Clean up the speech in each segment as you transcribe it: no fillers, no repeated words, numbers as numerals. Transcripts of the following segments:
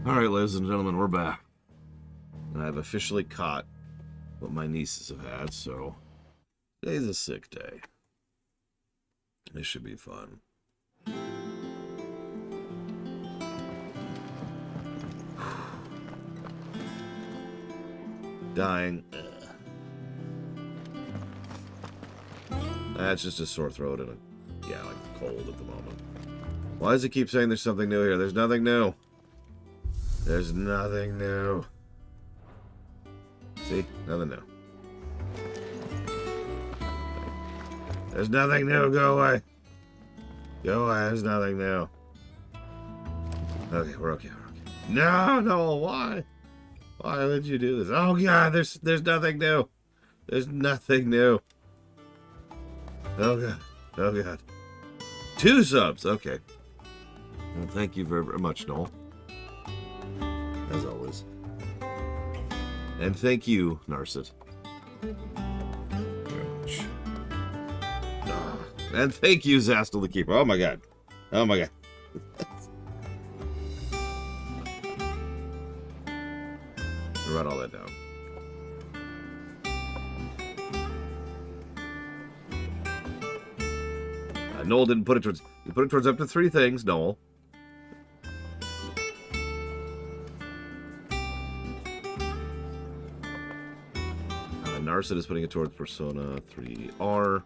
Alright, ladies and gentlemen, we're back. And I've officially caught what my nieces have had, so today's a sick day. This should be fun. Dying. That's just a sore throat and like cold at the moment. Why does it keep saying there's something new here? There's nothing new. There's nothing new. See? Nothing new. There's nothing new. Go away. Go away. There's nothing new. Okay, we're okay. We're okay. No, why? Why would you do this? Oh god, there's nothing new. There's nothing new. Oh god. Oh god. 2 subs. Okay. Well, thank you very, very much, Noel. As always. And thank you, Narset. Very much. And thank you, Zastel the Keeper. Oh my god. Oh my god. Write all that down. Noel didn't put it towards... You put it towards up to 3 things, Noel. Narset is putting it towards Persona 3R,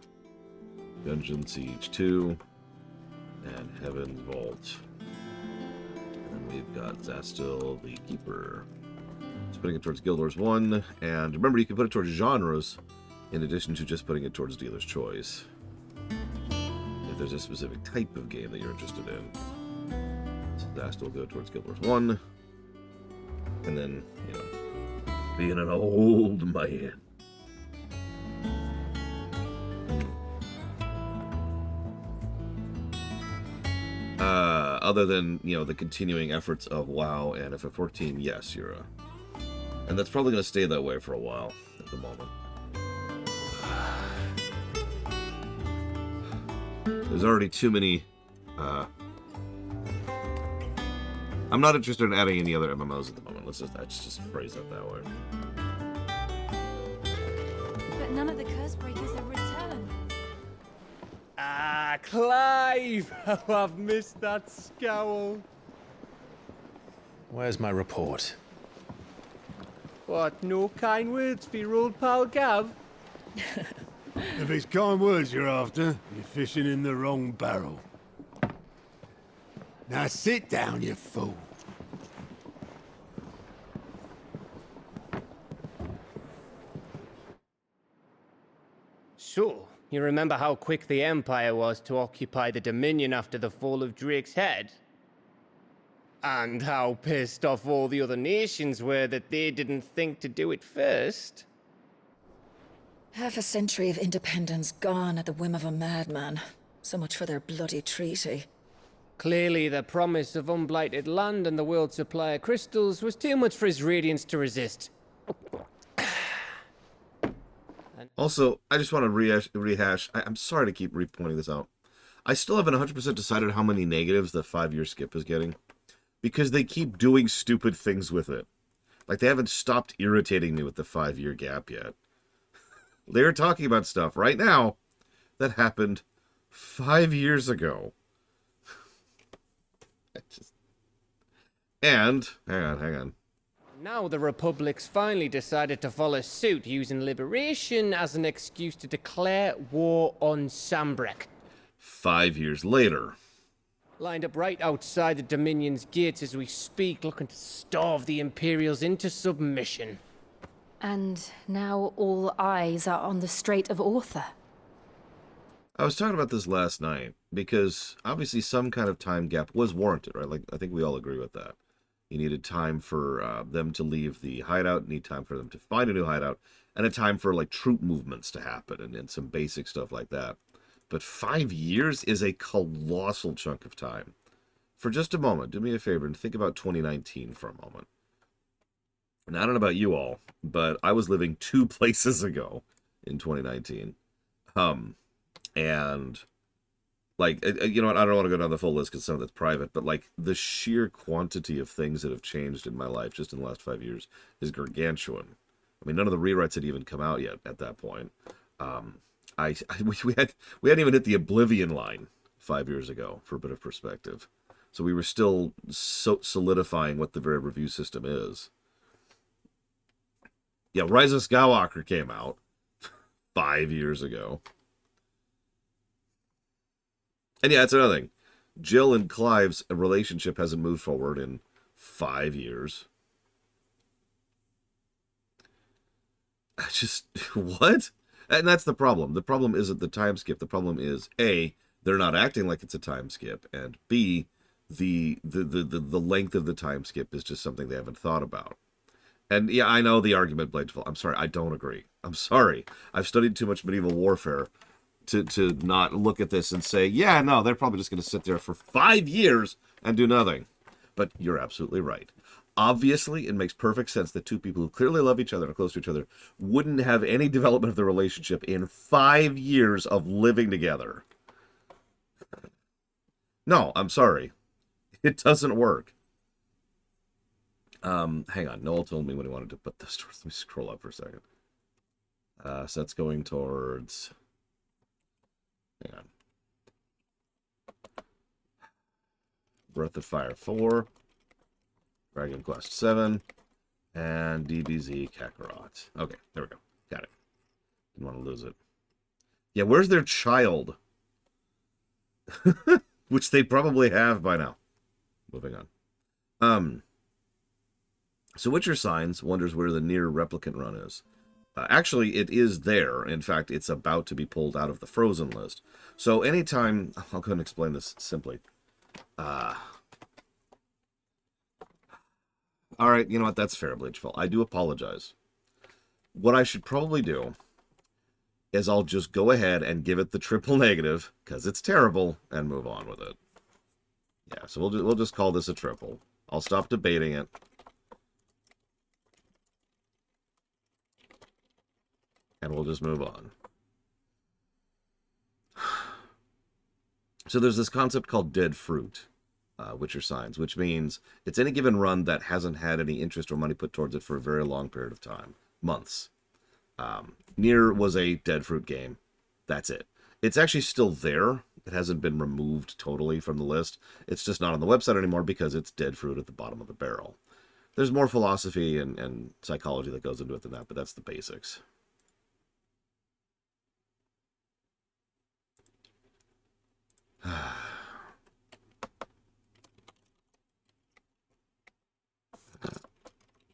Dungeon Siege 2, and Heaven's Vault. And we've got Zastel the Keeper. He's putting it towards Guild Wars 1, and remember you can put it towards genres in addition to just putting it towards Dealer's Choice. If there's a specific type of game that you're interested in. So Zastel will go towards Guild Wars 1, and then, you know, being an old man. Other than, you know, the continuing efforts of WoW and FF14, yes, you're and that's probably going to stay that way for a while at the moment. There's already too many, I'm not interested in adding any other MMOs at the moment. Let's just phrase it that way. But none of the curse breakers have returned. Ah, Clive! Oh, I've missed that scowl. Where's my report? What, no kind words for your old pal Gav? If it's kind words you're after, you're fishing in the wrong barrel. Now sit down, you fool. So, you remember how quick the Empire was to occupy the Dominion after the fall of Drake's head? And how pissed off all the other nations were that they didn't think to do it first? Half a century of independence gone at the whim of a madman. So much for their bloody treaty. Clearly, the promise of unblighted land and the world's supply of crystals was too much for his radiance to resist. Also, I just want to rehash. I'm sorry to keep pointing this out. I still haven't 100% decided how many negatives the 5-year skip is getting. Because they keep doing stupid things with it. Like, they haven't stopped irritating me with the 5-year gap yet. They're talking about stuff right now that happened 5 years ago. And, hang on. Now the Republic's finally decided to follow suit, using liberation as an excuse to declare war on Sambrek. 5 years later. Lined up right outside the Dominion's gates as we speak, looking to starve the Imperials into submission. And now all eyes are on the Strait of Author. I was talking about this last night, because obviously some kind of time gap was warranted, right? Like, I think we all agree with that. You needed time for them to leave the hideout, need time for them to find a new hideout, and a time for, like, troop movements to happen, and some basic stuff like that. But 5 years is a colossal chunk of time. For just a moment, do me a favor and think about 2019 for a moment. And I don't know about you all, but I was living 2 places ago in 2019. And Like, you know what? I don't want to go down the full list because some of that's private, but like the sheer quantity of things that have changed in my life just in the last 5 years is gargantuan. I mean, none of the rewrites had even come out yet at that point. We hadn't even hit the Oblivion line 5 years ago for a bit of perspective, so we were still solidifying what the very review system is. Yeah, Rise of Skywalker came out 5 years ago. And yeah, that's another thing. Jill and Clive's relationship hasn't moved forward in 5 years. Just, what? And that's the problem. The problem isn't the time skip. The problem is, A, they're not acting like it's a time skip, and B, the length of the time skip is just something they haven't thought about. And yeah, I know the argument, Bladeful. I'm sorry, I don't agree. I'm sorry. I've studied too much medieval warfare to not look at this and say, yeah, no, they're probably just going to sit there for 5 years and do nothing. But you're absolutely right. Obviously, it makes perfect sense that two people who clearly love each other and are close to each other wouldn't have any development of the relationship in 5 years of living together. No, I'm sorry. It doesn't work. Hang on. Noel told me when he wanted to put this towards. Let me scroll up for a second. So that's going towards... Hang on. Breath of Fire 4. Dragon Quest 7. And DBZ Kakarot. Okay, there we go. Got it. Didn't want to lose it. Yeah, where's their child? Which they probably have by now. Moving on. So Witcher Signs wonders where the near replicant run is. Actually, it is there. In fact, it's about to be pulled out of the frozen list. So anytime... I'll go and explain this simply. Alright, you know what? That's fair, Bleachful. I do apologize. What I should probably do is I'll just go ahead and give it the triple negative, because it's terrible, and move on with it. Yeah, so we'll just call this a triple. I'll stop debating it. And we'll just move on. So there's this concept called dead fruit, Witcher Signs, which means it's any given run that hasn't had any interest or money put towards it for a very long period of time. Months. Nier was a dead fruit game. That's it. It's actually still there. It hasn't been removed totally from the list. It's just not on the website anymore because it's dead fruit at the bottom of the barrel. There's more philosophy and psychology that goes into it than that, but that's the basics.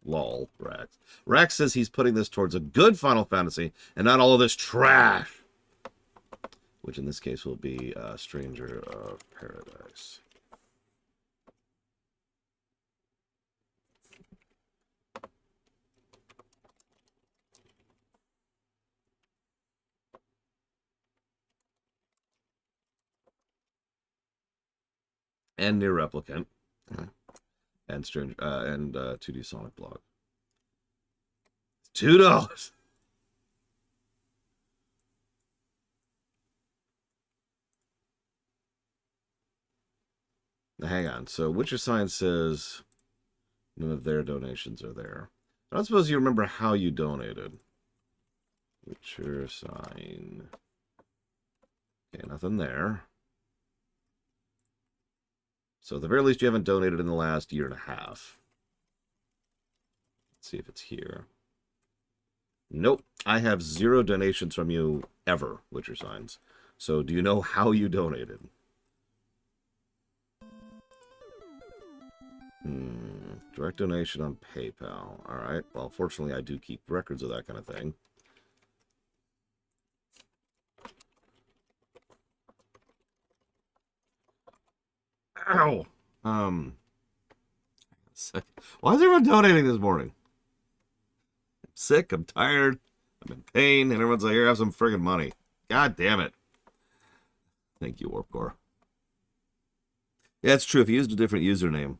Lol, Rax. Rax says he's putting this towards a good Final Fantasy and not all of this trash. Which in this case will be Stranger of Paradise. And Near Replicant. And Strange and 2D Sonic Blog. $2. Now, hang on. So Witcher Science says none of their donations are there. I don't suppose you remember how you donated. Witcher Sign. Okay, nothing there. So at the very least, you haven't donated in the last year and a half. Let's see if it's here. Nope. I have 0 donations from you ever, Witcher Signs. So do you know how you donated? Direct donation on PayPal. Alright. Well, fortunately, I do keep records of that kind of thing. Ow! Why is everyone donating this morning? I'm sick, I'm tired, I'm in pain, and everyone's like, here, have some friggin' money. God damn it. Thank you, Warpcore. Yeah, it's true. If you used a different username,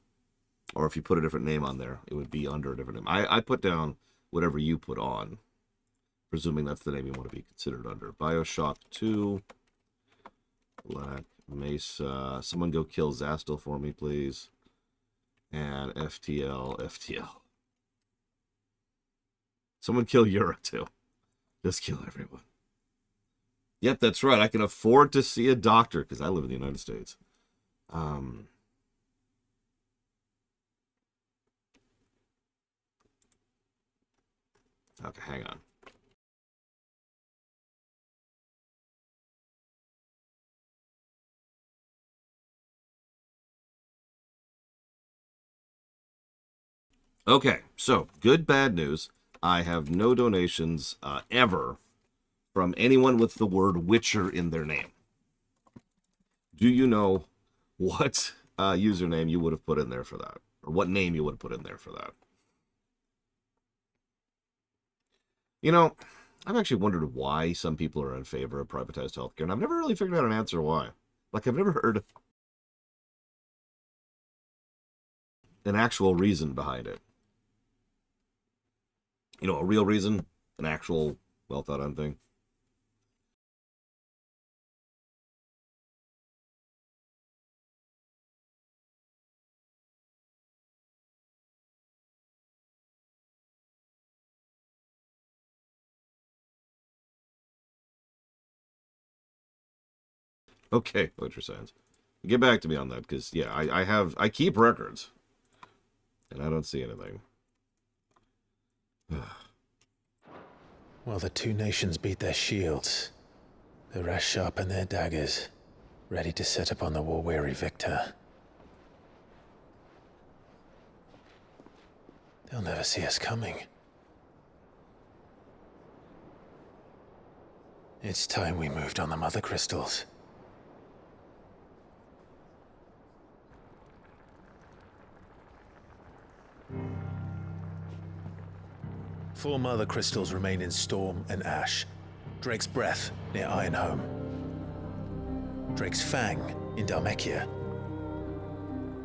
or if you put a different name on there, it would be under a different name. I put down whatever you put on, presuming that's the name you want to be considered under. Bioshock 2, Black Mace, someone go kill Zastel for me, please. And FTL. Someone kill Yura, too. Just kill everyone. Yep, that's right. I can afford to see a doctor because I live in the United States. Okay, hang on. Okay, so good, bad news. I have no donations ever from anyone with the word Witcher in their name. Do you know what username you would have put in there for that? Or what name you would have put in there for that? You know, I've actually wondered why some people are in favor of privatized healthcare, and I've never really figured out an answer why. Like, I've never heard an actual reason behind it. You know, a real reason, an actual well-thought-out thing. Okay, Butcher Science. Get back to me on that, because, yeah, I keep records. And I don't see anything. While the two nations beat their shields, the rest sharpen their daggers, ready to set upon the war-weary victor. They'll never see us coming. It's time we moved on the mother crystals. Four mother crystals remain in Storm and Ash. Drake's Breath near Ironhome. Drake's Fang in Dhalmekia.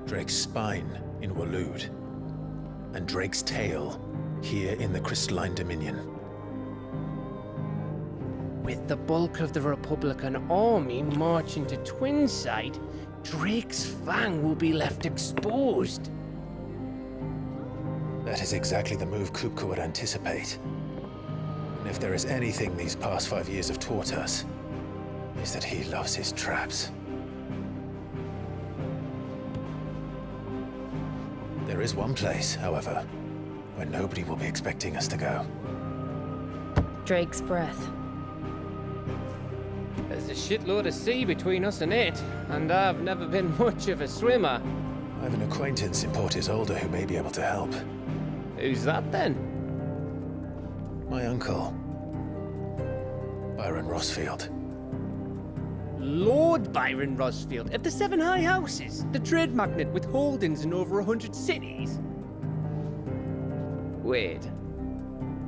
Drake's Spine in Waloed. And Drake's Tail here in the Crystalline Dominion. With the bulk of the Republican army marching to Twinside, Drake's Fang will be left exposed. That is exactly the move Kupka would anticipate. And if there is anything these past 5 years have taught us, is that he loves his traps. There is one place, however, where nobody will be expecting us to go. Drake's Breath. There's a shitload of sea between us and it, and I've never been much of a swimmer. I have an acquaintance in Port Isolde who may be able to help. Who's that then? My uncle, Byron Rossfield. Lord Byron Rossfield of the Seven High Houses, the trade magnate with holdings in over 100 cities. Wait,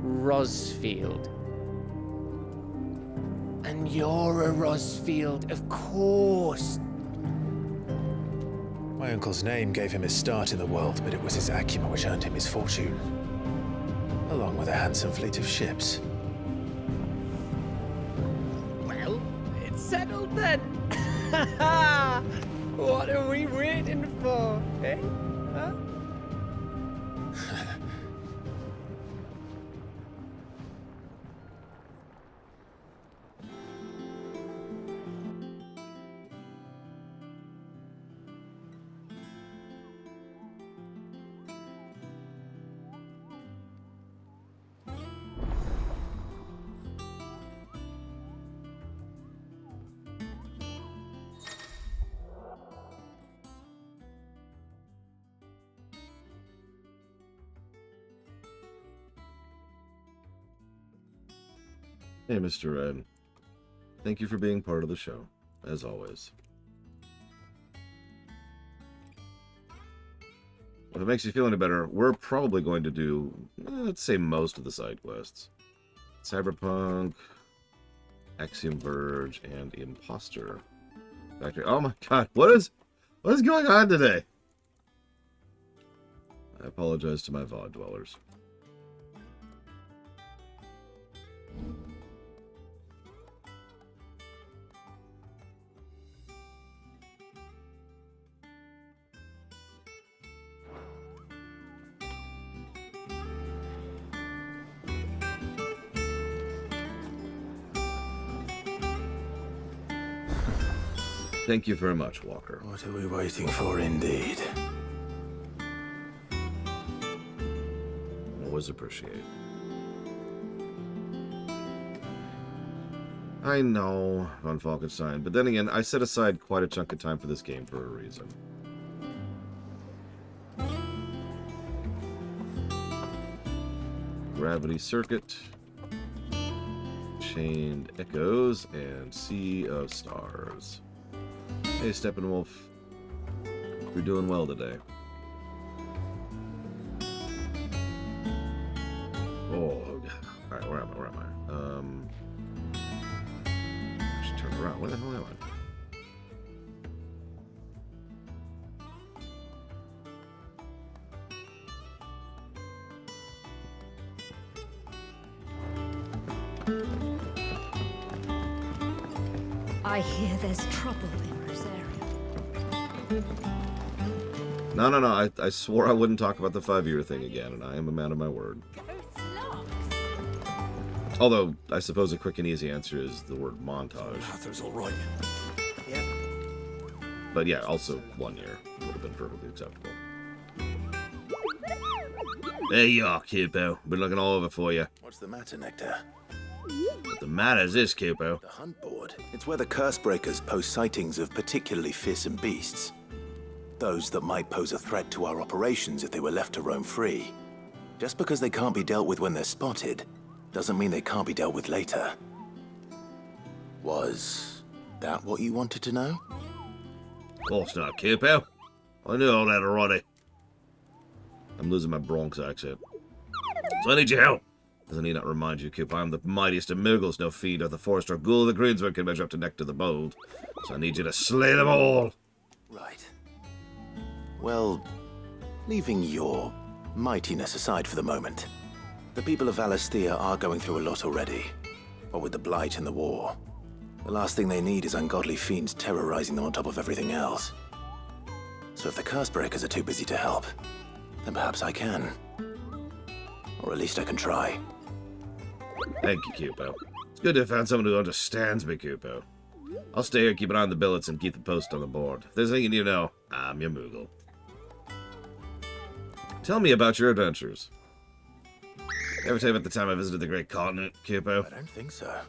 Rossfield. And you're a Rossfield, of course. My uncle's name gave him his start in the world, but it was his acumen which earned him his fortune, along with a handsome fleet of ships. Well, it's settled then. What are we waiting for, eh? Huh? Hey, Mr. Red. Thank you for being part of the show, as always. If it makes you feel any better, we're probably going to do, let's say, most of the side quests. Cyberpunk, Axiom Verge, and Imposter Factory. Oh my god, what is going on today? I apologize to my VOD dwellers. Thank you very much, Walker. What are we waiting for, indeed? Always appreciate. I know, Von Falkenstein, but then again, I set aside quite a chunk of time for this game for a reason. Gravity Circuit, Chained Echoes, and Sea of Stars. Hey, Steppenwolf. You're doing well today. Oh, alright, where am I? Just turn around. Where the hell am I? I hear there's trouble in Rosaria. No. I swore I wouldn't talk about the 5-year thing again, and I am a man of my word. Although, I suppose a quick and easy answer is the word montage. Arthur's all right. Yep. But yeah, also 1 year would have been perfectly acceptable. There you are, Cupo. Been looking all over for you. What's the matter, Nectar? What the matter is this, Cupo? The hunt board. It's where the Cursebreakers post sightings of particularly fearsome beasts. Those that might pose a threat to our operations if they were left to roam free. Just because they can't be dealt with when they're spotted, doesn't mean they can't be dealt with later. Was that what you wanted to know? Of course not, Cupo. I knew all that already. I'm losing my Bronx accent. So I need your help. Does I need not remind you, Cupo, I'm the mightiest of Muggles, no fiend of the forest or ghoul of the Greensburg can measure up to Nectar the Bold. So I need you to slay them all. Right. Well, leaving your mightiness aside for the moment, the people of Valisthea are going through a lot already. What with the Blight and the war. The last thing they need is ungodly fiends terrorizing them on top of everything else. So if the Cursebreakers are too busy to help, then perhaps I can. Or at least I can try. Thank you, Cupo. It's good to have found someone who understands me, Cupo. I'll stay here, keep an eye on the billets, and keep the post on the board. If there's anything you know, I'm your Moogle. Tell me about your adventures. Ever tell you about the time I visited the Great Continent, Cupo? I don't think so.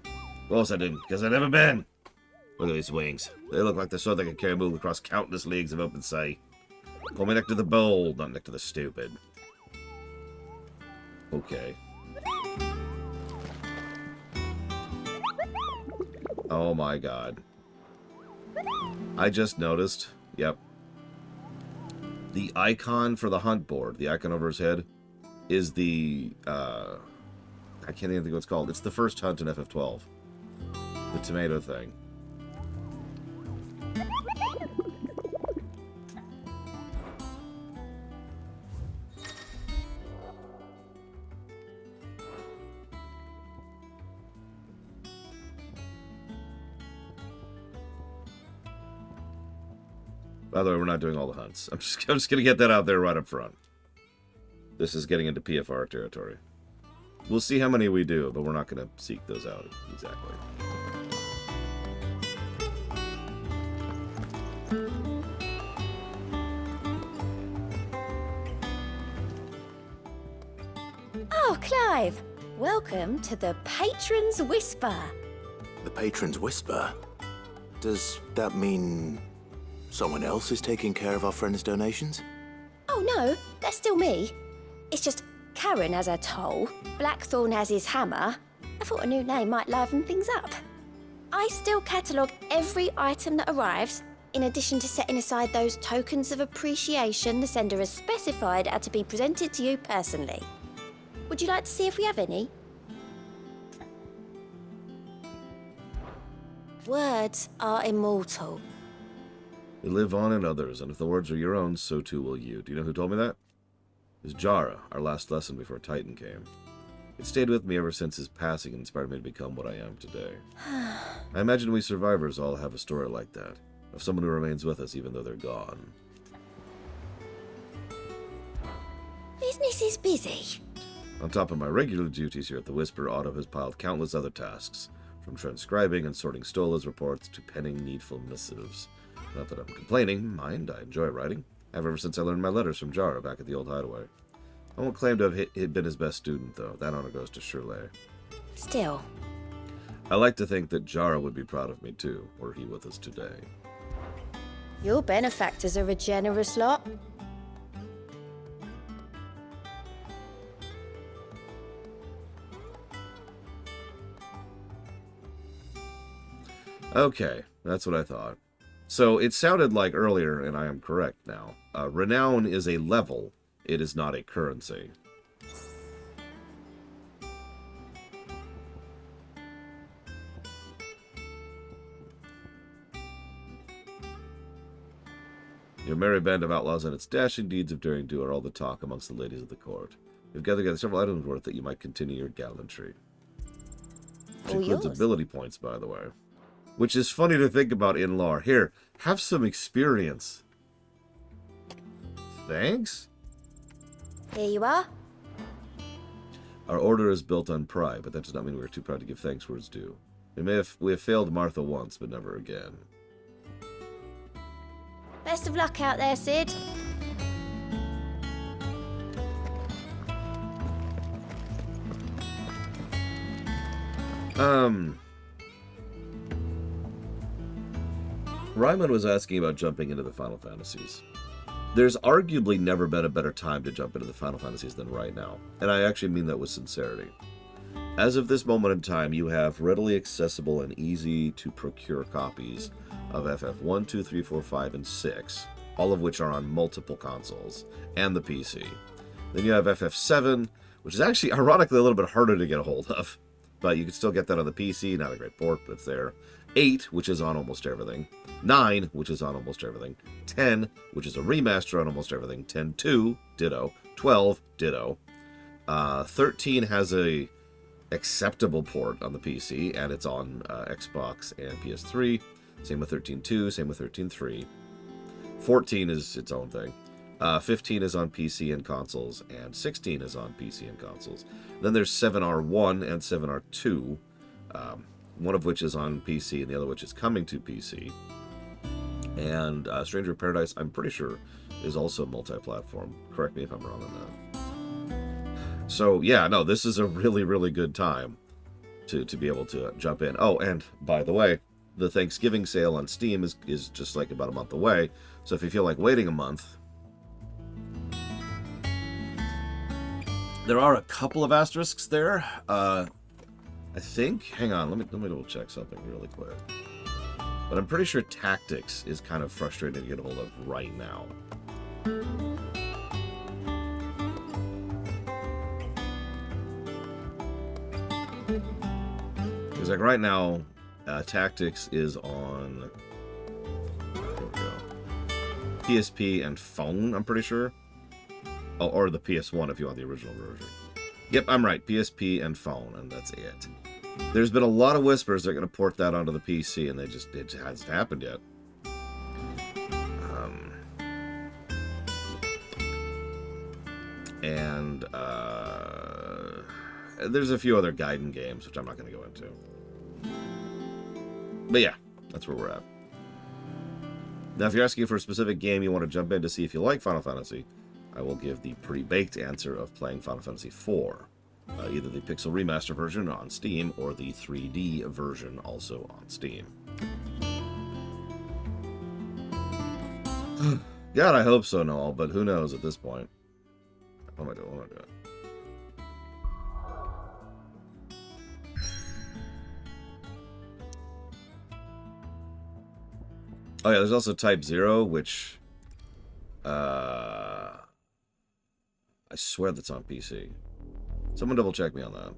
Of course I didn't, because I've never been. Look at these wings. They look like the sort that can carry a Moogle across countless leagues of open sea. Call me Nectar the Bold, not Nectar the Stupid. Okay. Oh my god. I just noticed. Yep. The icon for the hunt board, the icon over his head, is the, I can't even think what it's called. It's the first hunt in FF12. The tomato thing. By the way, we're not doing all the hunts. I'm just going to get that out there right up front. This is getting into PFR territory. We'll see how many we do, but we're not going to seek those out exactly. Oh, Clive! Welcome to the Patron's Whisper. The Patron's Whisper? Does that mean someone else is taking care of our friend's donations? Oh no, that's still me. It's just Karen has her toll, Blackthorne has his hammer. I thought a new name might liven things up. I still catalogue every item that arrives, in addition to setting aside those tokens of appreciation the sender has specified are to be presented to you personally. Would you like to see if we have any? Words are immortal. They live on in others, and if the words are your own, so too will you. Do you know who told me that? It was Jara, our last lesson before Titan came. It stayed with me ever since his passing and inspired me to become what I am today. I imagine we survivors all have a story like that, of someone who remains with us even though they're gone. Business is busy. On top of my regular duties here at the Whisper, Otto has piled countless other tasks. From transcribing and sorting Stola's reports to penning needful missives. Not that I'm complaining, mind, I enjoy writing. Have ever since I learned my letters from Jara back at the old hideaway. I won't claim to have been his best student, though. That honor goes to Shirley. Still. I like to think that Jara would be proud of me, too, were he with us today. Your benefactors are a generous lot. Okay, that's what I thought. So it sounded like earlier, and I am correct now, Renown is a level, it is not a currency. Your merry band of outlaws and its dashing deeds of daring do are all the talk amongst the ladies of the court. You've gathered together several items worth that you might continue your gallantry. Which includes ability points, by the way. Which is funny to think about in lore. Here, have some experience. Thanks? Here you are. Our order is built on pride, but that does not mean we are too proud to give thanks where it's due. We have failed Martha once, but never again. Best of luck out there, Sid. Ryman was asking about jumping into the Final Fantasies. There's arguably never been a better time to jump into the Final Fantasies than right now, and I actually mean that with sincerity. As of this moment in time, you have readily accessible and easy to procure copies of FF1, 2, 3, 4, 5, and 6, all of which are on multiple consoles, and the PC. Then you have FF7, which is actually ironically a little bit harder to get a hold of, but you can still get that on the PC, not a great port, but it's there. 8, which is on almost everything. 9, which is on almost everything. 10, which is a remaster on almost everything. 10.2, ditto. 12, ditto. 13 has a acceptable port on the PC, and it's on Xbox and PS3. Same with 13.2, same with 13.3. 14 is its own thing. 15 is on PC and consoles, and 16 is on PC and consoles. Then there's 7R1 and 7R2, one of which is on PC and the other which is coming to PC. And Stranger of Paradise, I'm pretty sure, is also multi-platform. Correct me if I'm wrong on that. So, yeah, no, this is a really, really good time to be able to jump in. Oh, and by the way, the Thanksgiving sale on Steam is just like about a month away. So if you feel like waiting a month, there are a couple of asterisks there. I think, hang on, let me double check something really quick. But I'm pretty sure Tactics is kind of frustrating to get a hold of right now. Because like right now, Tactics is on, here we go, PSP and phone, I'm pretty sure. Oh, or the PS1 if you want the original version. Yep, I'm right, PSP and phone, and that's it. There's been a lot of whispers they're going to port that onto the PC, and it hasn't happened yet. And there's a few other Gaiden games, which I'm not going to go into. But yeah, that's where we're at. Now, if you're asking for a specific game you want to jump in to see if you like Final Fantasy, I will give the pre-baked answer of playing Final Fantasy IV. Either the Pixel Remaster version on Steam or the 3D version also on Steam. God, I hope so, Noel, but who knows at this point. What am I doing? Oh yeah, there's also Type 0, which I swear that's on PC. Someone double check me on that.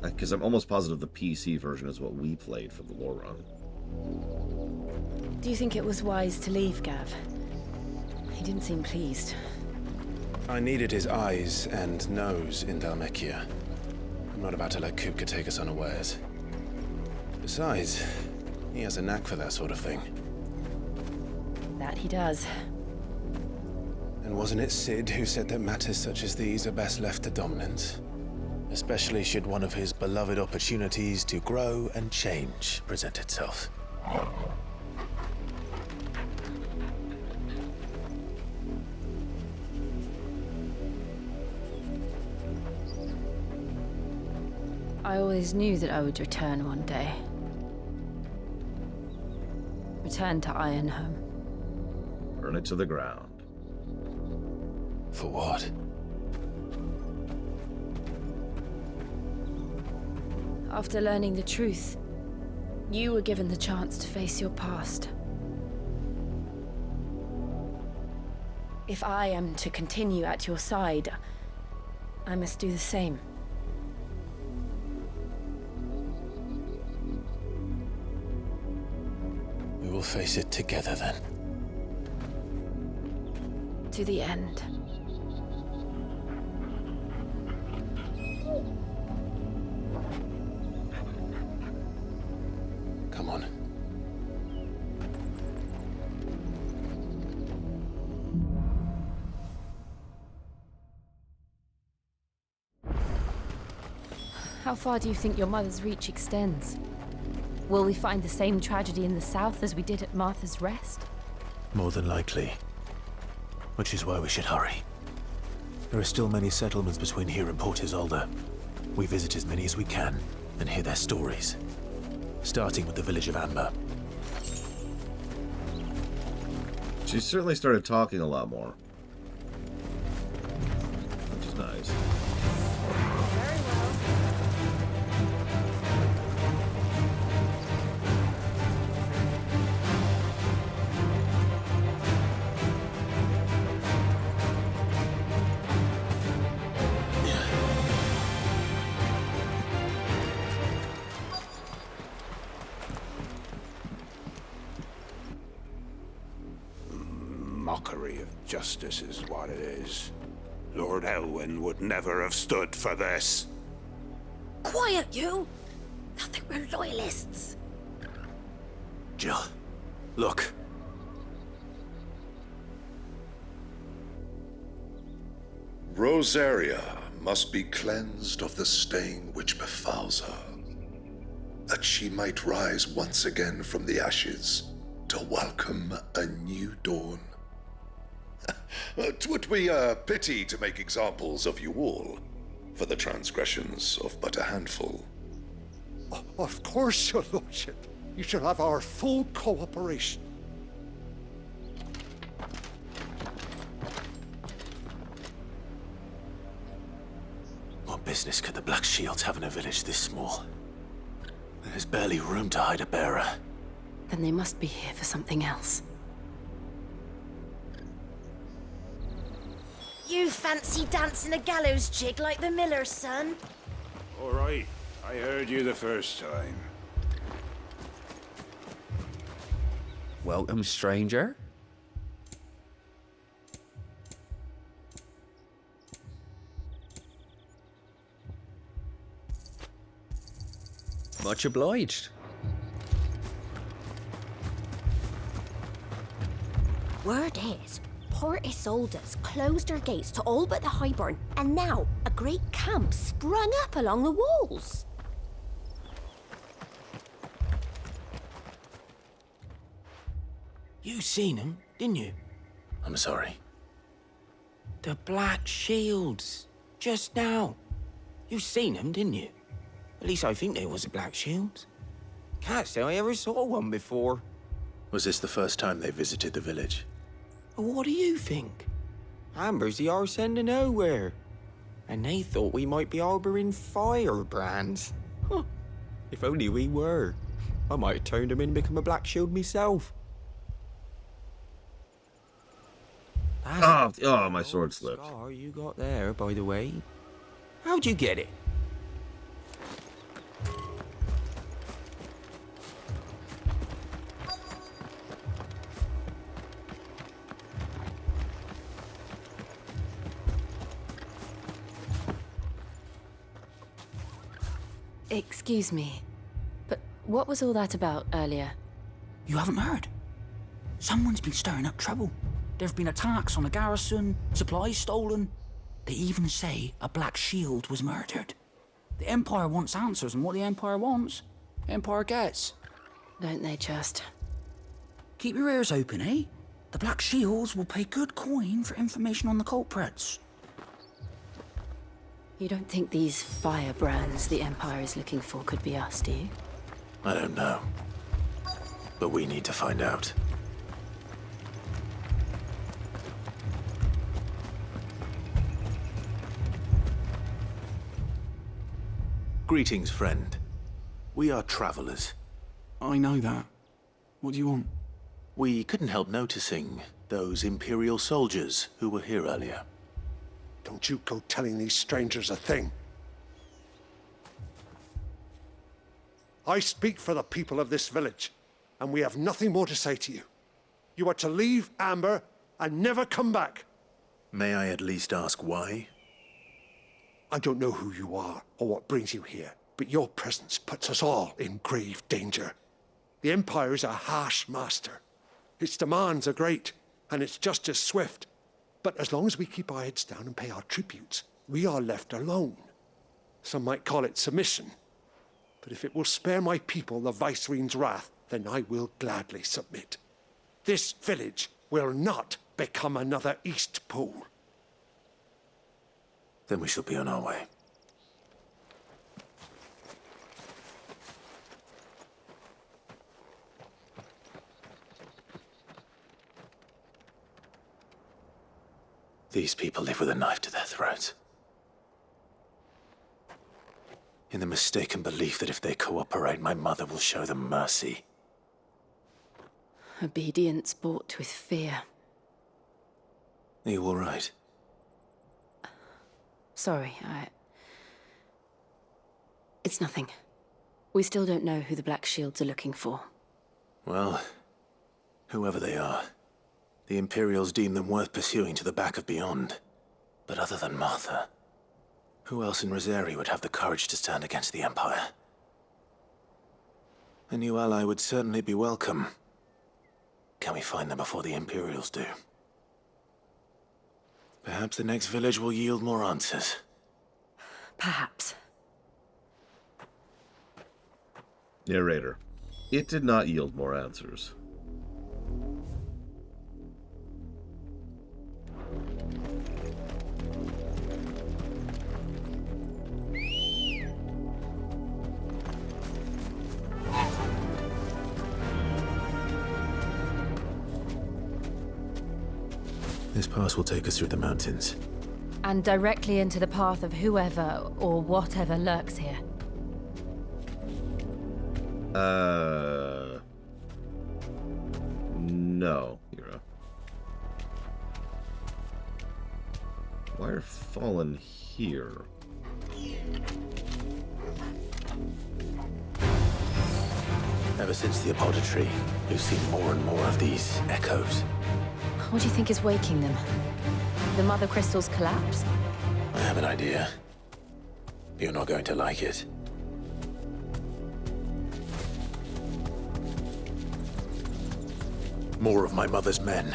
Because I'm almost positive the PC version is what we played for the lore run. Do you think it was wise to leave, Gav? He didn't seem pleased. I needed his eyes and nose in Dhalmekia. I'm not about to let Kupka take us unawares. Besides, he has a knack for that sort of thing. That he does. And wasn't it Sid who said that matters such as these are best left to dominance? especially should one of his beloved opportunities to grow and change present itself. I always knew that I would return one day. Return to Ironhome. Burn it to the ground. For what? After learning the truth, you were given the chance to face your past. If I am to continue at your side, I must do the same. We will face it together then. To the end. Come on. How far do you think your mother's reach extends? Will we find the same tragedy in the south as we did at Martha's Rest? More than likely. Which is why we should hurry. There are still many settlements between here and Port Isolde. We visit as many as we can and hear their stories. Starting with the village of Amber. She certainly started talking a lot more. Which is nice. Mockery of justice is what it is. Lord Elwyn would never have stood for this. Quiet, you! I think we're loyalists. Jill, look. Rosaria must be cleansed of the stain which befouls her, that she might rise once again from the ashes to welcome a new dawn. 'Twould be a pity to make examples of you all, for the transgressions of but a handful. Of course, your lordship. You shall have our full cooperation. What business could the Black Shields have in a village this small? There's barely room to hide a bearer. Then they must be here for something else. You fancy dancing a gallows jig like the miller's son? All right, I heard you the first time. Welcome, stranger. Much obliged. Word is, Port Isolde's closed her gates to all but the highborn, and now a great camp sprung up along the walls. You seen him, didn't you? I'm sorry. The Black Shields. Just now. You seen them, didn't you? At least I think they was the Black Shields. Can't say I ever saw one before. Was this the first time they visited the village? What do you think? Amber's the arse end of nowhere. And they thought we might be harboring firebrands. Huh. If only we were. I might have turned them in and become a Black Shield myself. Oh, my sword slipped. Scar you got there, by the way. How'd you get it? Excuse me, but what was all that about earlier? You haven't heard? Someone's been stirring up trouble. There've been attacks on the garrison, supplies stolen. They even say a Black Shield was murdered. The Empire wants answers, and what the Empire wants, Empire gets. Don't they just? Keep your ears open, eh? The Black Shields will pay good coin for information on the culprits. You don't think these firebrands the Empire is looking for could be us, do you? I don't know. But we need to find out. Greetings, friend. We are travelers. I know that. What do you want? We couldn't help noticing those Imperial soldiers who were here earlier. Don't you go telling these strangers a thing. I speak for the people of this village, and we have nothing more to say to you. You are to leave Amber and never come back. May I at least ask why? I don't know who you are or what brings you here, but your presence puts us all in grave danger. The Empire is a harsh master. Its demands are great, and its justice swift. But as long as we keep our heads down and pay our tributes, we are left alone. Some might call it submission. But if it will spare my people the Viceroy's wrath, then I will gladly submit. This village will not become another East Pool. Then we shall be on our way. These people live with a knife to their throats. In the mistaken belief that if they cooperate, my mother will show them mercy. Obedience bought with fear. Are you all right? Sorry, It's nothing. We still don't know who the Black Shields are looking for. Well, whoever they are, the Imperials deem them worth pursuing to the back of beyond. But other than Martha, who else in Rosari would have the courage to stand against the Empire? A new ally would certainly be welcome. Can we find them before the Imperials do? Perhaps the next village will yield more answers. Perhaps. Narrator. It did not yield more answers. This pass will take us through the mountains. And directly into the path of whoever or whatever lurks here. No, Hira. Why are Fallen here? Ever since the apothecary, we've seen more and more of these echoes. What do you think is waking them? The Mother Crystal's collapse? I have an idea. You're not going to like it. More of my mother's men.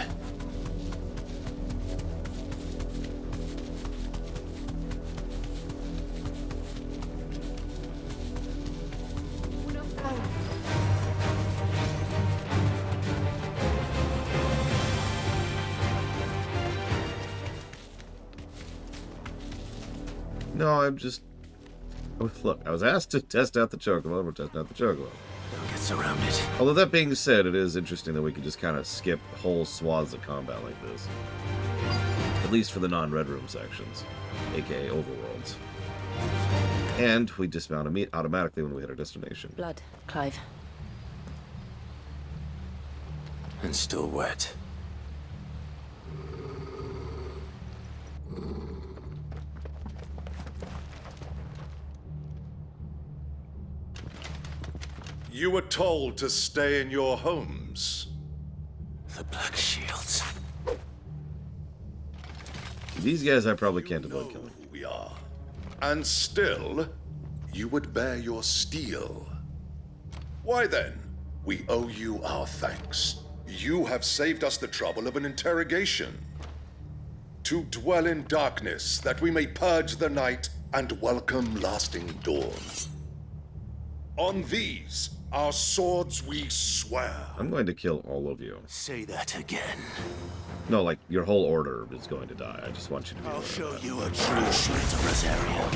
No, I'm just... Oh, look, I was asked to test out the Chocobo. We're testing out the Chocobo. Don't get surrounded. Although that being said, it is interesting that we could just kind of skip whole swaths of combat like this. At least for the non-Red Room sections, aka overworlds. And we dismount automatically when we hit our destination. Blood, Clive. And still wet. You were told to stay in your homes. The Black Shields. These guys I probably can't avoid killing. Who we are. And still, you would bear your steel. Why then? We owe you our thanks. You have saved us the trouble of an interrogation. To dwell in darkness, that we may purge the night and welcome lasting dawn. On these, our swords we swear. I'm going to kill all of you. Say that again. No, like, your whole order is going to die. I just want you to be I'll aware of show that. you a true Slater Rosario.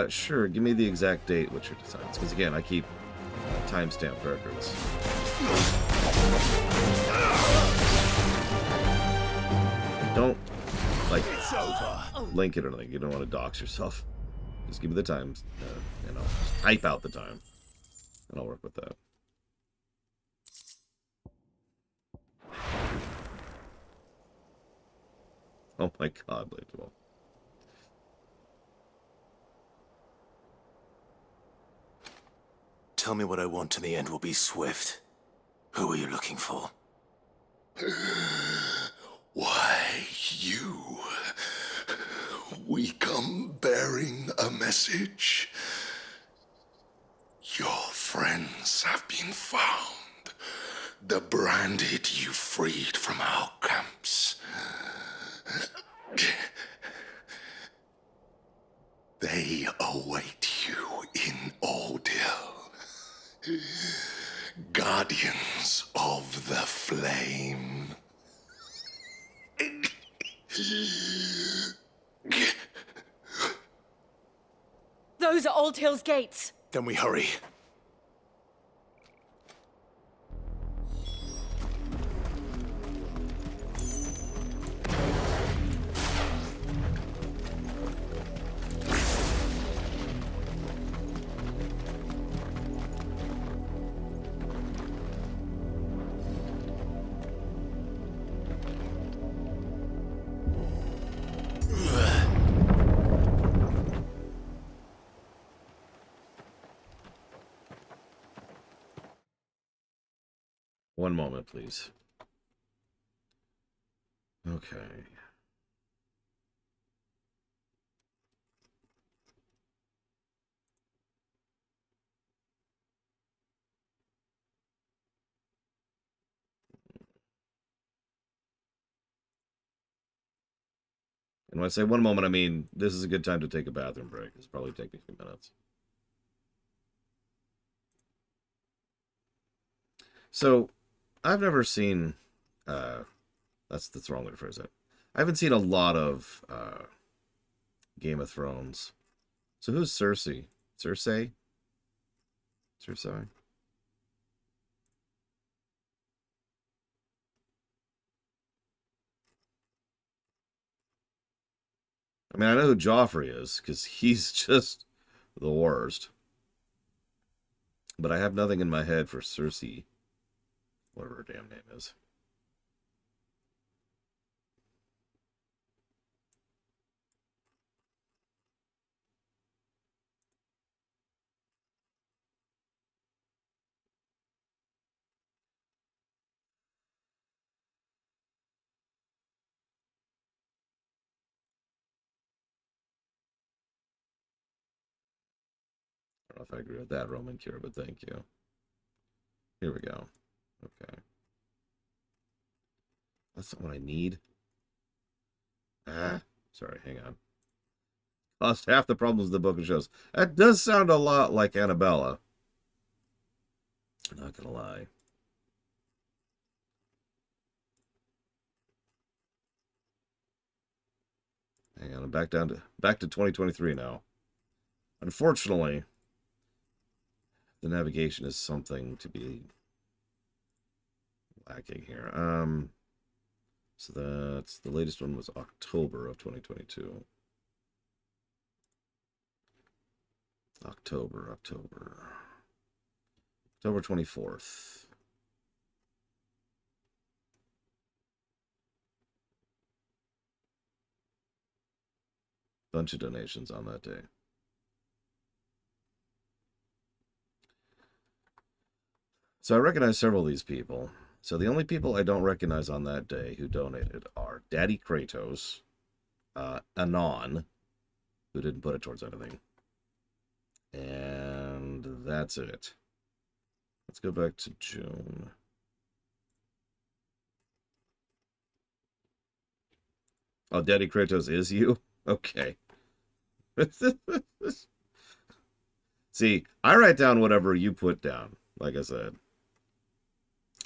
Sure, give me the exact date which your designs, because again, I keep timestamped records. Don't, like, link it or anything. You don't want to dox yourself. Just give me the times, you know, type out the time, and I'll work with that. Oh my god, Blade. Tell me what I want and the end will be swift. Who are you looking for? Why, you. We come bearing a message. Your friends have been found. The branded you freed from our camps. They await you in Ordeal. Guardians of the Flame. Those are Old Hill's gates. Then we hurry. One moment, please. Okay. And when I say one moment, I mean this is a good time to take a bathroom break. It's probably take me a few minutes. So, I've never seen, that's the wrong way to phrase it. I haven't seen a lot of Game of Thrones. So who's Cersei? Cersei? Cersei? I mean, I know who Joffrey is, because he's just the worst. But I have nothing in my head for Cersei. Whatever her damn name is. I don't know if I agree with that, Roman Cure, but thank you. Here we go. Okay. That's not what I need. Sorry, hang on. Caused half the problems the book shows. That does sound a lot like Annabella. I'm not gonna lie. Hang on, I'm back to 2023 now. Unfortunately, the navigation is something to be lacking here. So that's the latest one was October of 2022. October 24th. Bunch of donations on that day. So I recognize several of these people. So the only people I don't recognize on that day who donated are Daddy Kratos, Anon, who didn't put it towards anything. And that's it. Let's go back to June. Oh, Daddy Kratos is you? Okay. See, I write down whatever you put down, like I said.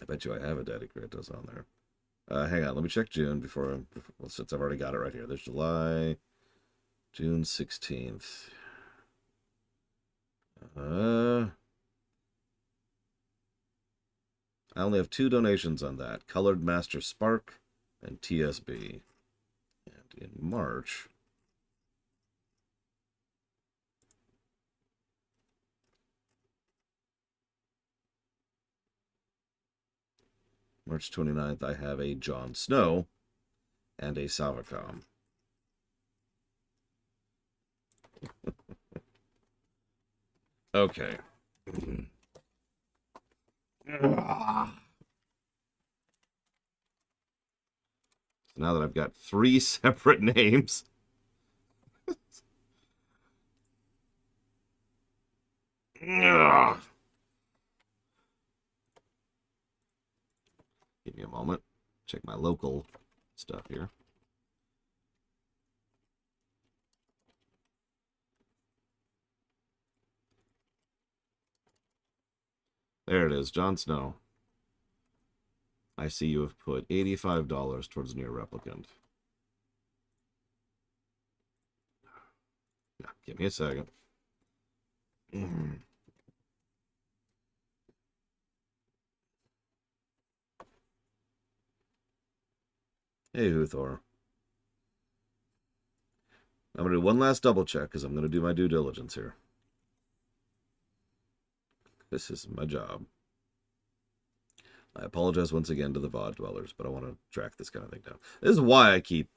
I bet you I have a Daddy Kratos on there. Hang on, let me check June before well, since I've already got it right here. There's July, June 16th. I only have 2 donations on that. Colored Master Spark and TSB. And in March... March 29th, I have a Jon Snow and a Savacom. Okay. Now that I've got 3 separate names. Give me a moment. Check my local stuff here. There it is, Jon Snow. I see you have put $85 towards Near Replicant. Now, give me a second. Hey, Huthor. I'm going to do one last double check because I'm going to do my due diligence here. This is my job. I apologize once again to the VOD dwellers, but I want to track this kind of thing down. This is why I keep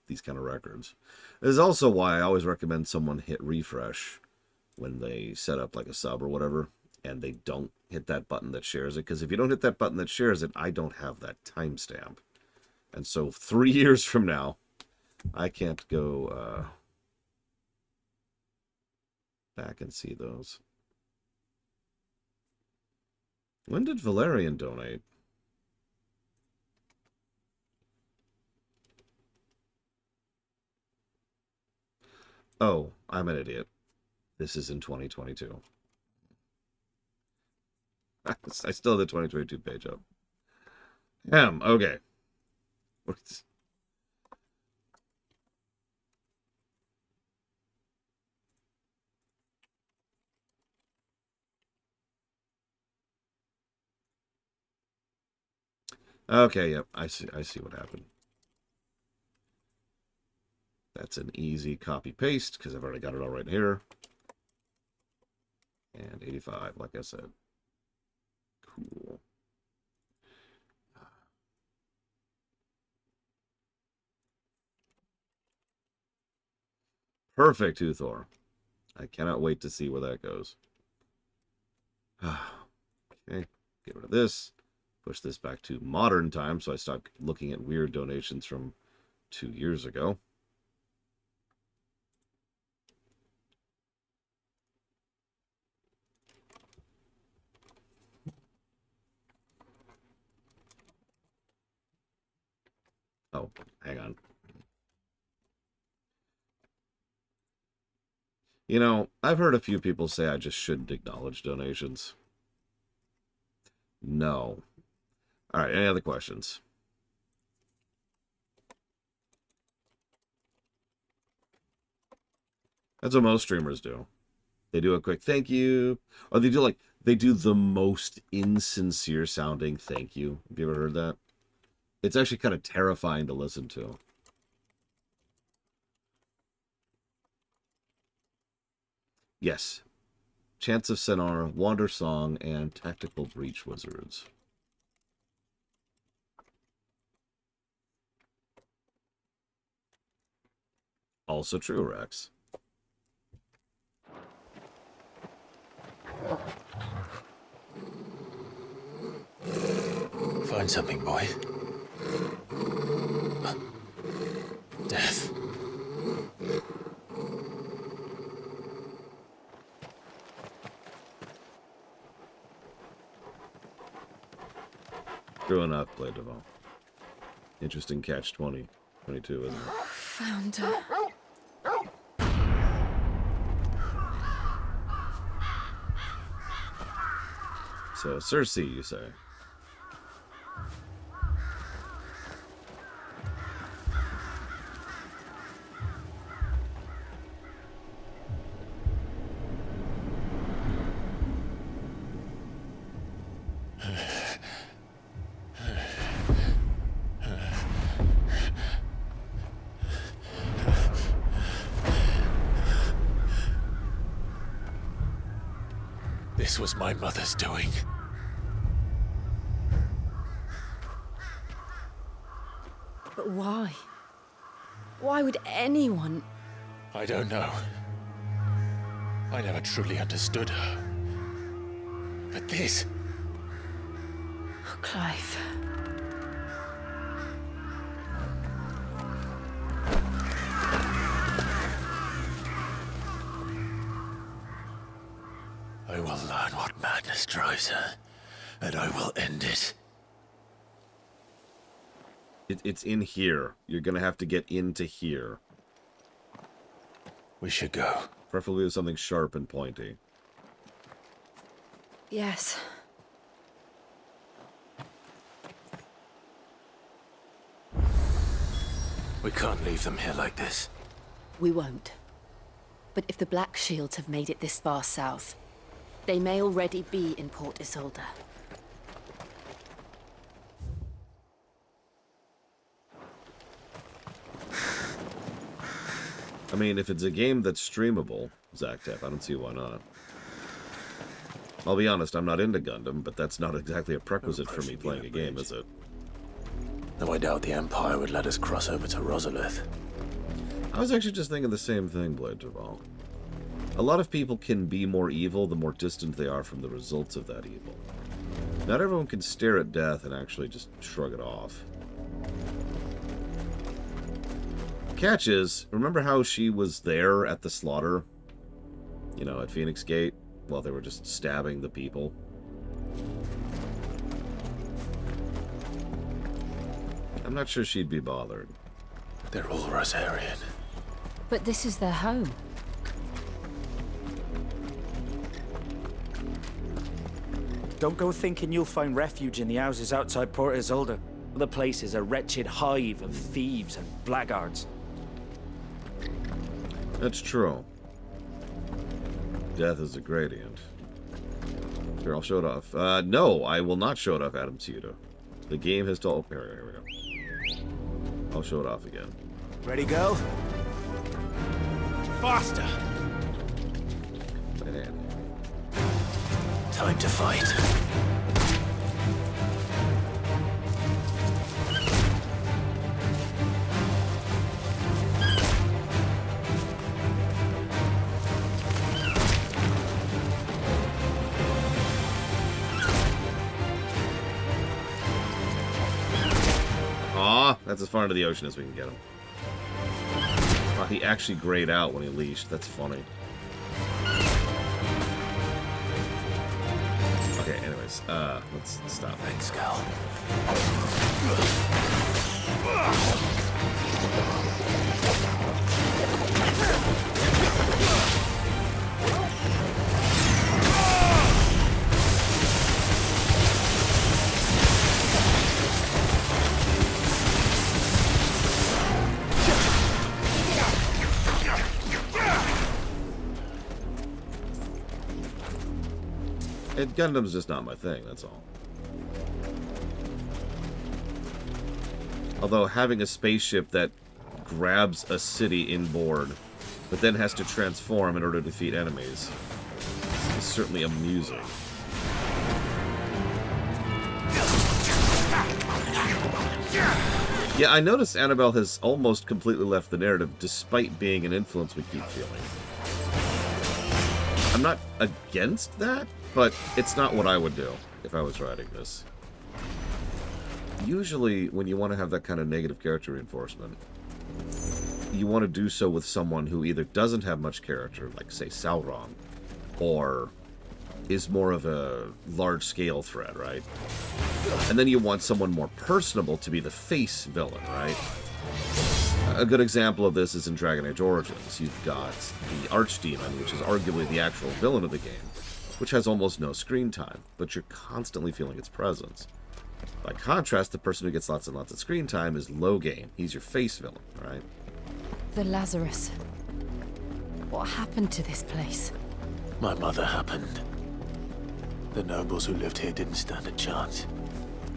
these kind of records. This is also why I always recommend someone hit refresh when they set up like a sub or whatever, and they don't hit that button that shares it. Because if you don't hit that button that shares it, I don't have that timestamp. And so 3 years from now, I can't go back and see those. When did Valerian donate? Oh, I'm an idiot. This is in 2022. I still have the 2022 page up. Okay. Okay, yep, I see what happened. That's an easy copy paste because I've already got it all right here. And 85, like I said. Cool. Perfect, Huthor. I cannot wait to see where that goes. Okay, get rid of this. Push this back to modern time so I stop looking at weird donations from 2 years ago. Oh, hang on. You know, I've heard a few people say I just shouldn't acknowledge donations. No. All right, any other questions? That's what most streamers do. They do a quick thank you, or they do the most insincere sounding thank you. Have you ever heard that? It's actually kind of terrifying to listen to. Yes. Chants of Sennar, Wander Song, and Tactical Breach Wizards. Also true, Rex. Find something, boy. Death. True enough, play Devon. Interesting catch 22, isn't it? Found her. So, Cersei, you say? This was my mother's doing. But why? Why would anyone... I don't know. I never truly understood her. But this... Oh, Clive. I will learn what madness drives her, and I will end it. It's in here. You're gonna have to get into here. We should go. Preferably with something sharp and pointy. Yes. We can't leave them here like this. We won't. But if the Black Shields have made it this far south, they may already be in Port Isolde. I mean, if it's a game that's streamable, Zactep, I don't see why not. I'll be honest, I'm not into Gundam, but that's not exactly a prerequisite for me playing a game, is it? Though I doubt the Empire would let us cross over to Rosalith. I was actually just thinking the same thing, Blade Duval. A lot of people can be more evil the more distant they are from the results of that evil. Not everyone can stare at death and actually just shrug it off. Catch is, remember how she was there at the slaughter? You know, at Phoenix Gate, while they were just stabbing the people? I'm not sure she'd be bothered. They're all Rosarian. But this is their home. Don't go thinking you'll find refuge in the houses outside Port Isolde. The place is a wretched hive of thieves and blackguards. That's true. Death is a gradient. Here, I'll show it off. No, I will not show it off, Adam Tuda. The game has told... Oh, here we go. I'll show it off again. Ready, go? Faster! Time to fight. Aw, that's as far into the ocean as we can get him. Oh, he actually grayed out when he leashed. That's funny. Okay, anyways, let's stop. Thanks, Cal. Gundam's just not my thing, that's all. Although having a spaceship that grabs a city inboard, but then has to transform in order to defeat enemies, is certainly amusing. Yeah, I noticed Annabelle has almost completely left the narrative, despite being an influence we keep feeling. I'm not against that, but it's not what I would do if I was writing this. Usually, when you want to have that kind of negative character reinforcement, you want to do so with someone who either doesn't have much character, like, say, Sauron, or is more of a large-scale threat, right? And then you want someone more personable to be the face villain, right? A good example of this is in Dragon Age Origins. You've got the Archdemon, which is arguably the actual villain of the game, which has almost no screen time, but you're constantly feeling its presence. By contrast, the person who gets lots and lots of screen time is Loghain. He's your face villain, right? The Lazarus. What happened to this place? My mother happened. The nobles who lived here didn't stand a chance.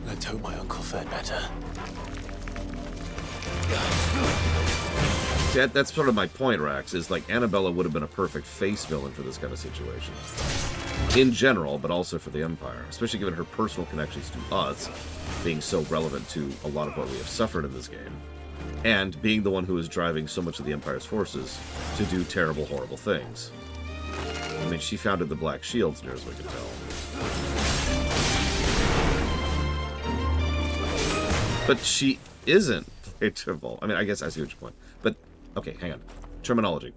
Let's hope my uncle fared better. See, that's sort of my point, Rax, is like Annabella would have been a perfect face villain for this kind of situation. In general, but also for the Empire, especially given her personal connections to us, being so relevant to a lot of what we have suffered in this game, and being the one who is driving so much of the Empire's forces to do terrible, horrible things. I mean, she founded the Black Shield, as near as we can tell. But she isn't pitiful. I mean, I guess I see what your point. But, okay, hang on. Terminology.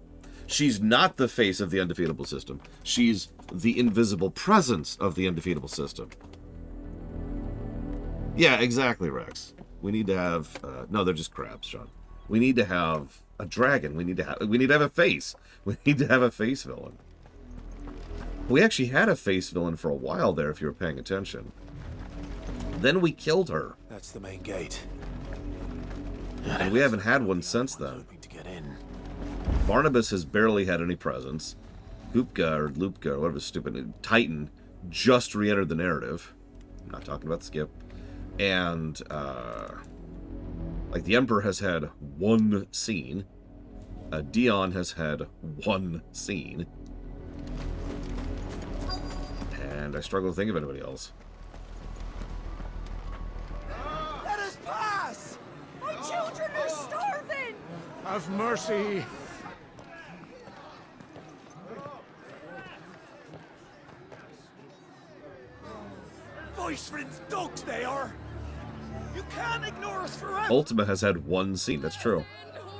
She's not the face of the undefeatable system. She's the invisible presence of the undefeatable system. Yeah, exactly, Rex. We need to have... no, they're just crabs, Sean. We need to have a dragon. We need to have a face. We need to have a face villain. We actually had a face villain for a while there, if you were paying attention. Then we killed her. That's the main gate. And we haven't had one since then. Barnabas has barely had any presence. Goopka, or Loopka, or whatever stupid... Titan just re-entered the narrative. I'm not talking about Skip. And, like, the Emperor has had one scene. Dion has had one scene. And I struggle to think of anybody else. Let us pass! My children are starving! Have mercy! Voice-rinsed dogs they are! You can't ignore us forever! Ultima has had one scene, that's true.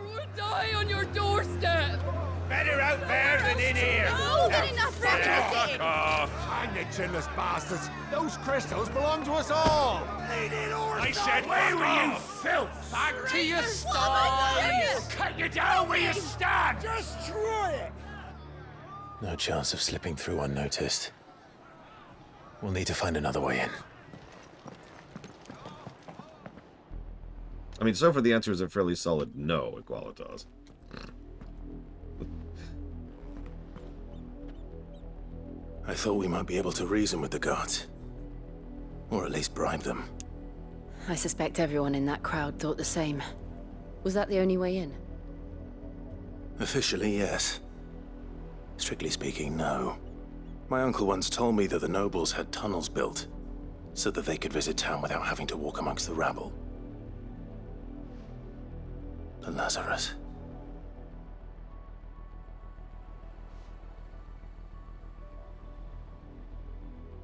We'll die on your doorstep! Better out there than in here! More than enough Fuck off! Hang the chinless bastards! Those crystals belong to us all! I said, where were you, filth? Back to your sties! Cut you down where you stand! Destroy it! No chance of slipping through unnoticed. We'll need to find another way in. I mean, so far the answer is a fairly solid no, Equalitas. I thought we might be able to reason with the guards. Or at least bribe them. I suspect everyone in that crowd thought the same. Was that the only way in? Officially, yes. Strictly speaking, no. My uncle once told me that the nobles had tunnels built, so that they could visit town without having to walk amongst the rabble. The Lazarus.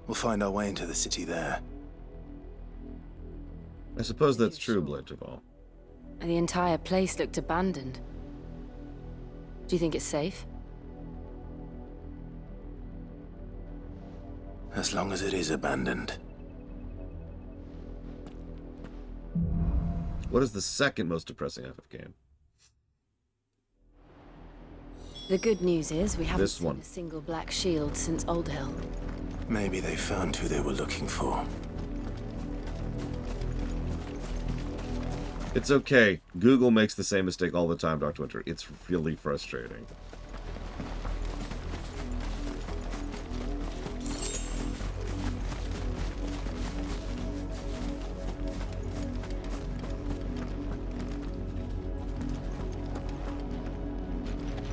We'll find our way into the city there. I suppose that's true, Blade Duval. And the entire place looked abandoned. Do you think it's safe? As long as it is abandoned. What is the second most depressing FF game? The good news is we haven't This seen one. a single black shield since Old Hill. Maybe they found who they were looking for. It's okay. Google makes the same mistake all the time, Dr. Winter. It's really frustrating.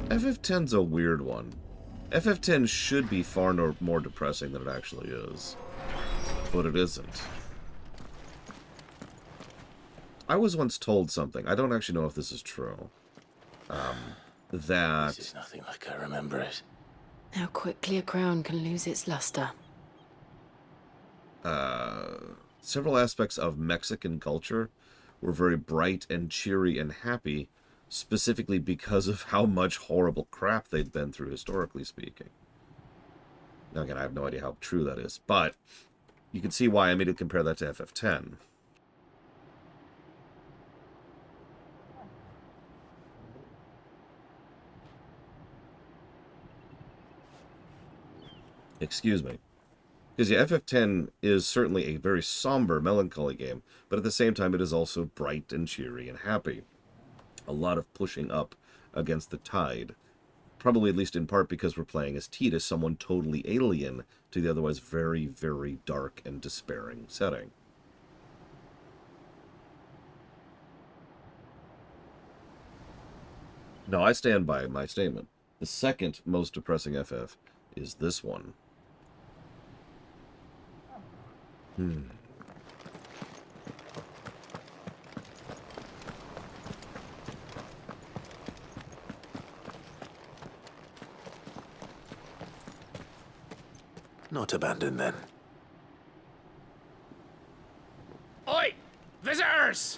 FF10's a weird one. FF10 should be far more depressing than it actually is. But it isn't. I was once told something. I don't actually know if this is true. That... This is nothing like I remember it. How quickly a crown can lose its luster. Several aspects of Mexican culture were very bright and cheery and happy, specifically because of how much horrible crap they'd been through, historically speaking. Now, again, I have no idea how true that is, but you can see why I made it compare that to FF10. Excuse me. Because yeah, FF10 is certainly a very somber, melancholy game, but at the same time it is also bright and cheery and happy. A lot of pushing up against the tide. Probably at least in part because we're playing as Titus, someone totally alien to the otherwise very, very dark and despairing setting. No, I stand by my statement. The second most depressing FF is this one. Not abandoned, then. Oi! Visitors!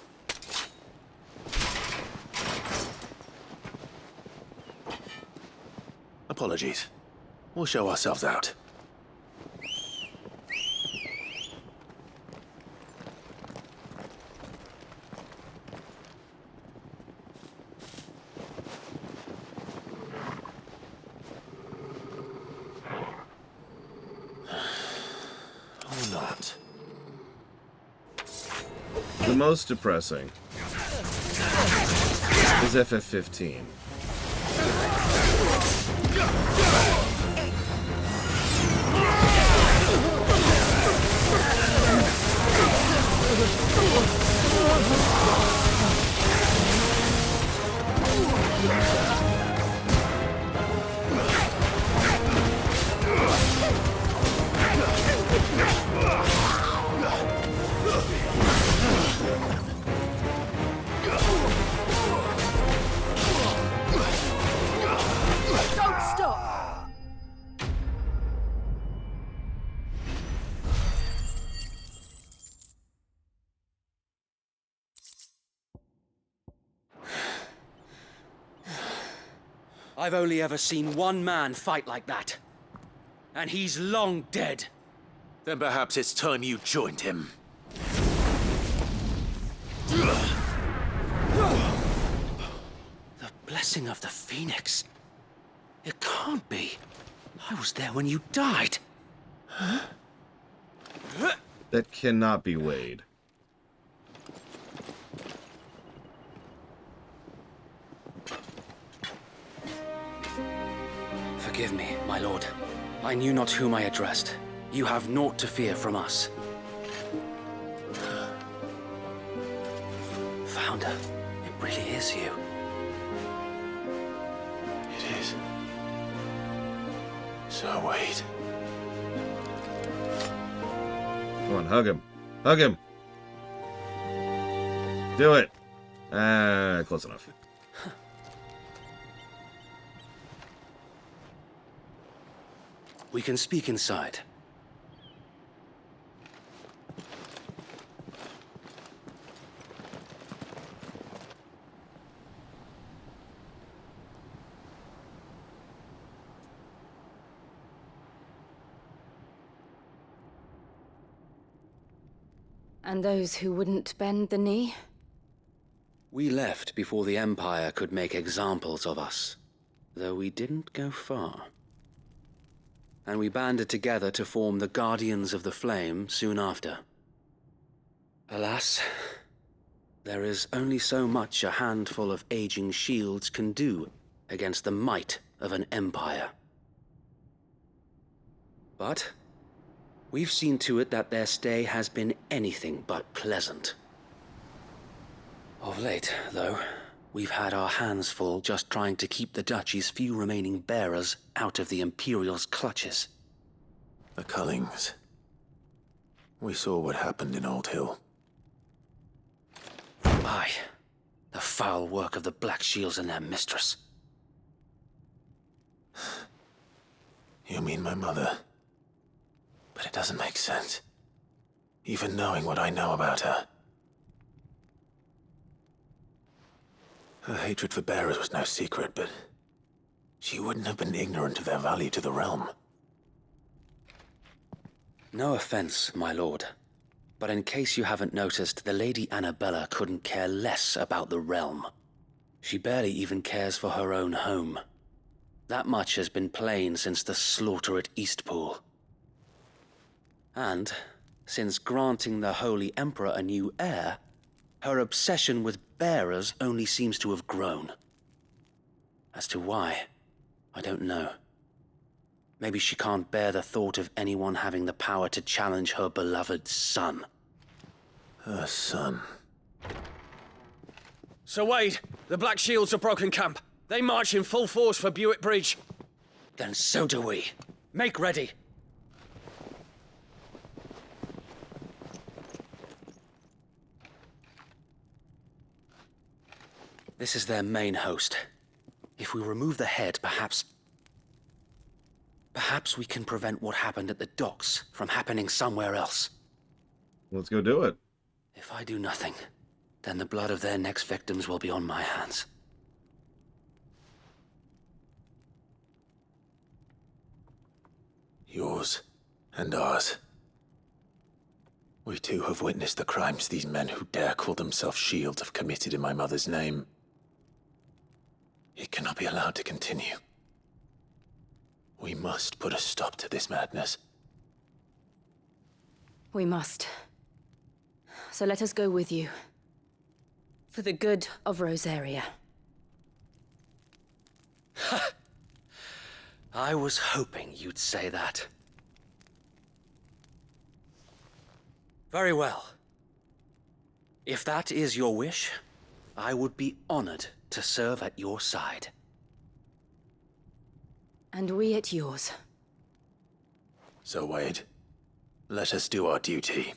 Apologies. We'll show ourselves out. The most depressing is FF15. I've only ever seen one man fight like that. And he's long dead. Then perhaps it's time you joined him. The blessing of the Phoenix. It can't be. I was there when you died. That cannot be Wade. Forgive me, my lord. I knew not whom I addressed. You have naught to fear from us. Founder, it really is you. It is. So wait. Come on, hug him. Hug him! Do it! Close enough. We can speak inside. And those who wouldn't bend the knee? We left before the Empire could make examples of us, though we didn't go far. And we banded together to form the Guardians of the Flame soon after. Alas, there is only so much a handful of aging shields can do against the might of an empire. But we've seen to it that their stay has been anything but pleasant. Of late, though, we've had our hands full just trying to keep the Duchy's few remaining bearers out of the Imperial's clutches. The Cullings. We saw what happened in Old Hill. foul work of the Black Shields and their mistress. You mean my mother? But it doesn't make sense. Even knowing what I know about her. Her hatred for bearers was no secret, but she wouldn't have been ignorant of their value to the realm. No offense, my lord. But in case you haven't noticed, the Lady Annabella couldn't care less about the realm. She barely even cares for her own home. That much has been plain since the slaughter at Eastpool. And, since granting the Holy Emperor a new heir, her obsession with bearers only seems to have grown. As to why, I don't know. Maybe she can't bear the thought of anyone having the power to challenge her beloved son. Her son. Sir Wade, the Black Shields have broken camp. They march in full force for Buick Bridge. Then so do we. Make ready. This is their main host. If we remove the head, perhaps we can prevent what happened at the docks from happening somewhere else. Let's go do it. If I do nothing, then the blood of their next victims will be on my hands. Yours and ours. We too have witnessed the crimes these men who dare call themselves shields have committed in my mother's name. It cannot be allowed to continue. We must put a stop to this madness. We must. So let us go with you. For the good of Rosaria. I was hoping you'd say that. Very well. If that is your wish, I would be honored to serve at your side. And we at yours. So, Wade, let us do our duty.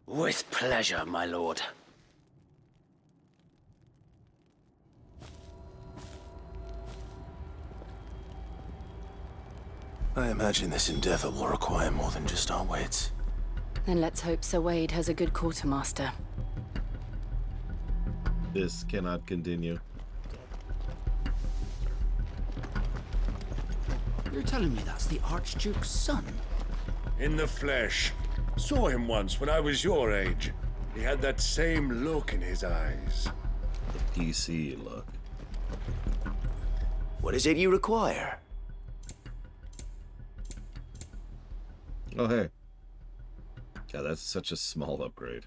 With pleasure, my lord. I imagine this endeavor will require more than just our wits. Then let's hope Sir Wade has a good quartermaster. This cannot continue. You're telling me that's the Archduke's son? In the flesh. Saw him once when I was your age. He had that same look in his eyes. The PC look. What is it you require? Oh, hey. God, that's such a small upgrade.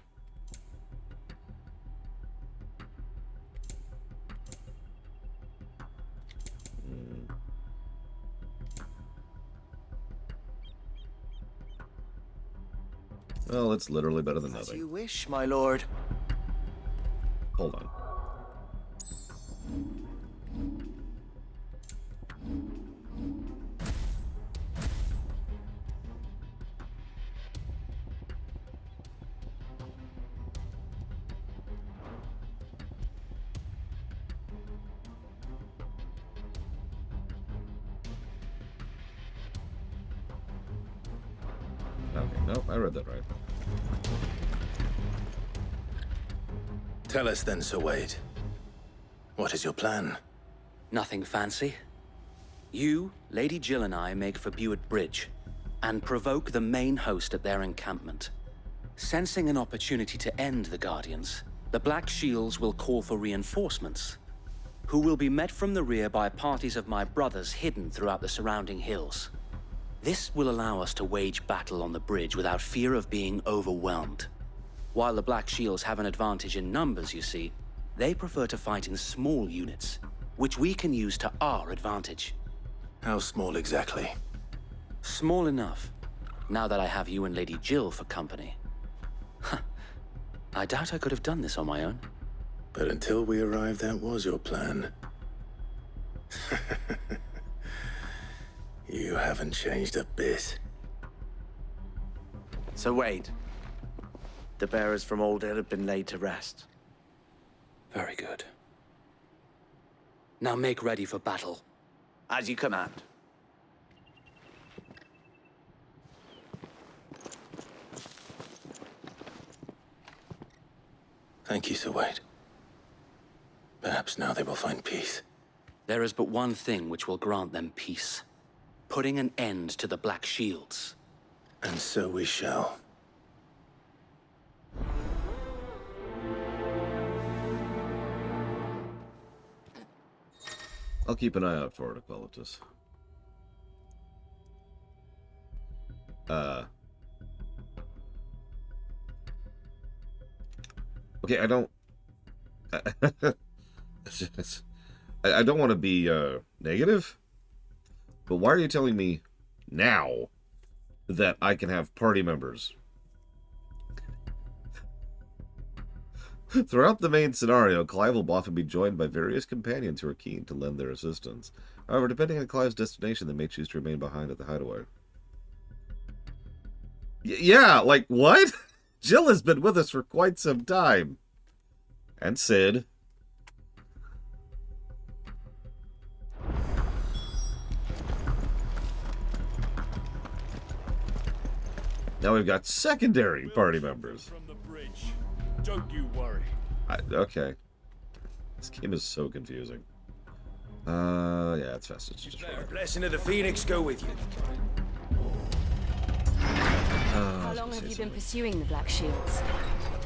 Well, it's literally better than nothing. As you wish, my lord. Hold on. Okay, nope, I read that right. Tell us then, Sir Wade. What is your plan? Nothing fancy. You, Lady Jill and I make for Buick Bridge, and provoke the main host at their encampment. Sensing an opportunity to end the Guardians, the Black Shields will call for reinforcements, who will be met from the rear by parties of my brothers hidden throughout the surrounding hills. This will allow us to wage battle on the bridge without fear of being overwhelmed. While the Black Shields have an advantage in numbers, you see, they prefer to fight in small units, which we can use to our advantage. How small exactly? Small enough, now that I have you and Lady Jill for company. I doubt I could have done this on my own. But until we arrived, that was your plan. You haven't changed a bit. So Wade, the bearers from Old Hill have been laid to rest. Very good. Now make ready for battle. As you command. Thank you, Sir Wade. Perhaps now they will find peace. There is but one thing which will grant them peace. Putting an end to the Black Shields. And so we shall. I'll keep an eye out for it, Aquilitus. Okay, I don't... I don't want to be negative, but why are you telling me now that I can have party members? Throughout the main scenario, Clive will often be joined by various companions who are keen to lend their assistance. However, depending on Clive's destination, they may choose to remain behind at the hideaway. Yeah, like, what? Jill has been with us for quite some time. And Sid. Now we've got secondary party members. From the bridge. Don't you worry. Okay. This game is so confusing. Yeah, it's fast. It's just Blessing of the Phoenix go with you. How long have you been pursuing the Black Shields?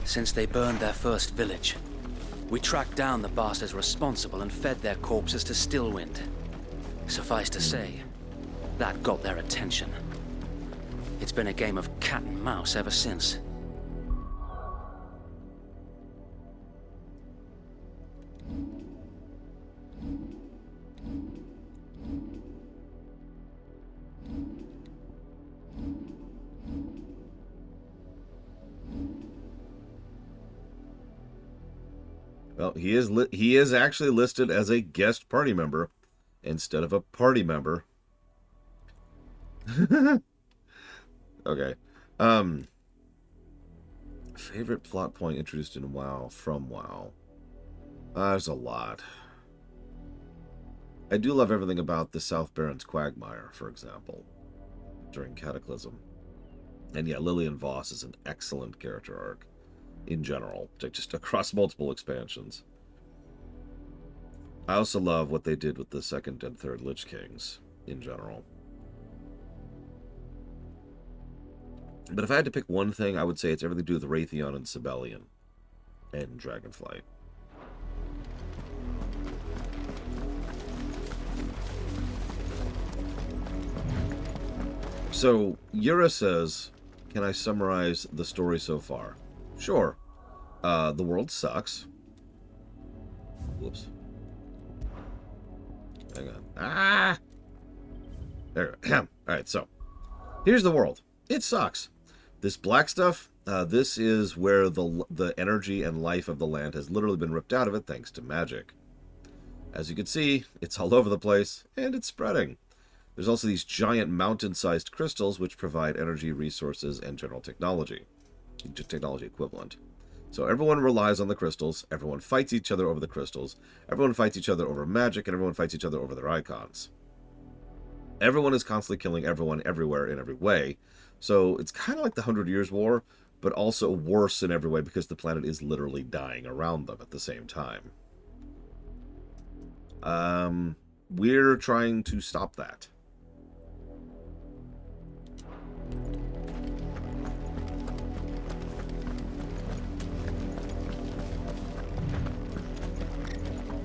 Since they burned their first village. We tracked down the bastards responsible and fed their corpses to Stillwind. Suffice to say, that got their attention. It's been a game of cat and mouse ever since. Well, he is actually listed as a guest party member instead of a party member. Okay. Favorite plot point introduced in WoW from WoW. There's a lot. I do love everything about the South Baron's quagmire, for example, during Cataclysm. And yeah, Lillian Voss is an excellent character arc in general, just across multiple expansions. I also love what they did with the second and third Lich Kings in general. But if I had to pick one thing, I would say it's everything to do with Raytheon and Sibelian and Dragonflight. So, Yura says, can I summarize the story so far? Sure. The world sucks. Whoops. Hang on. Ah! There. Alright, so. Here's the world. It sucks. This black stuff, this is where the energy and life of the land has literally been ripped out of it thanks to magic. As you can see, it's all over the place, and it's spreading. There's also these giant mountain-sized crystals which provide energy, resources, and general technology. Technology equivalent. So everyone relies on the crystals, everyone fights each other over the crystals, everyone fights each other over magic, and everyone fights each other over their icons. Everyone is constantly killing everyone everywhere in every way. So it's kind of like the 100 Years' War, but also worse in every way because the planet is literally dying around them at the same time. We're trying to stop that.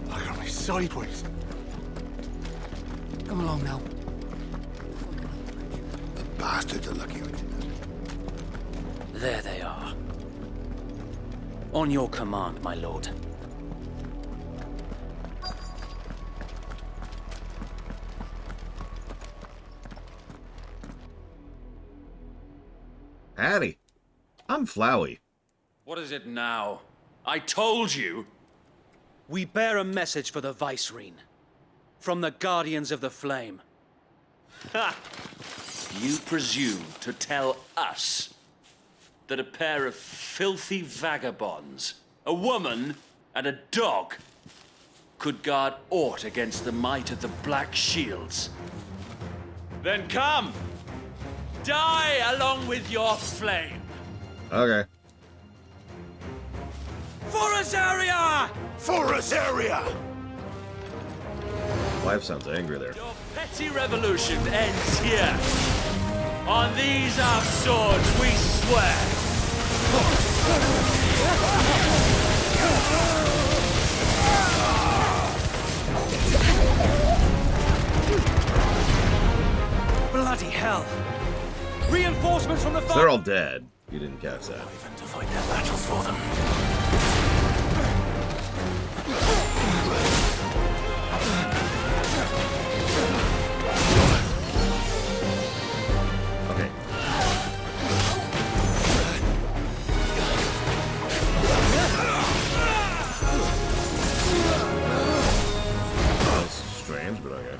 Look at me sideways. Come along now. The bastards are lucky with you. There they are. On your command, my lord. Howdy. I'm Flowey. What is it now? I told you! We bear a message for the Vicereine. From the Guardians of the Flame. Ha! You presume to tell us that a pair of filthy vagabonds, a woman and a dog, could guard aught against the might of the Black Shields. Then come! Die along with your flame! Okay. For Azaria! For Azaria! Wife sounds angry there. Your petty revolution ends here. On these our swords we swear. Bloody hell! Reinforcements from the So they're all dead. You didn't catch that. To fight their battles for them. Okay. That's strange, but okay.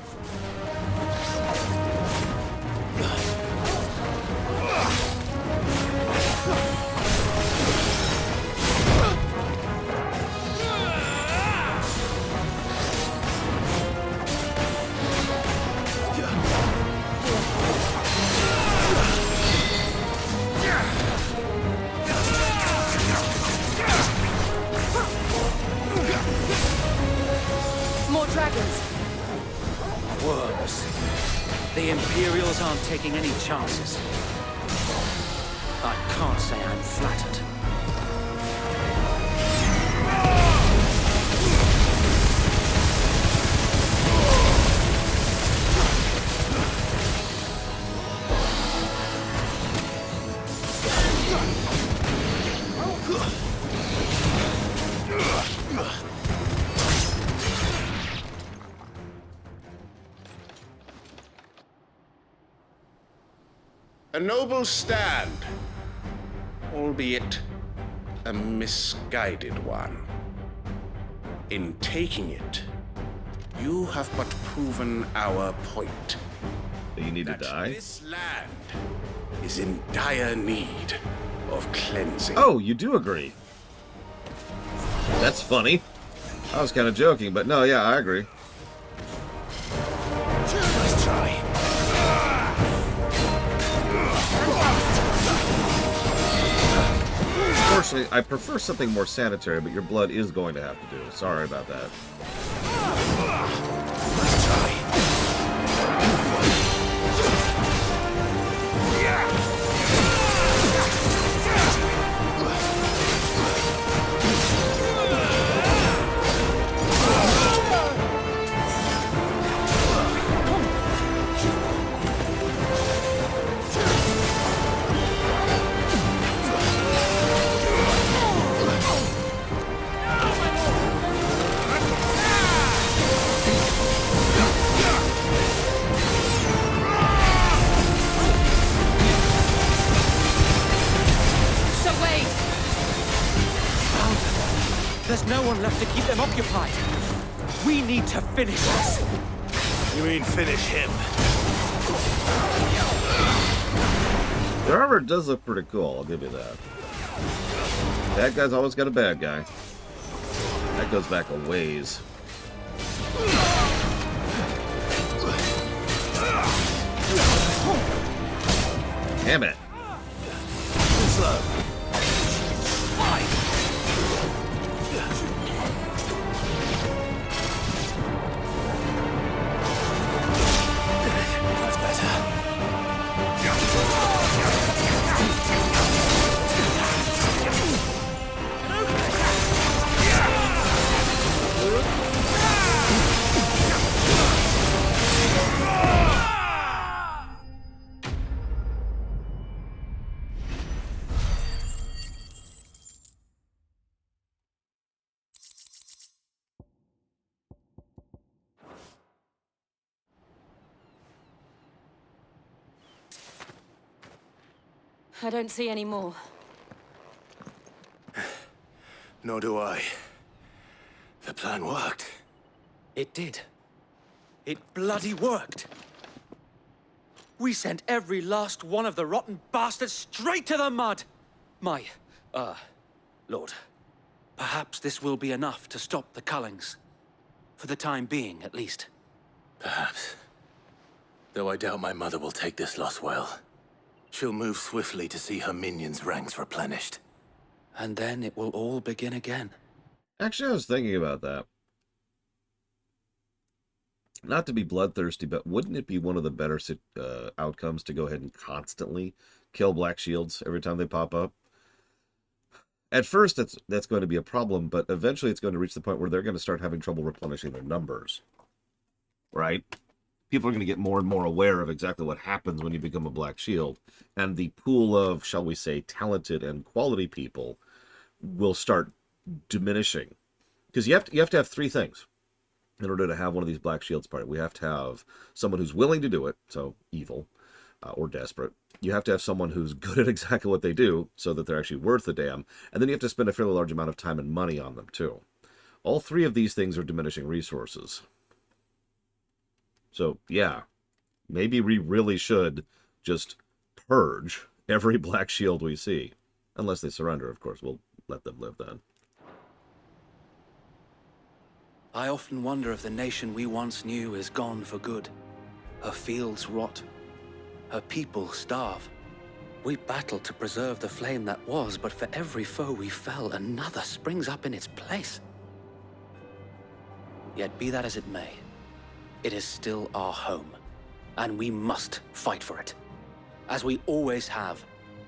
More dragons. Worms. The Imperials aren't taking any chances. I can't say I'm flattered. A noble stand, albeit a misguided one. In taking it, you have but proven our point. That you need to that die? This land is in dire need of cleansing. Oh, you do agree. That's funny. I was kind of joking, but no, yeah, I agree. Nice try. Unfortunately, I prefer something more sanitary, but your blood is going to have to do. Sorry about that. Nice try. There's no one left to keep them occupied. We need to finish this. You mean finish him? The armor does look pretty cool, I'll give you that. Bad guy's always got a bad guy. That goes back a ways. Damn it. Too slow. Why? That's better. I don't see any more. Nor do I. The plan worked. It did. It bloody worked. We sent every last one of the rotten bastards straight to the mud. My, Lord, perhaps this will be enough to stop the Cullings. For the time being, at least. Perhaps. Though I doubt my mother will take this loss well. She'll move swiftly to see her minions' ranks replenished. And then it will all begin again. Actually, I was thinking about that. Not to be bloodthirsty, but wouldn't it be one of the better outcomes to go ahead and constantly kill Black Shields every time they pop up? At first, that's going to be a problem, but eventually it's going to reach the point where they're going to start having trouble replenishing their numbers. Right? People are going to get more and more aware of exactly what happens when you become a Black Shield, and the pool of, shall we say, talented and quality people will start diminishing. Because you have to have three things in order to have one of these Black Shields party. We have to have someone who's willing to do it, so evil, or desperate. You have to have someone who's good at exactly what they do, so that they're actually worth the damn. And then you have to spend a fairly large amount of time and money on them, too. All three of these things are diminishing resources. So, yeah, maybe we really should just purge every Black Shield we see. Unless they surrender, of course. We'll let them live then. I often wonder if the nation we once knew is gone for good. Her fields rot. Her people starve. We battled to preserve the flame that was, but for every foe we fell, another springs up in its place. Yet be that as it may, it is still our home, and we must fight for it, as we always have,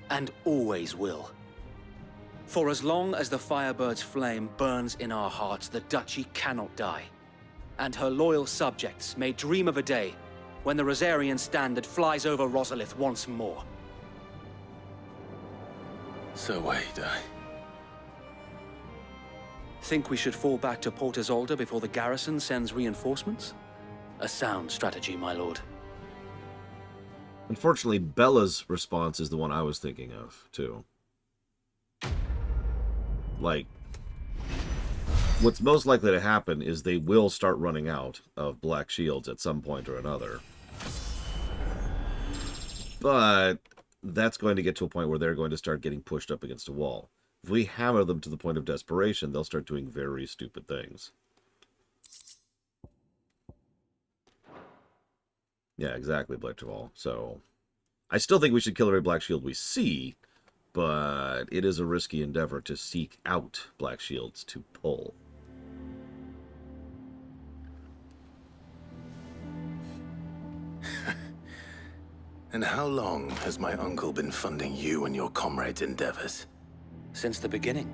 and always will. For as long as the Firebird's flame burns in our hearts, the Duchy cannot die, and her loyal subjects may dream of a day when the Rosarian standard flies over Rosalith once more. So wait, Think we should fall back to Port Isolde before the garrison sends reinforcements? A sound strategy, my lord. Unfortunately, Bella's response is the one I was thinking of, too. Like, what's most likely to happen is they will start running out of Black Shields at some point or another. But that's going to get to a point where they're going to start getting pushed up against a wall. If we hammer them to the point of desperation, they'll start doing very stupid things. Yeah, exactly, Blackthorne. So, I still think we should kill every Black Shield we see, but it is a risky endeavor to seek out Black Shields to pull. And how long has my uncle been funding you and your comrades' endeavors? Since the beginning.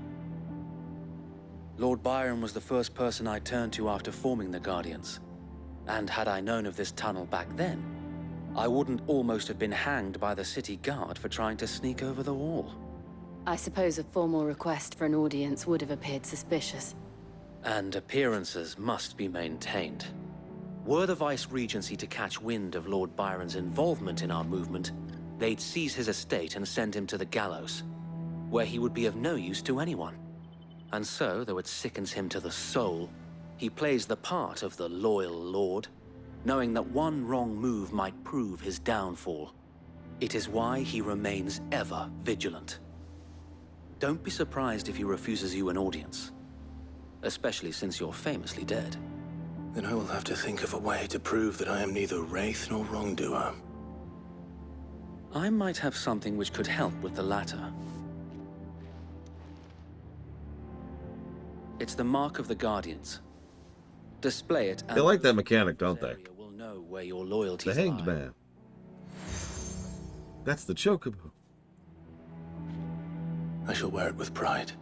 Lord Byron was the first person I turned to after forming the Guardians. And had I known of this tunnel back then, I wouldn't almost have been hanged by the city guard for trying to sneak over the wall. I suppose a formal request for an audience would have appeared suspicious. And appearances must be maintained. Were the Vice-Regency to catch wind of Lord Byron's involvement in our movement, they'd seize his estate and send him to the gallows, where he would be of no use to anyone. And so, though it sickens him to the soul, he plays the part of the loyal lord, knowing that one wrong move might prove his downfall. It is why he remains ever vigilant. Don't be surprised if he refuses you an audience, especially since you're famously dead. Then I will have to think of a way to prove that I am neither wraith nor wrongdoer. I might have something which could help with the latter. It's the mark of the Guardians. Display it, and they like that mechanic, don't they? Will know where your loyalties the Hanged lie. Man. That's the Chocobo. I shall wear it with pride.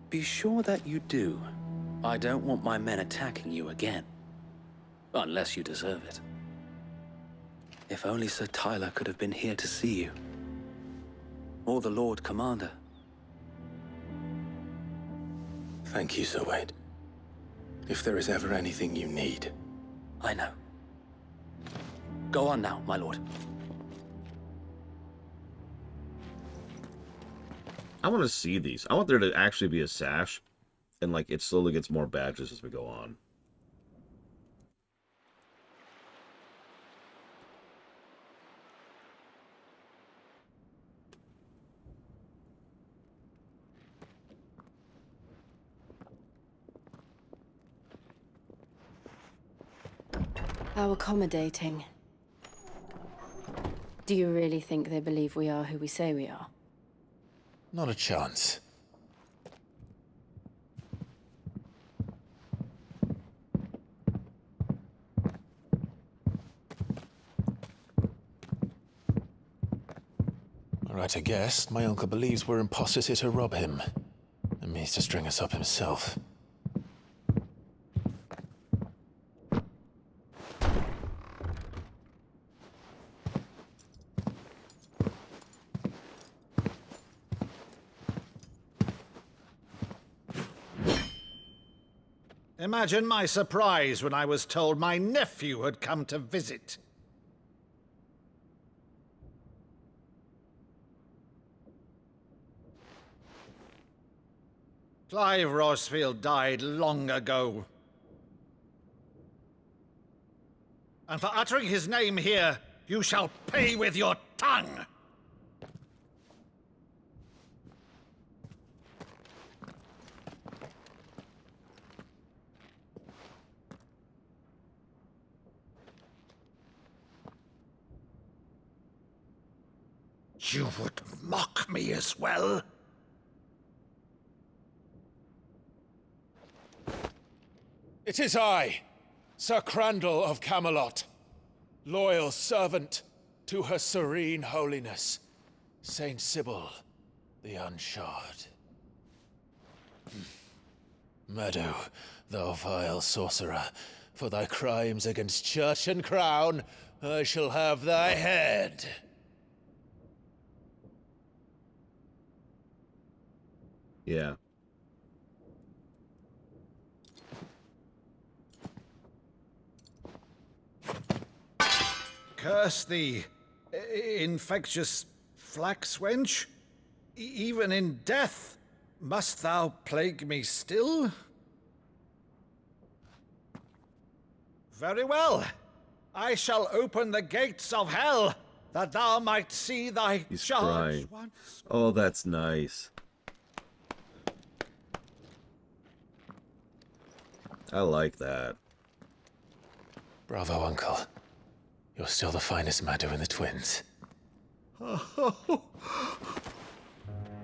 Be sure that you do. I don't want my men attacking you again. Unless you deserve it. If only Sir Tyler could have been here to see you. Or the Lord Commander. Thank you, Sir Wade. If there is ever anything you need. I know. Go on now, my lord. I want to see these. I want there to actually be a sash, and like it slowly gets more badges as we go on. How accommodating. Do you really think they believe we are who we say we are? Not a chance. Right, I guess. My uncle believes we're imposters here to rob him. And means to string us up himself. Imagine my surprise when I was told my nephew had come to visit. Clive Rossfield died long ago. And for uttering his name here, you shall pay with your tongue! You would mock me as well? It is I, Sir Crandall of Camelot, loyal servant to her serene holiness, Saint Sybil the Unshod. Meadow, thou vile sorcerer, for thy crimes against church and crown, I shall have thy head. Yeah. Curse thee, infectious flax wench. Even in death, must thou plague me still? Very well. I shall open the gates of hell, that thou might see thy He's charge crying. once. Oh, that's nice. I like that. Bravo, Uncle. You're still the finest Meadow in the twins. Oh,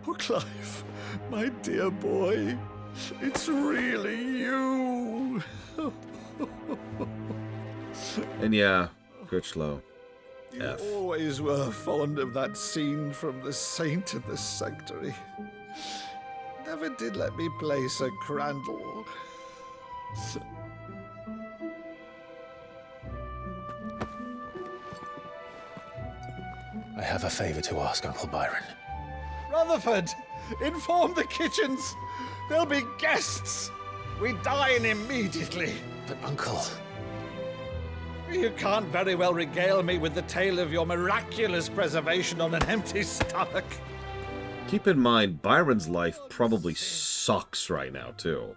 Clive, my dear boy, it's really you. And yeah, Critchlow. You F. always were fond of that scene from The Saint and the Sanctuary. Never did let me play Sir Crandall. I have a favor to ask, Uncle Byron. Rutherford, inform the kitchens. There'll be guests. We dine immediately. But, Uncle... You can't very well regale me with the tale of your miraculous preservation on an empty stomach. Keep in mind, Byron's life probably sucks right now, too.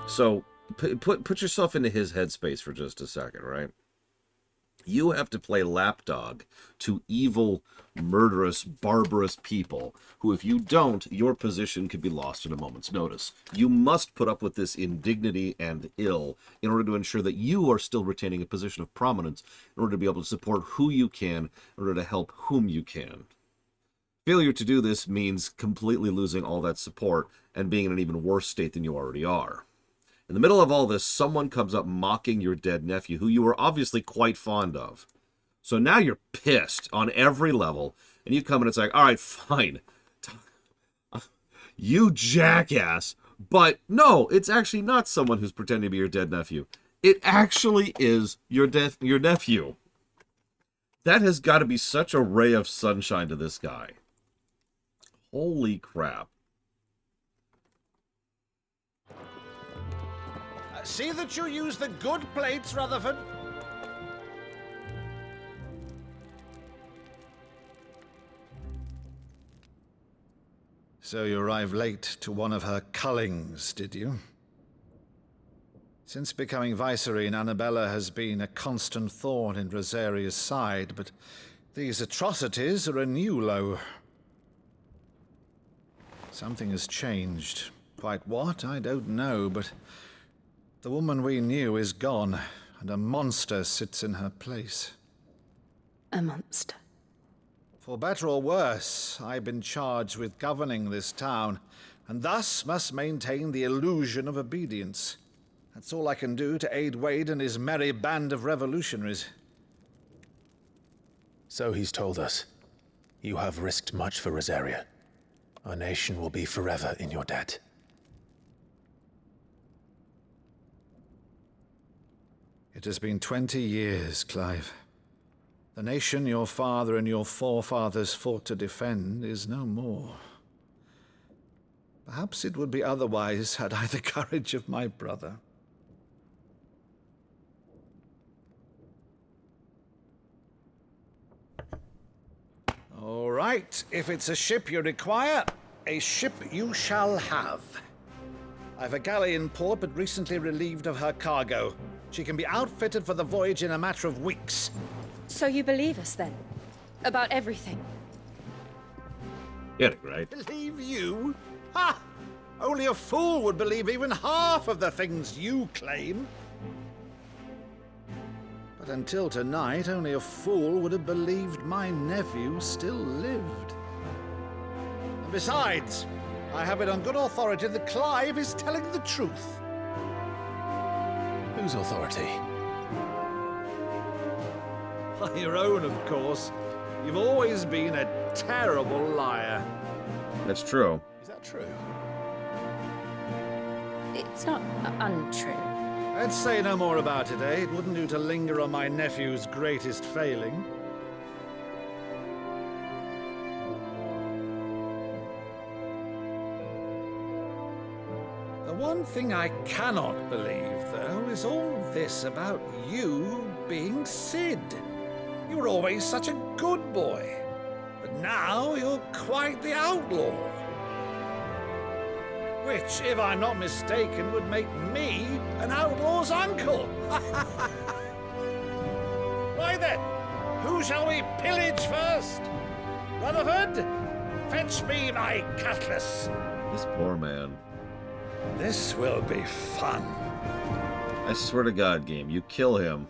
So, put yourself into his headspace for just a second, right? You have to play lapdog to evil, murderous, barbarous people who, if you don't, your position could be lost in a moment's notice. You must put up with this indignity and ill in order to ensure that you are still retaining a position of prominence in order to be able to support who you can, in order to help whom you can. Failure to do this means completely losing all that support and being in an even worse state than you already are. In the middle of all this, someone comes up mocking your dead nephew, who you were obviously quite fond of. So now you're pissed on every level, and you come and it's like, all right, fine. You jackass. But no, it's actually not someone who's pretending to be your dead nephew. It actually is your nephew. That has got to be such a ray of sunshine to this guy. Holy crap. See that you use the good plates, Rutherford. So you arrived late to one of her cullings, did you? Since becoming Viceroy, Annabella has been a constant thorn in Rosaria's side, but these atrocities are a new low. Something has changed. Quite what, I don't know, but the woman we knew is gone, and a monster sits in her place. A monster. For better or worse, I've been charged with governing this town, and thus must maintain the illusion of obedience. That's all I can do to aid Wade and his merry band of revolutionaries. So he's told us. You have risked much for Rosaria. Our nation will be forever in your debt. It has been 20 years, Clive. The nation your father and your forefathers fought to defend is no more. Perhaps it would be otherwise had I the courage of my brother. All right, if it's a ship you require, a ship you shall have. I've a galley in port, but recently relieved of her cargo. She can be outfitted for the voyage in a matter of weeks. So you believe us then? About everything? Get it right. Believe you? Ha! Only a fool would believe even half of the things you claim. But until tonight, only a fool would have believed my nephew still lived. And besides, I have it on good authority that Clive is telling the truth. Whose authority? Your own, of course. You've always been a terrible liar. That's true. Is that true? It's not untrue. Let's say no more about it, eh? It wouldn't do to linger on my nephew's greatest failing. The one thing I cannot believe, though, is all this about you being Sid. You were always such a good boy, but now you're quite the outlaw. Which, if I'm not mistaken, would make me an outlaw's uncle. Right then, who shall we pillage first? Rutherford, fetch me my cutlass. This poor man. This will be fun. I swear to God, game, you kill him.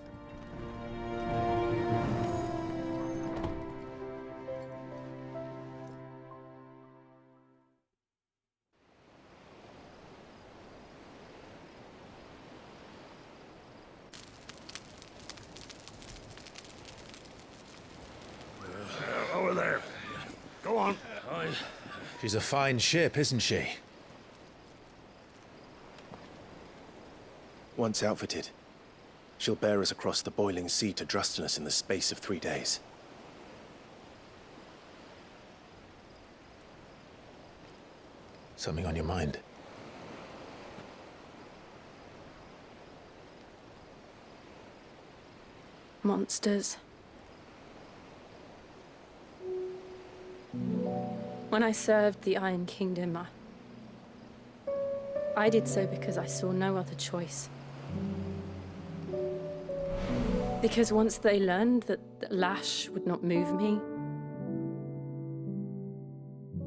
Over there. Go on. She's a fine ship, isn't she? Once outfitted, she'll bear us across the boiling sea to Drustinus in the space of 3 days. Something on your mind? Monsters. When I served the Iron Kingdom, I did so because I saw no other choice. Because once they learned that the lash would not move me,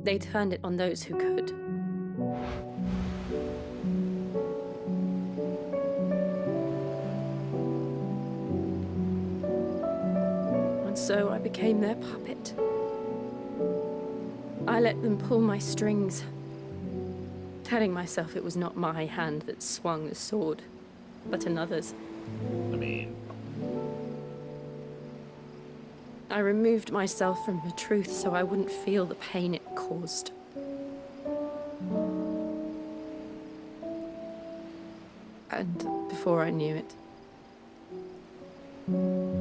they turned it on those who could. And so I became their puppet. I let them pull my strings, telling myself it was not my hand that swung the sword, but another's. I removed myself from the truth so I wouldn't feel the pain it caused. And before I knew it,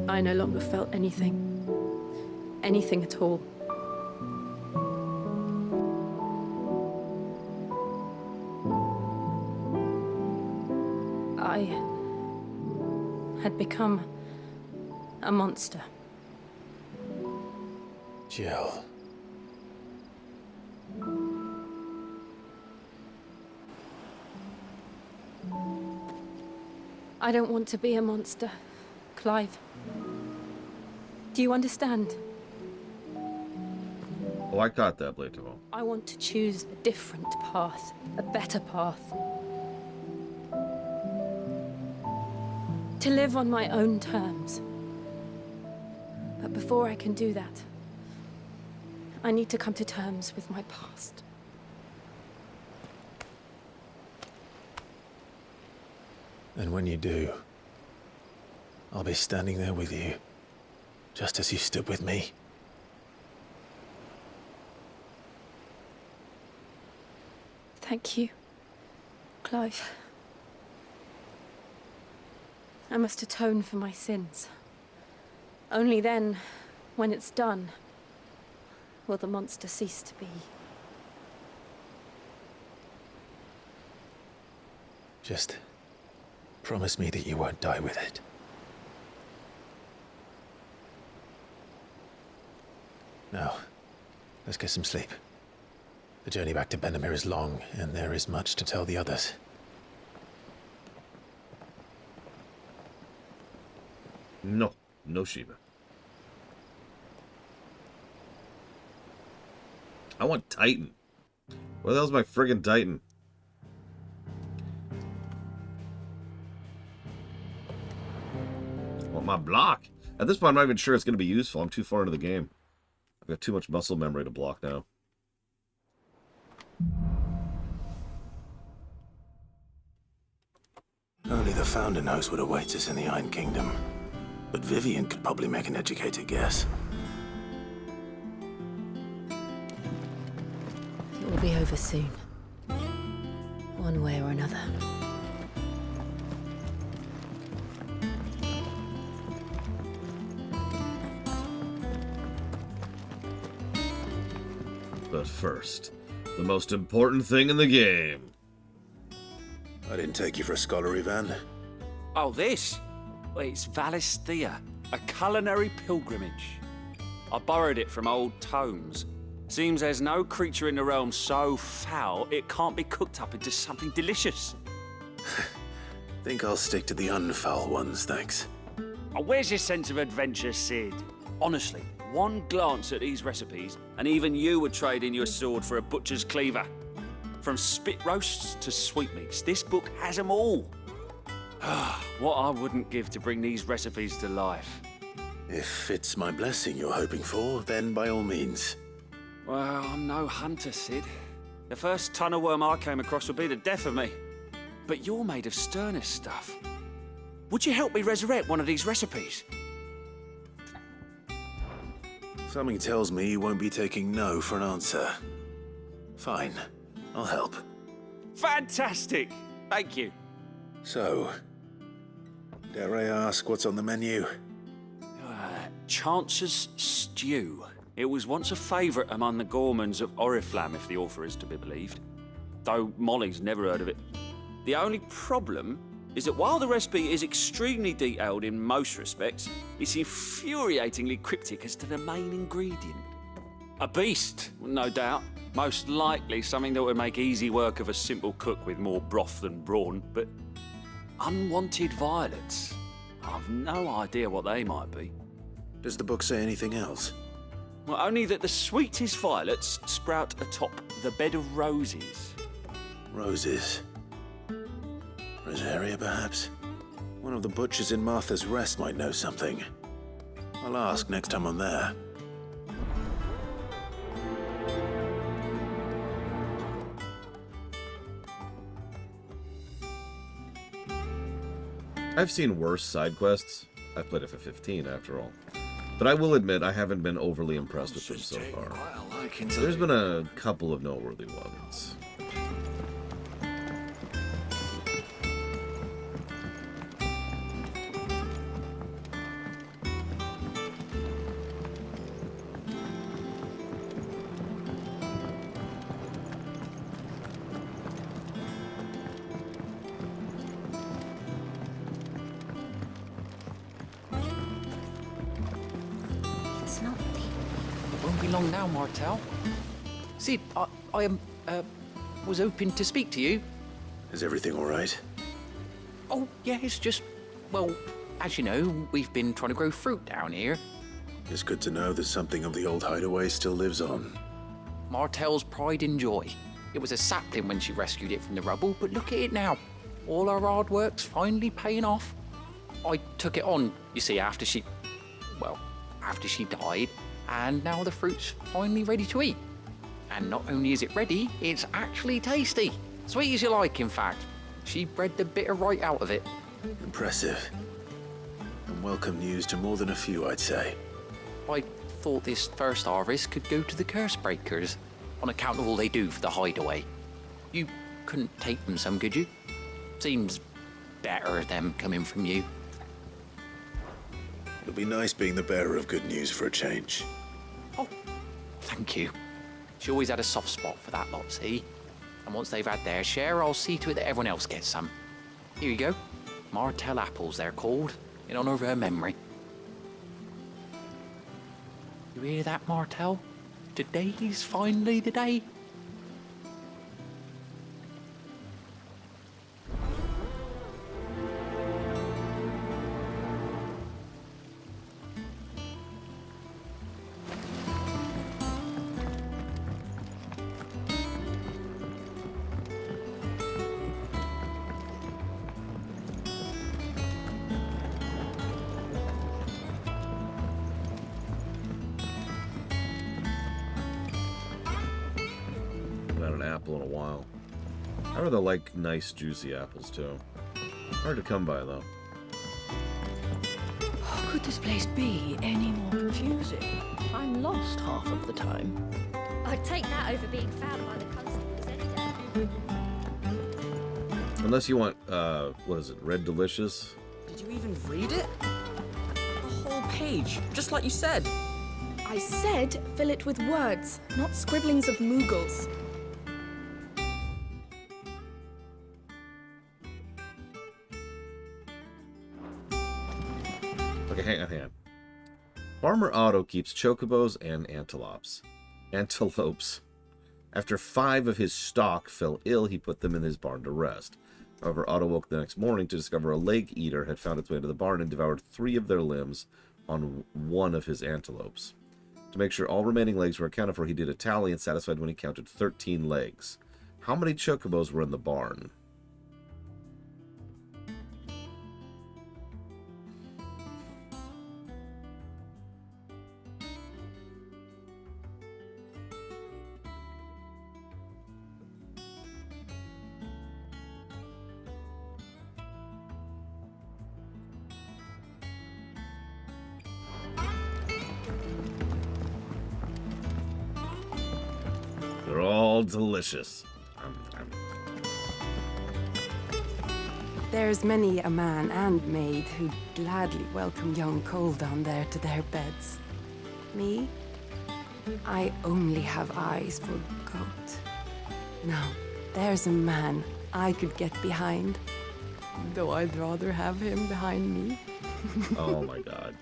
I no longer felt anything. Anything at all. I had become a monster. Jill. I don't want to be a monster, Clive. Do you understand? Oh, I got that, Blato. I want to choose a different path, a better path. to live on my own terms. But before I can do that, I need to come to terms with my past. And when you do, I'll be standing there with you, just as you stood with me. Thank you, Clive. I must atone for my sins. Only then, when it's done, will the monster cease to be. Just promise me that you won't die with it. Now, let's get some sleep. The journey back to Benamir is long, and there is much to tell the others. No. No Shiva. I want Titan. Where the hell's my friggin' Titan? I want my block. At this point, I'm not even sure it's going to be useful. I'm too far into the game. I've got too much muscle memory to block now. Only the Founder knows what awaits us in the Iron Kingdom. But Vivian could probably make an educated guess. It will be over soon. One way or another. But first, the most important thing in the game. I didn't take you for a scholar, Ivan. Oh, this? Well, it's Valisthea, a culinary pilgrimage. I borrowed it from old tomes. Seems there's no creature in the realm so foul it can't be cooked up into something delicious. Think I'll stick to the unfoul ones, thanks. Oh, where's your sense of adventure, Sid? Honestly, one glance at these recipes, and even you would trade in your sword for a butcher's cleaver. From spit roasts to sweetmeats, this book has them all. What I wouldn't give to bring these recipes to life. If it's my blessing you're hoping for, then by all means. Well, I'm no hunter, Sid. The first ton of worm I came across would be the death of me. But you're made of sterner stuff. Would you help me resurrect one of these recipes? Something tells me you won't be taking no for an answer. Fine, I'll help. Fantastic! Thank you. So, dare I ask what's on the menu? Chance's stew. It was once a favourite among the gourmands of Oriflamme, if the author is to be believed. Though Molly's never heard of it. The only problem is that while the recipe is extremely detailed in most respects, it's infuriatingly cryptic as to the main ingredient. A beast, no doubt. Most likely something that would make easy work of a simple cook with more broth than brawn, but unwanted violets. I've no idea what they might be. Does the book say anything else? Well, only that the sweetest violets sprout atop the bed of roses. Roses. Rosaria, perhaps? One of the butchers in Martha's Rest might know something. I'll ask next time I'm there. I've seen worse side quests. I've played it for 15 after all. But I will admit I haven't been overly impressed with them so far. There's been a couple of noteworthy ones. Long now, Martel. Sid, I was hoping to speak to you. Is everything all right? Oh, yeah, it's just, well, as you know, we've been trying to grow fruit down here. It's good to know that something of the old hideaway still lives on. Martel's pride and joy. It was a sapling when she rescued it from the rubble, but look at it now. All our hard work's finally paying off. I took it on, you see, after she died, and now the fruit's finally ready to eat. And not only is it ready, it's actually tasty. Sweet as you like, in fact. She bred the bitter right out of it. Impressive. And welcome news to more than a few, I'd say. I thought this first harvest could go to the curse breakers, on account of all they do for the hideaway. You couldn't take them some, could you? Seems better them coming from you. It'll be nice being the bearer of good news for a change. Oh, thank you. She always had a soft spot for that lot, see? And once they've had their share, I'll see to it that everyone else gets some. Here you go. Martell apples, they're called, in honor of her memory. You hear that, Martell? Today's finally the day. In a while. I rather like nice, juicy apples, too. Hard to come by, though. Could this place be any more confusing? I'm lost half of the time. I'd take that over being found by the constables any day. Unless you want, what is it, Red Delicious? Did you even read it? The whole page, just like you said. I said fill it with words, not scribblings of Moogles. Okay, hang on. Farmer Otto keeps chocobos and antelopes. After 5 of his stock fell ill, he put them in his barn to rest. However, Otto woke the next morning to discover a leg eater had found its way into the barn and devoured 3 of their limbs on one of his antelopes. To make sure all remaining legs were accounted for, he did a tally and satisfied when he counted 13 legs. How many chocobos were in the barn? They're all delicious. There's many a man and maid who'd gladly welcome young Cole down there to their beds. Me? I only have eyes for goat. Now, there's a man I could get behind, though I'd rather have him behind me. Oh my god.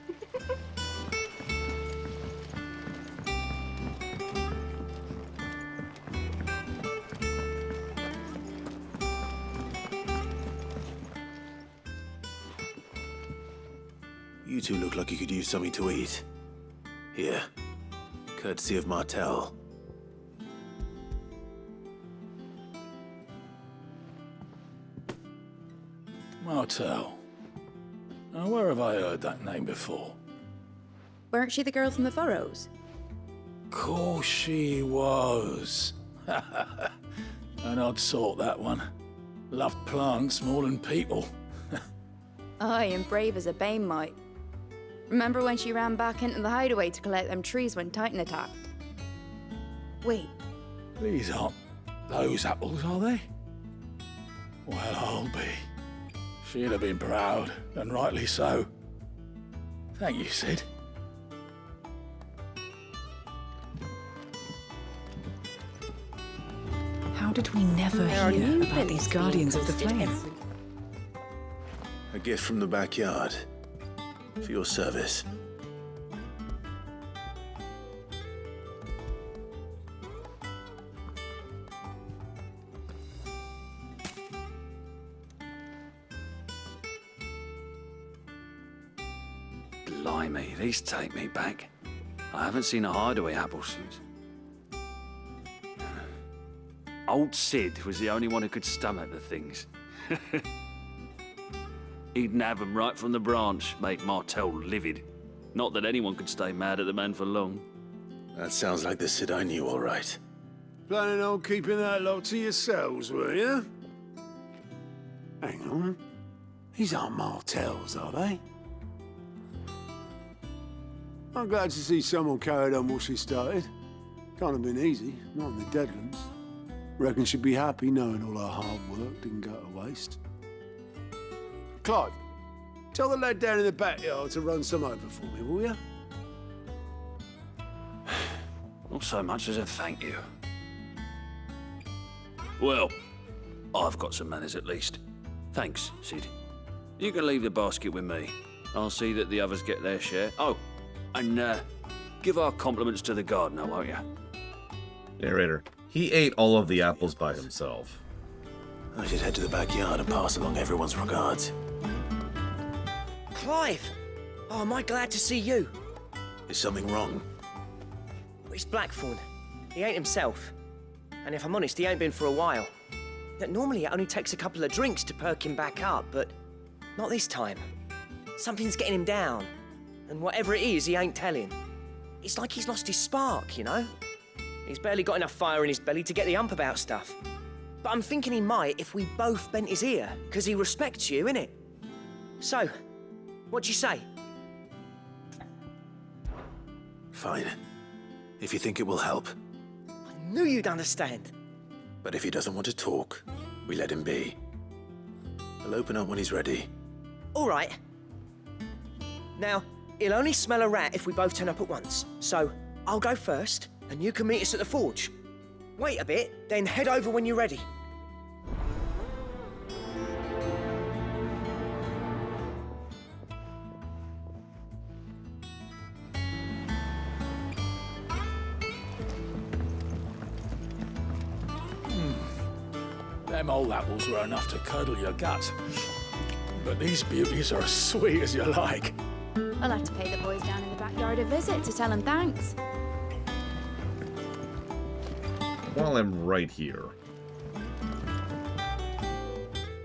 You two look like you could use something to eat. Here, courtesy of Martell. Martell. Now, where have I heard that name before? Weren't she the girl from the Furrows? Course she was. An odd sort, that one. Loved plants more than people. Aye, and brave as a bane might. Remember when she ran back into the hideaway to collect them trees when Titan attacked? Wait. These aren't those apples, are they? Well, I'll be. She'd have been proud, and rightly so. Thank you, Sid. How did we never hear about these Guardians of the Flame? A gift from the backyard. For your service. Blimey, these take me back. I haven't seen a hideaway apple since. Old Sid was the only one who could stomach the things. He'd nab 'em right from the branch, made Martell livid. Not that anyone could stay mad at the man for long. That sounds like the Sid I knew, all right. Planning on keeping that lot to yourselves, were you? Hang on. These aren't Martells, are they? I'm glad to see someone carried on what she started. Can't have been easy, not in the Deadlands. Reckon she'd be happy knowing all her hard work didn't go to waste. Clive, tell the lad down in the backyard to run some over for me, will you? Not so much as a thank you. Well, I've got some manners at least. Thanks, Sid. You can leave the basket with me. I'll see that the others get their share. Oh, and give our compliments to the gardener, won't you? Narrator. He ate all of the apples by himself. I should head to the backyard and pass along everyone's regards. Clive! Oh, am I glad to see you? Is something wrong? It's Blackthorne. He ain't himself. And if I'm honest, he ain't been for a while. That normally it only takes a couple of drinks to perk him back up, but not this time. Something's getting him down. And whatever it is, he ain't telling. It's like he's lost his spark, you know? He's barely got enough fire in his belly to get the ump about stuff. But I'm thinking he might if we both bent his ear, because he respects you, innit? So, what'd you say? Fine. If you think it will help. I knew you'd understand. But if he doesn't want to talk, we let him be. I'll open up when he's ready. All right. Now, he'll only smell a rat if we both turn up at once. So, I'll go first, and you can meet us at the forge. Wait a bit, then head over when you're ready. Them old apples were enough to curdle your gut. But these beauties are as sweet as you like. I'll have to pay the boys down in the backyard a visit to tell them thanks. While I'm right here.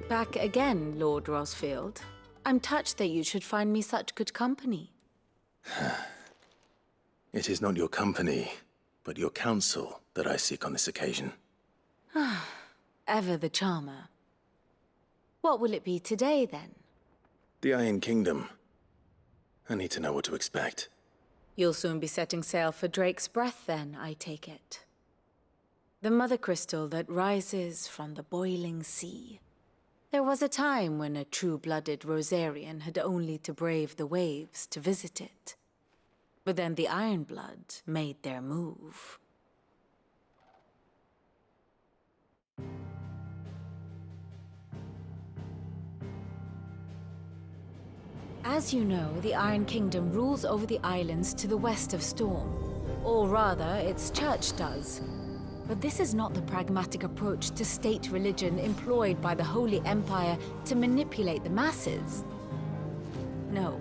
Back again, Lord Rosfield. I'm touched that you should find me such good company. It is not your company, but your counsel that I seek on this occasion. Ever the charmer. What will it be today, then? The Iron Kingdom. I need to know what to expect. You'll soon be setting sail for Drake's Breath, then, I take it. The mother crystal that rises from the boiling sea. There was a time when a true-blooded Rosarian had only to brave the waves to visit it. But then the Ironblood made their move. As you know, the Iron Kingdom rules over the islands to the west of Storm. Or rather, its church does. But this is not the pragmatic approach to state religion employed by the Holy Empire to manipulate the masses. No,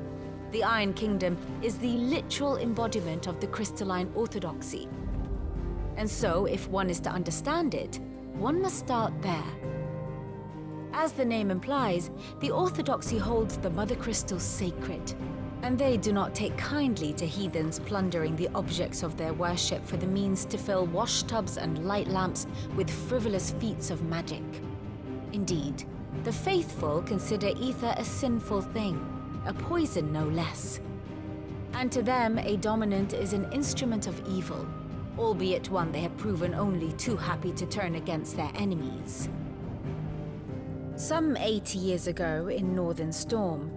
the Iron Kingdom is the literal embodiment of the crystalline orthodoxy. And so, if one is to understand it, one must start there. As the name implies, the orthodoxy holds the Mother Crystals sacred, and they do not take kindly to heathens plundering the objects of their worship for the means to fill washtubs and light lamps with frivolous feats of magic. Indeed, the faithful consider ether a sinful thing, a poison no less. And to them, a dominant is an instrument of evil, albeit one they have proven only too happy to turn against their enemies. Some 80 years ago, in Northern Storm,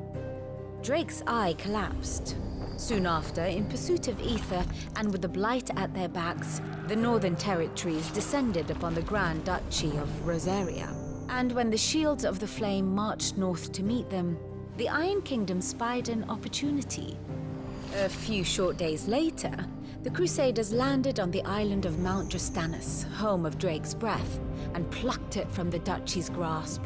Drake's eye collapsed. Soon after, in pursuit of ether and with the blight at their backs, the Northern Territories descended upon the Grand Duchy of Rosaria. And when the Shields of the Flame marched north to meet them, the Iron Kingdom spied an opportunity. A few short days later, the Crusaders landed on the island of Mount Drastanus, home of Drake's Breath, and plucked it from the Duchy's grasp.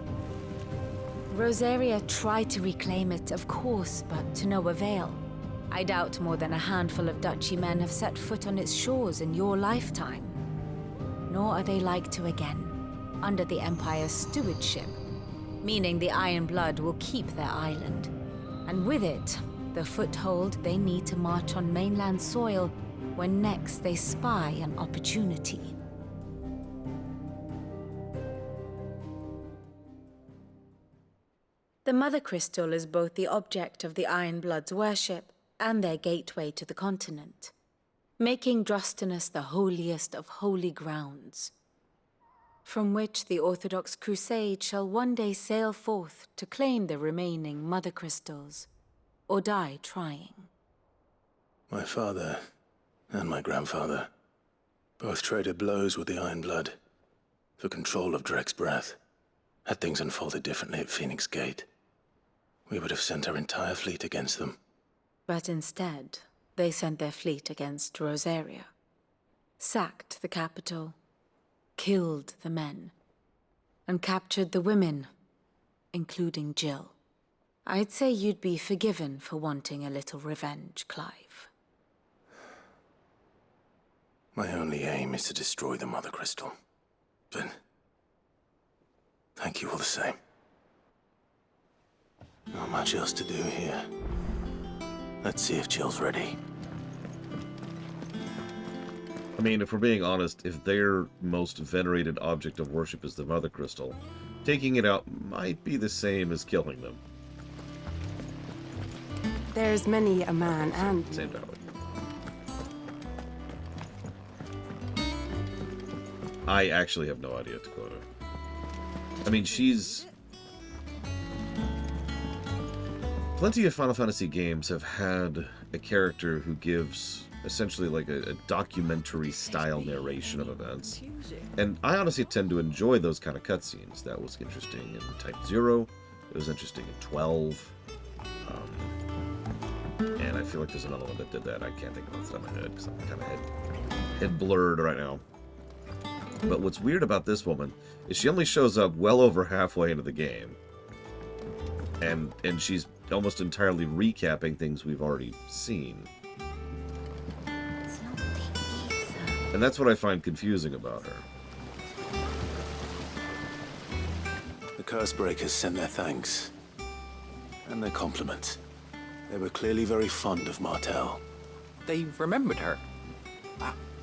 Rosaria tried to reclaim it, of course, but to no avail. I doubt more than a handful of Duchy men have set foot on its shores in your lifetime. Nor are they like to again, under the Empire's stewardship. meaning the Iron Blood will keep their island. And with it, the foothold they need to march on mainland soil when next they spy an opportunity. The Mother Crystal is both the object of the Iron Blood's worship and their gateway to the continent, making Drostanus the holiest of holy grounds, from which the Orthodox Crusade shall one day sail forth to claim the remaining Mother Crystals, or die trying. My father and my grandfather both traded blows with the Iron Blood for control of Drek's breath. Had things unfolded differently at Phoenix Gate, we would have sent our entire fleet against them. But instead, they sent their fleet against Rosaria, sacked the capital, killed the men, and captured the women, including Jill. I'd say you'd be forgiven for wanting a little revenge, Clive. My only aim is to destroy the Mother Crystal. But thank you all the same. Not much else to do here. Let's see if Jill's ready. I mean, if we're being honest, if their most venerated object of worship is the Mother Crystal, taking it out might be the same as killing them. There's many a man and... Same value. I actually have no idea, Dakota. I mean, she's... Plenty of Final Fantasy games have had a character who gives essentially like a documentary style narration of events. And I honestly tend to enjoy those kind of cutscenes. That was interesting in Type 0. It was interesting in 12. And I feel like there's another one that did that. I can't think of it off the top of my head because I'm kind of head blurred right now. But what's weird about this woman is she only shows up well over halfway into the game. And she's almost entirely recapping things we've already seen. And that's what I find confusing about her. The Cursebreakers sent their thanks. And their compliments. They were clearly very fond of Martel. They remembered her.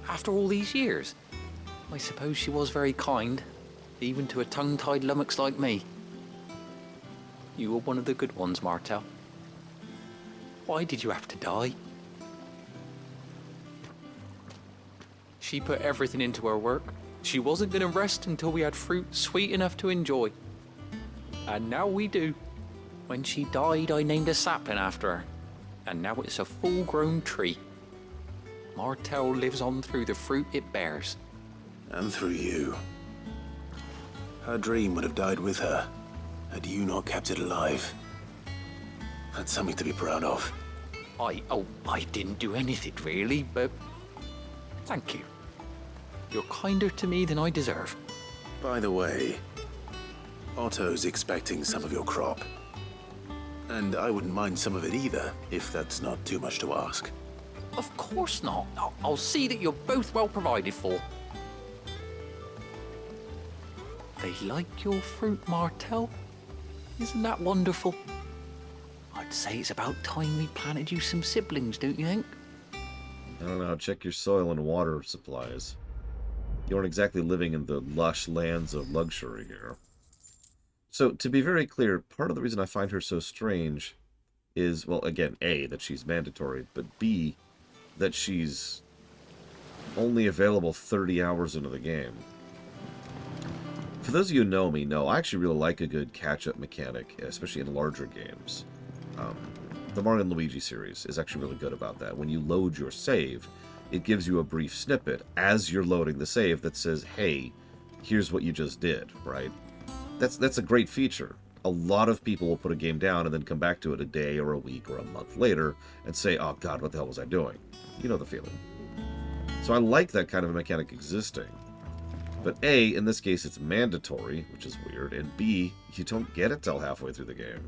After all these years. I suppose she was very kind, even to a tongue-tied lummox like me. You were one of the good ones, Martel. Why did you have to die? She put everything into her work. She wasn't going to rest until we had fruit sweet enough to enjoy. And now we do. When she died, I named a sapling after her. And now it's a full-grown tree. Martel lives on through the fruit it bears. And through you. Her dream would have died with her, had you not kept it alive. That's something to be proud of. I didn't do anything really, but thank you. You're kinder to me than I deserve. By the way, Otto's expecting some of your crop. And I wouldn't mind some of it either, if that's not too much to ask. Of course not. I'll see that you're both well provided for. They like your fruit, Martel. Isn't that wonderful? I'd say it's about time we planted you some siblings, don't you think? I don't know. Check your soil and water supplies. You aren't exactly living in the lush lands of luxury here. So, to be very clear, part of the reason I find her so strange is, well, again, A, that she's mandatory, but B, that she's only available 30 hours into the game. For those of you who know me, I actually really like a good catch-up mechanic, especially in larger games. The Mario & Luigi series is actually really good about that. When you load your save, it gives you a brief snippet as you're loading the save that says, hey, here's what you just did, right? That's a great feature. A lot of people will put a game down and then come back to it a day or a week or a month later and say, oh god, what the hell was I doing? You know the feeling. So I like that kind of a mechanic existing. But A, in this case, it's mandatory, which is weird, and B, you don't get it till halfway through the game.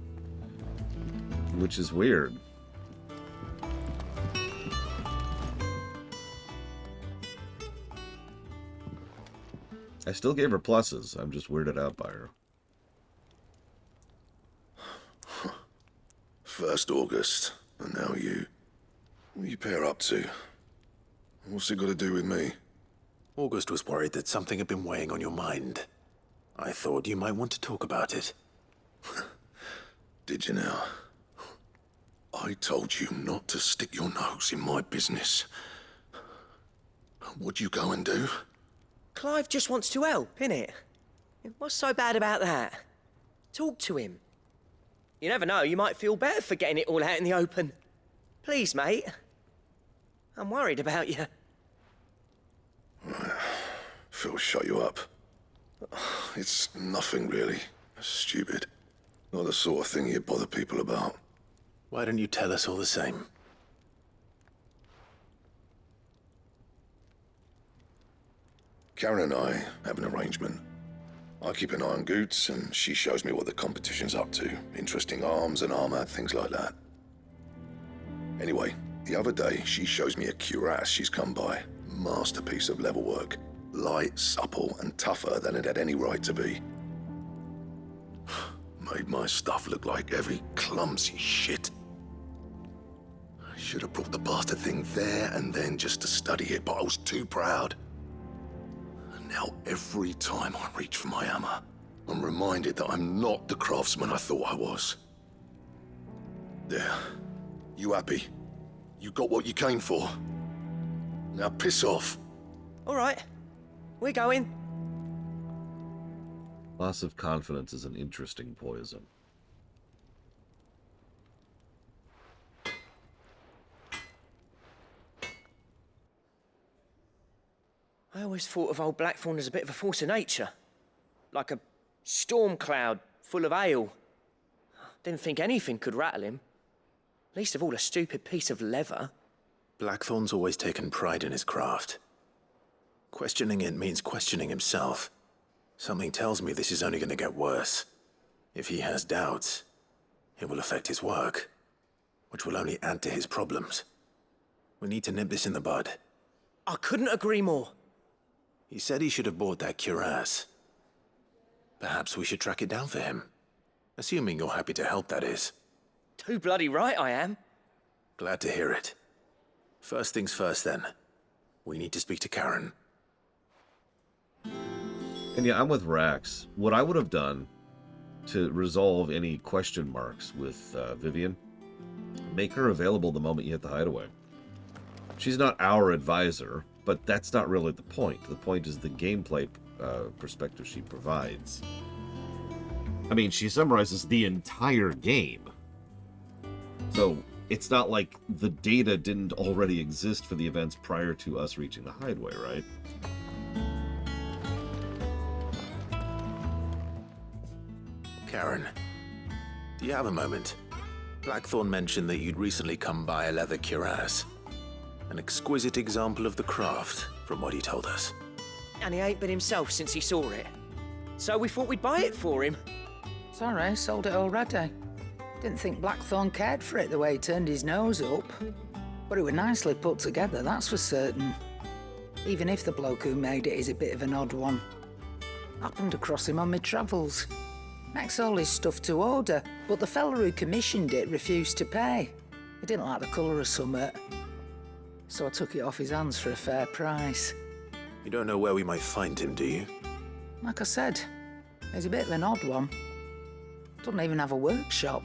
Which is weird. I still gave her pluses, I'm just weirded out by her. First August, and now you. What are you pair up to? What's it got to do with me? August was worried that something had been weighing on your mind. I thought you might want to talk about it. Did you now? I told you not to stick your nose in my business. What'd you go and do? Clive just wants to help, innit? What's so bad about that? Talk to him. You never know, you might feel better for getting it all out in the open. Please, mate. I'm worried about you. Phil shut you up. It's nothing really. Stupid. Not the sort of thing you bother people about. Why don't you tell us all the same? Karen and I have an arrangement. I keep an eye on Goots, and she shows me what the competition's up to. Interesting arms and armor, things like that. Anyway, the other day, she shows me a cuirass she's come by. Masterpiece of level work. Light, supple, and tougher than it had any right to be. Made my stuff look like heavy, clumsy shit. I should have brought the bastard thing there and then just to study it, but I was too proud. And now every time I reach for my hammer, I'm reminded that I'm not the craftsman I thought I was. There. You happy? You got what you came for? Now piss off. All right. We're going. Loss of confidence is an interesting poison. I always thought of old Blackthorne as a bit of a force of nature. Like a storm cloud full of ale. Didn't think anything could rattle him. Least of all a stupid piece of leather. Blackthorne's always taken pride in his craft. Questioning it means questioning himself. Something tells me this is only going to get worse. If he has doubts, it will affect his work, which will only add to his problems. We need to nip this in the bud. I couldn't agree more. He said he should have bought that cuirass. Perhaps we should track it down for him. Assuming you're happy to help, that is. Too bloody right I am. Glad to hear it. First things first, then. We need to speak to Karen. And yeah, I'm with Rax. What I would have done to resolve any question marks with Vivian, make her available the moment you hit the hideaway. She's not our advisor, but that's not really the point. The point is the gameplay perspective she provides. I mean, she summarizes the entire game. So it's not like the data didn't already exist for the events prior to us reaching the hideaway, right? Karen, do you have a moment? Blackthorne mentioned that you'd recently come by a leather cuirass. An exquisite example of the craft, from what he told us. And he ain't been himself since he saw it. So we thought we'd buy it for him. Sorry, sold it already. Didn't think Blackthorne cared for it the way he turned his nose up. But it was nicely put together, that's for certain. Even if the bloke who made it is a bit of an odd one. Happened across him on my travels. Makes all his stuff to order, but the fella who commissioned it refused to pay. He didn't like the colour of summit. So I took it off his hands for a fair price. You don't know where we might find him, do you? Like I said, he's a bit of an odd one. Doesn't even have a workshop.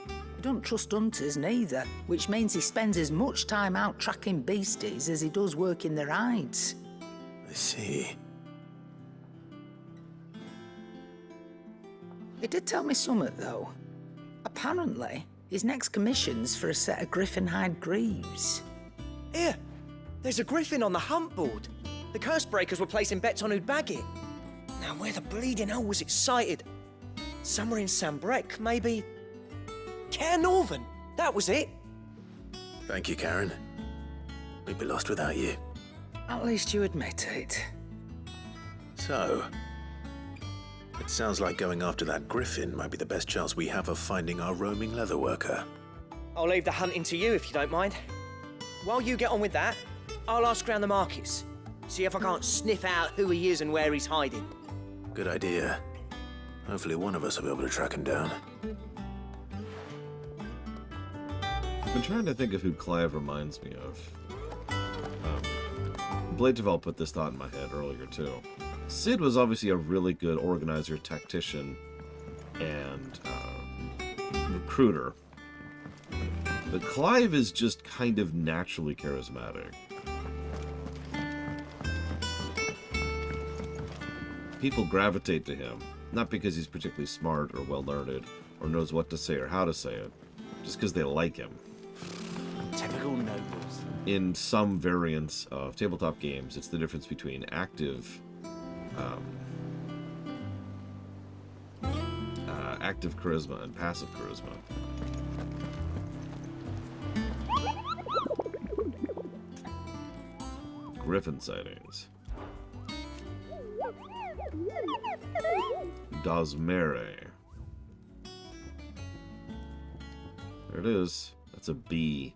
He don't trust hunters neither, which means he spends as much time out tracking beasties as he does working their hides. I see. He did tell me something, though. Apparently, his next commission's for a set of Griffin hide greaves. Here, there's a Griffin on the hunt board. The curse breakers were placing bets on who'd bag it. Now, where the bleeding hell was it sighted? Somewhere in Sambrec, maybe? Care Northern, that was it. Thank you, Karen. We'd be lost without you. At least you admit it. So, it sounds like going after that Griffin might be the best chance we have of finding our roaming leatherworker. I'll leave the hunting to you if you don't mind. While you get on with that, I'll ask around the markets. See if I can't sniff out who he is and where he's hiding. Good idea. Hopefully one of us will be able to track him down. been trying to think of who Clive reminds me of. Blade Devel put this thought in my head earlier, too. Sid was obviously a really good organizer, tactician, and recruiter. But Clive is just kind of naturally charismatic. People gravitate to him, not because he's particularly smart or well-learned or knows what to say or how to say it, just because they like him. Typical nobles. In some variants of tabletop games, it's the difference between active charisma and passive charisma. Griffin sightings. Dosmere. There it is. That's a B.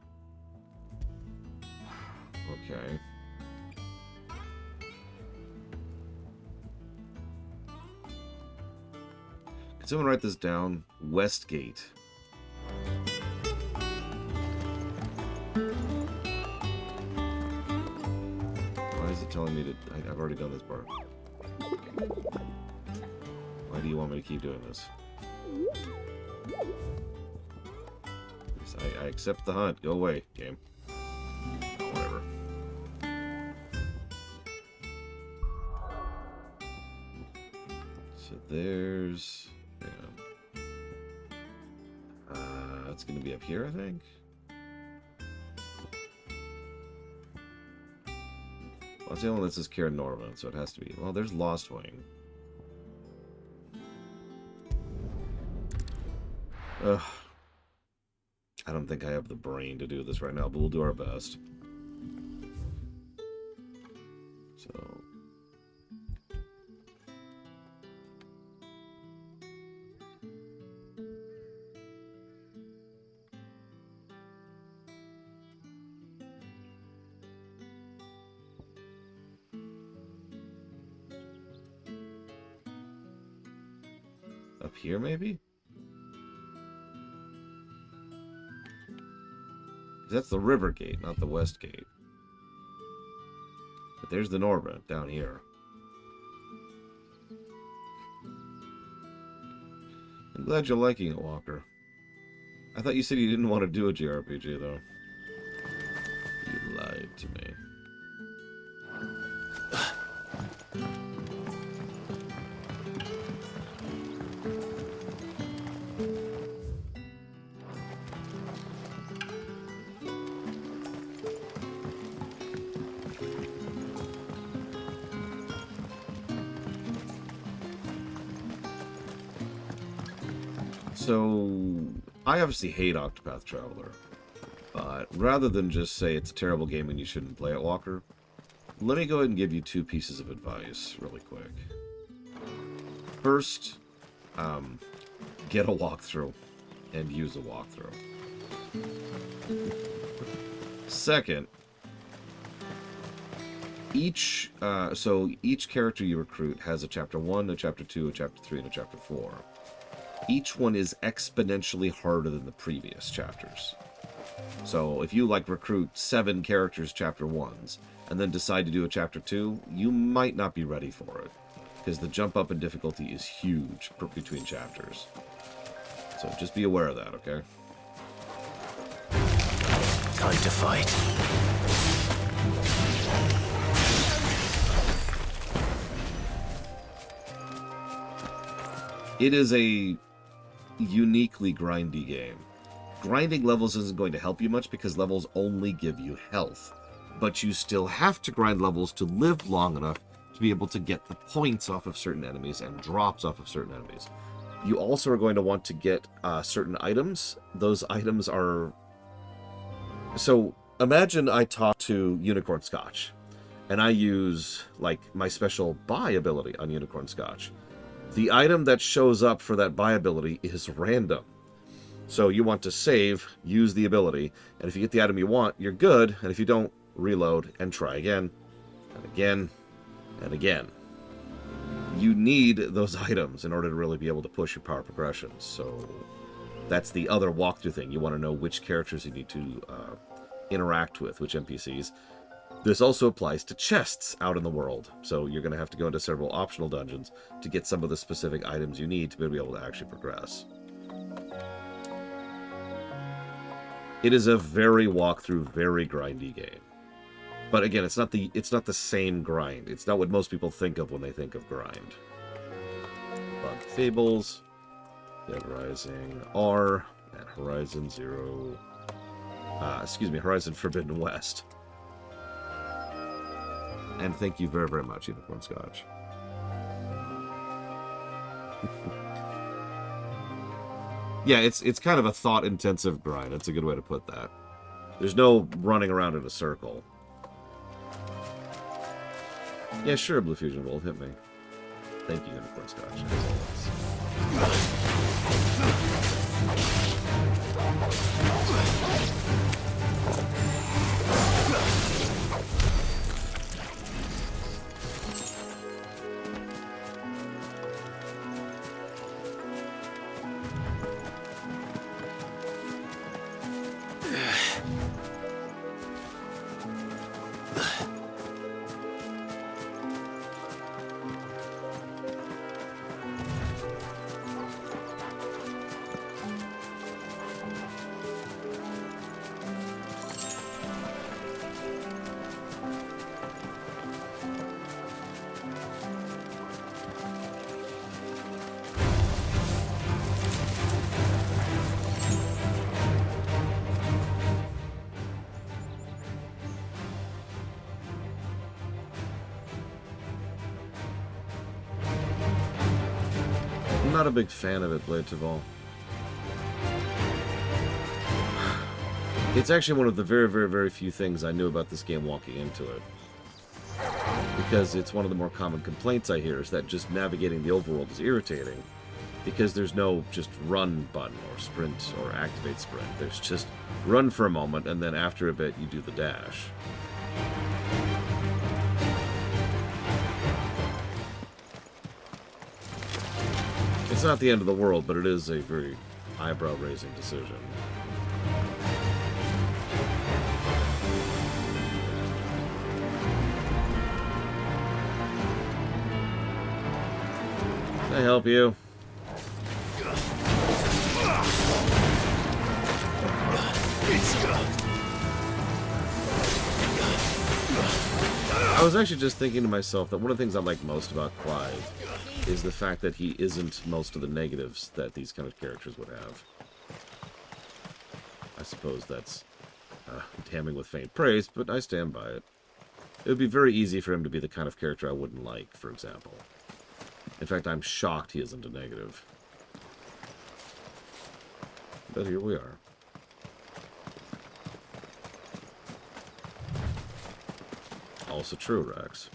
Okay. Can someone write this down? Westgate. Why is it telling me to... I've already done this part. Why do you want me to keep doing this? I accept the hunt. Go away, game. Whatever. So there's... Yeah. It's going to be up here, I think. Well, it's the only one that says Karen Norman, so it has to be... Well, there's Lost Wing. Ugh. I don't think I have the brain to do this right now, but we'll do our best. So... Up here, maybe? That's the river gate, not the west gate. But there's the Norbert down here. I'm glad you're liking it, Walker. I thought you said you didn't want to do a JRPG, though. You lied to me. So, I obviously hate Octopath Traveler, but rather than just say it's a terrible game and you shouldn't play it, Walker, let me go ahead and give you two pieces of advice really quick. First, get a walkthrough and use a walkthrough. Second, each character you recruit has a chapter 1, a chapter 2, a chapter 3, and a chapter 4. Each one is exponentially harder than the previous chapters. So if you recruit 7 characters chapter 1s and then decide to do a chapter 2, you might not be ready for it, because the jump up in difficulty is huge between chapters. So just be aware of that, okay? Time to fight. It is a uniquely grindy game. Grinding levels isn't going to help you much because levels only give you health. But you still have to grind levels to live long enough to be able to get the points off of certain enemies and drops off of certain enemies. You also are going to want to get certain items. Those items are... So imagine I talk to Unicorn Scotch and I use my special buy ability on Unicorn Scotch. The item that shows up for that buy ability is random. So you want to save, use the ability, and if you get the item you want, you're good, and if you don't, reload and try again, and again, and again. You need those items in order to really be able to push your power progressions, so That's the other walkthrough thing. You want to know which characters you need to interact with, which NPCs. This also applies to chests out in the world. So you're going to have to go into several optional dungeons to get some of the specific items you need to be able to actually progress. It is a very walkthrough, very grindy game. But again, it's not the same grind. It's not what most people think of when they think of grind. Bug Fables, Dead Rising R, and Horizon Horizon Forbidden West. And thank you very, very much, Unicorn Scotch. Yeah, it's kind of a thought-intensive grind. That's a good way to put that. There's no running around in a circle. Yeah, sure, Blue Fusion Bolt, hit me. Thank you, Unicorn Scotch, as always. I'm not a big fan of it, Blade Taval. It's actually one of the very, very, very few things I knew about this game walking into it. Because it's one of the more common complaints I hear is that just navigating the overworld is irritating. Because there's no just run button or sprint or activate sprint. There's just run for a moment and then after a bit you do the dash. It's not the end of the world, but it is a very eyebrow-raising decision. Can I help you? I was actually just thinking to myself that one of the things I like most about Clive is the fact that he isn't most of the negatives that these kind of characters would have. I suppose that's damning with faint praise, but I stand by it. It would be very easy for him to be the kind of character I wouldn't like, for example. In fact, I'm shocked he isn't a negative. But here we are. Also true, Rex.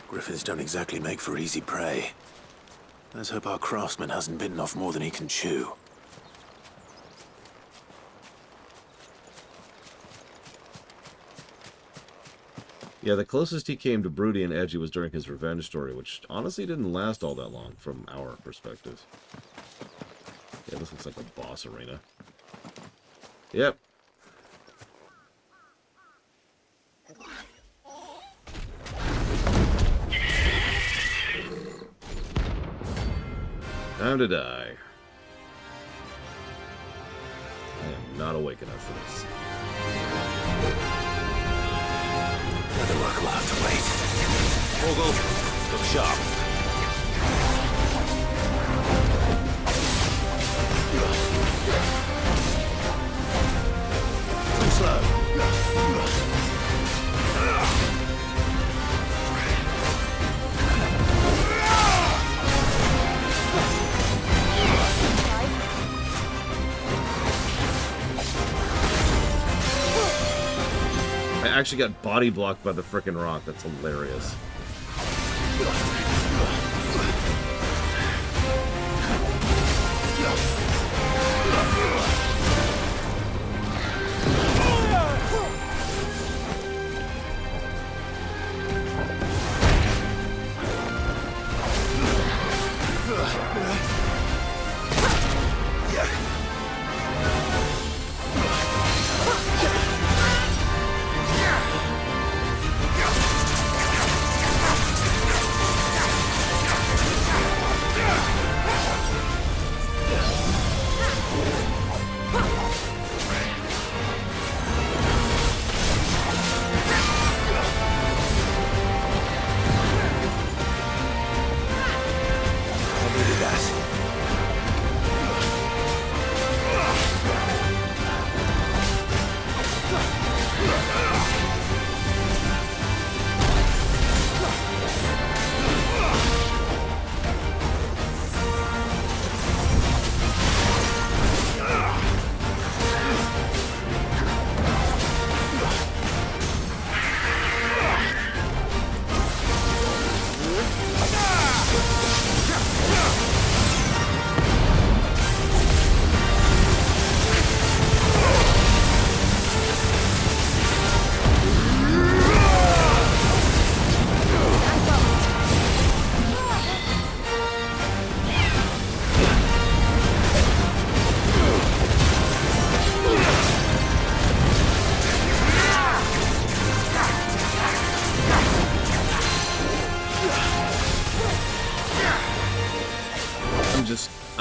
Griffins don't exactly make for easy prey. Let's hope our craftsman hasn't bitten off more than he can chew. Yeah, the closest he came to broody and edgy was during his revenge story, which honestly didn't last all that long from our perspective. Yeah, this looks like a boss arena. Yep. Time to die. I am not awake enough for this. Other work will have to wait. Morgul, look sharp. Too slow. I actually got body blocked by the frickin' rock. That's hilarious.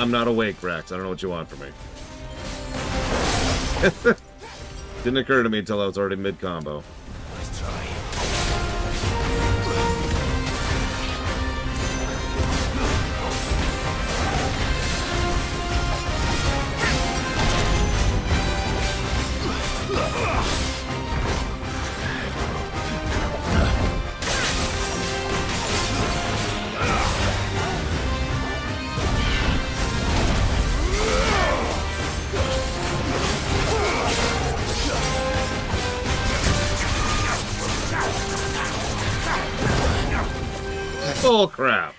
I'm not awake, Rax. I don't know what you want from me. Didn't occur to me until I was already mid-combo. Nice try. Bull crap.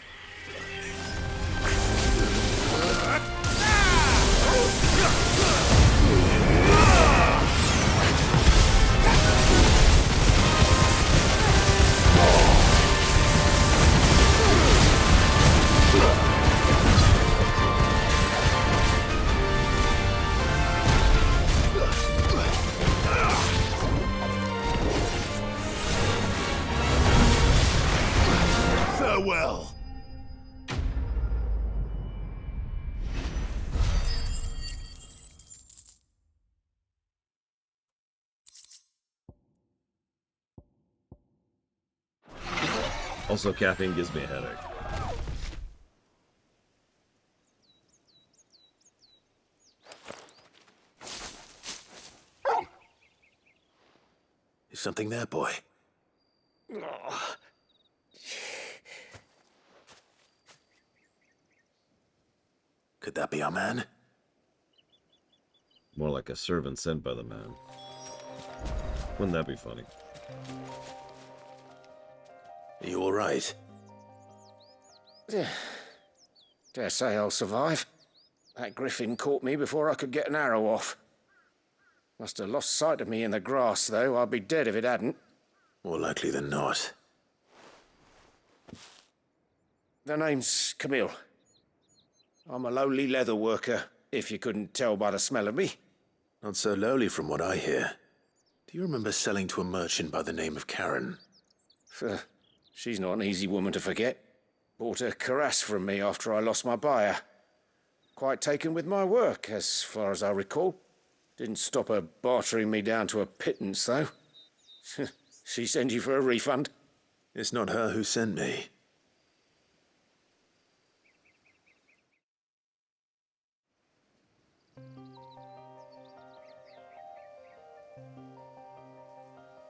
Farewell. Also, caffeine gives me a headache. Is something there, boy? Could that be our man? More like a servant sent by the man. Wouldn't that be funny? Are you all right? Dare say I'll survive. That Griffin caught me before I could get an arrow off. Must have lost sight of me in the grass, though. I'd be dead if it hadn't. More likely than not. The name's Camille. I'm a lowly leather worker, if you couldn't tell by the smell of me. Not so lowly from what I hear. Do you remember selling to a merchant by the name of Karen? She's not an easy woman to forget. Bought a cuirass from me after I lost my buyer. Quite taken with my work, as far as I recall. Didn't stop her bartering me down to a pittance, though. She sent you for a refund? It's not her who sent me.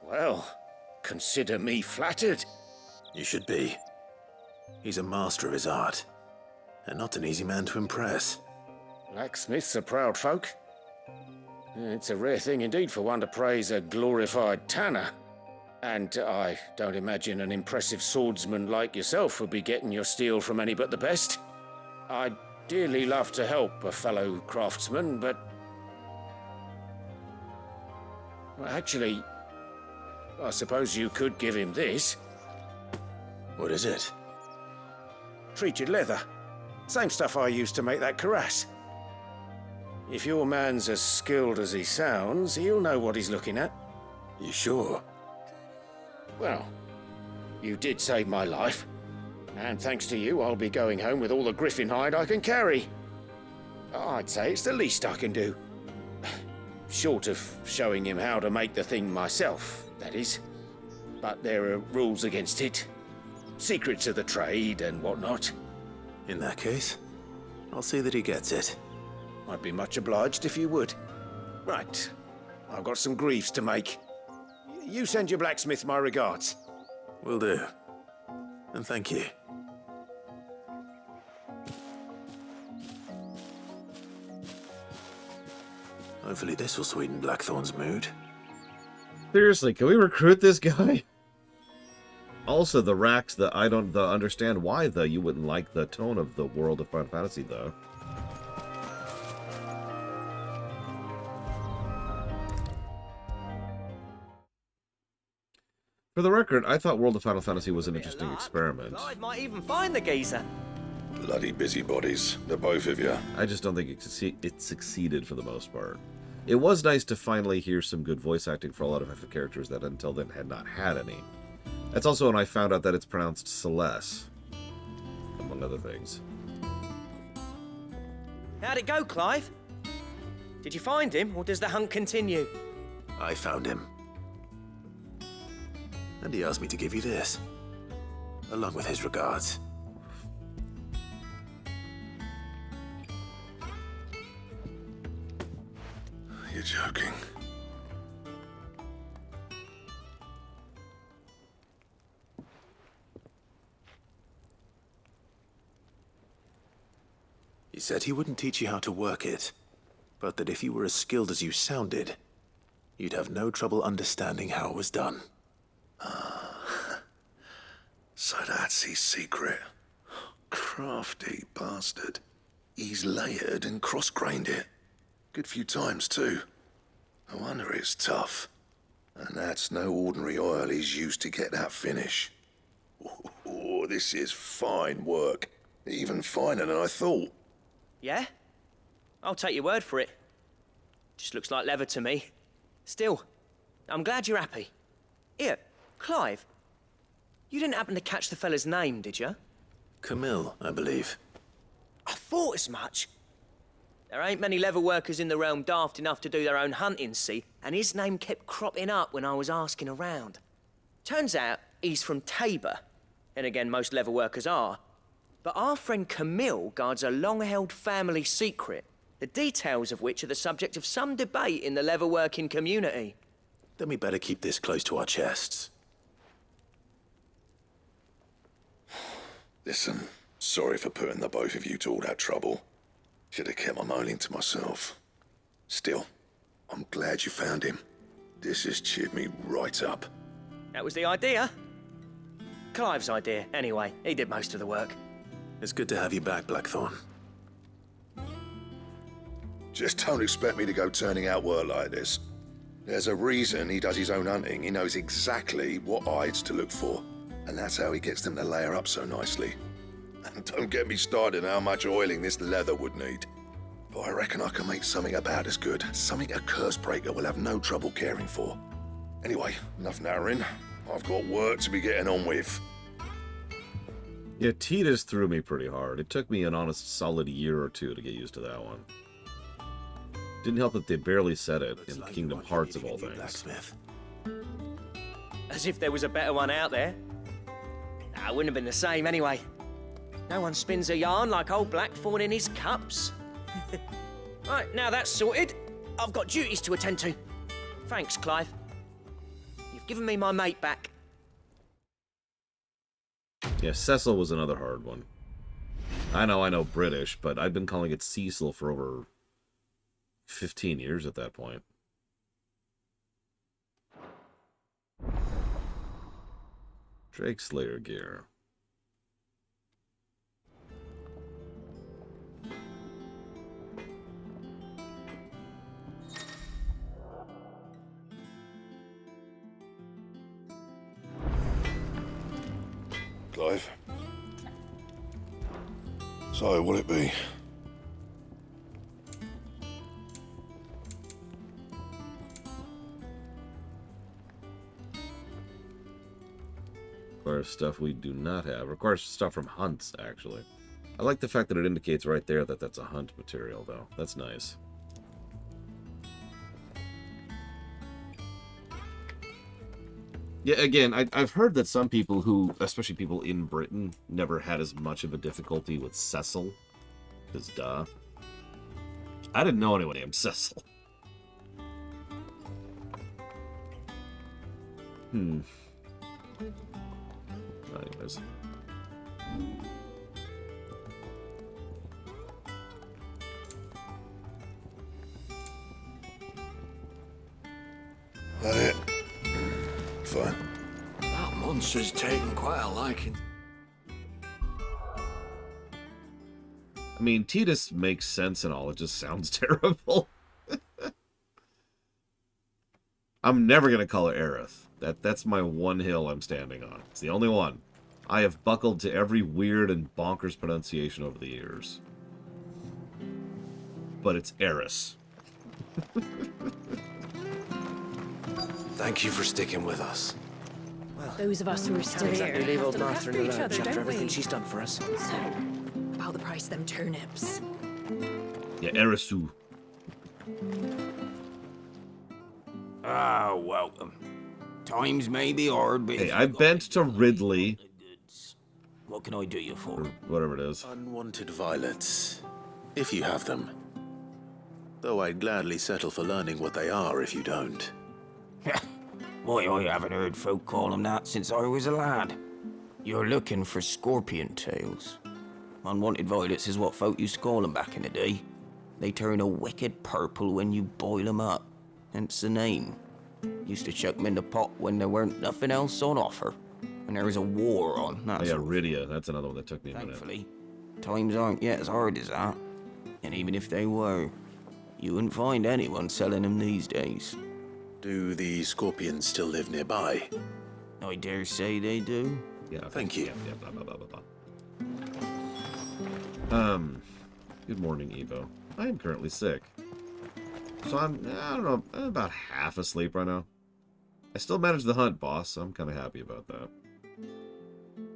Well, consider me flattered. You should be. He's a master of his art, and not an easy man to impress. Blacksmiths are proud folk. It's a rare thing indeed for one to praise a glorified tanner. And I don't imagine an impressive swordsman like yourself would be getting your steel from any but the best. I'd dearly love to help a fellow craftsman, but... Well, actually, I suppose you could give him this. What is it? Treated leather. Same stuff I used to make that cuirass. If your man's as skilled as he sounds, he'll know what he's looking at. You sure? Well, you did save my life. And thanks to you, I'll be going home with all the Griffin hide I can carry. I'd say it's the least I can do. Short of showing him how to make the thing myself, that is. But there are rules against it. Secrets of the trade and whatnot. In that case, I'll see that he gets it. I'd be much obliged if you would. Right. I've got some greaves to make. You send your blacksmith my regards. Will do. And thank you. Hopefully this will sweeten Blackthorne's mood. Seriously, can we recruit this guy? Also, the Rax, I don't understand why, though, you wouldn't like the tone of the world of Final Fantasy, though. For the record, I thought World of Final Fantasy was an interesting experiment. I might even find the geezer. Bloody busybodies, the both of you. I just don't think it succeeded for the most part. It was nice to finally hear some good voice acting for a lot of characters that until then had not had any. That's also when I found out that it's pronounced Celeste, among other things. How'd it go, Clive? Did you find him, or does the hunt continue? I found him. And he asked me to give you this, along with his regards. You're joking. He said he wouldn't teach you how to work it, but that if you were as skilled as you sounded, you'd have no trouble understanding how it was done. So that's his secret. Crafty bastard. He's layered and cross-grained it. Good few times, too. No wonder it's tough. And that's no ordinary oil he's used to get that finish. Oh, this is fine work. Even finer than I thought. Yeah? I'll take your word for it. Just looks like leather to me. Still, I'm glad you're happy. Here, Clive. You didn't happen to catch the fella's name, did you? Camille, I believe. I thought as much. There ain't many leather workers in the realm daft enough to do their own hunting, see? And his name kept cropping up when I was asking around. Turns out he's from Tabor. And again, most leather workers are. But our friend Camille guards a long-held family secret, the details of which are the subject of some debate in the leather-working community. Then we better keep this close to our chests. Listen, sorry for putting the both of you to all that trouble. Should have kept my moaning to myself. Still, I'm glad you found him. This has cheered me right up. That was the idea. Clive's idea, anyway. He did most of the work. It's good to have you back, Blackthorne. Just don't expect me to go turning out work like this. There's a reason he does his own hunting. He knows exactly what hides to look for. And that's how he gets them to layer up so nicely. And don't get me started on how much oiling this leather would need. But I reckon I can make something about as good. Something a curse breaker will have no trouble caring for. Anyway, enough narrowing. I've got work to be getting on with. Yeah, Titus threw me pretty hard. It took me an honest solid year or two to get used to that one. Didn't help that they barely said it in Kingdom Hearts of all things. As if there was a better one out there. Nah, it wouldn't have been the same anyway. No one spins a yarn like old Blackthorne in his cups. Right, now that's sorted, I've got duties to attend to. Thanks, Clive. You've given me my mate back. Yeah, Cecil was another hard one. I know British, but I've been calling it Cecil for over 15 years at that point. Drake Slayer gear. Clive. So, what'll it be? Requires stuff we do not have. Requires stuff from hunts, actually. I like the fact that it indicates right there that that's a hunt material, though. That's nice. Yeah, again, I've heard that some people who, especially people in Britain, never had as much of a difficulty with Cecil. Because, duh. I didn't know anyone named Cecil. Anyways. That it? Fine. That monster's taken quite a liking. I mean, Titus makes sense and all. It just sounds terrible. I'm never going to call her Aerith. That's my one hill I'm standing on. It's the only one. I have buckled to every weird and bonkers pronunciation over the years. But it's Eris. Thank you for sticking with us. Well, Those of us who are still can't here exactly leave have old to look Martha in after the each lurch other, after don't everything we? she's done for us. So, about the price of them turnips. Yeah, Erisu. Ah, welcome. Times may be hard, but Hey, I bent to Ridley. what can I do you for? Or whatever it is. Unwanted violets, if you have them. Though I'd gladly settle for learning what they are if you don't. Why, I haven't heard folk call them that since I was a lad. You're looking for scorpion tails. Unwanted violets is what folk used to call them back in the day. They turn a wicked purple when you boil them up, hence the name. Used to chuck them in the pot when there weren't nothing else on offer. When there was a war on, Oh, yeah, Rydia. That's another one that took me a minute. Thankfully, times aren't yet as hard as that. And even if they were, you wouldn't find anyone selling them these days. Do the scorpions still live nearby? I dare say they do. Yeah. Thank you. Yeah, blah, blah, blah, blah. Good morning, Evo. I am currently sick. So I don't know, I'm about half asleep right now. I still managed the hunt, boss, so I'm kind of happy about that.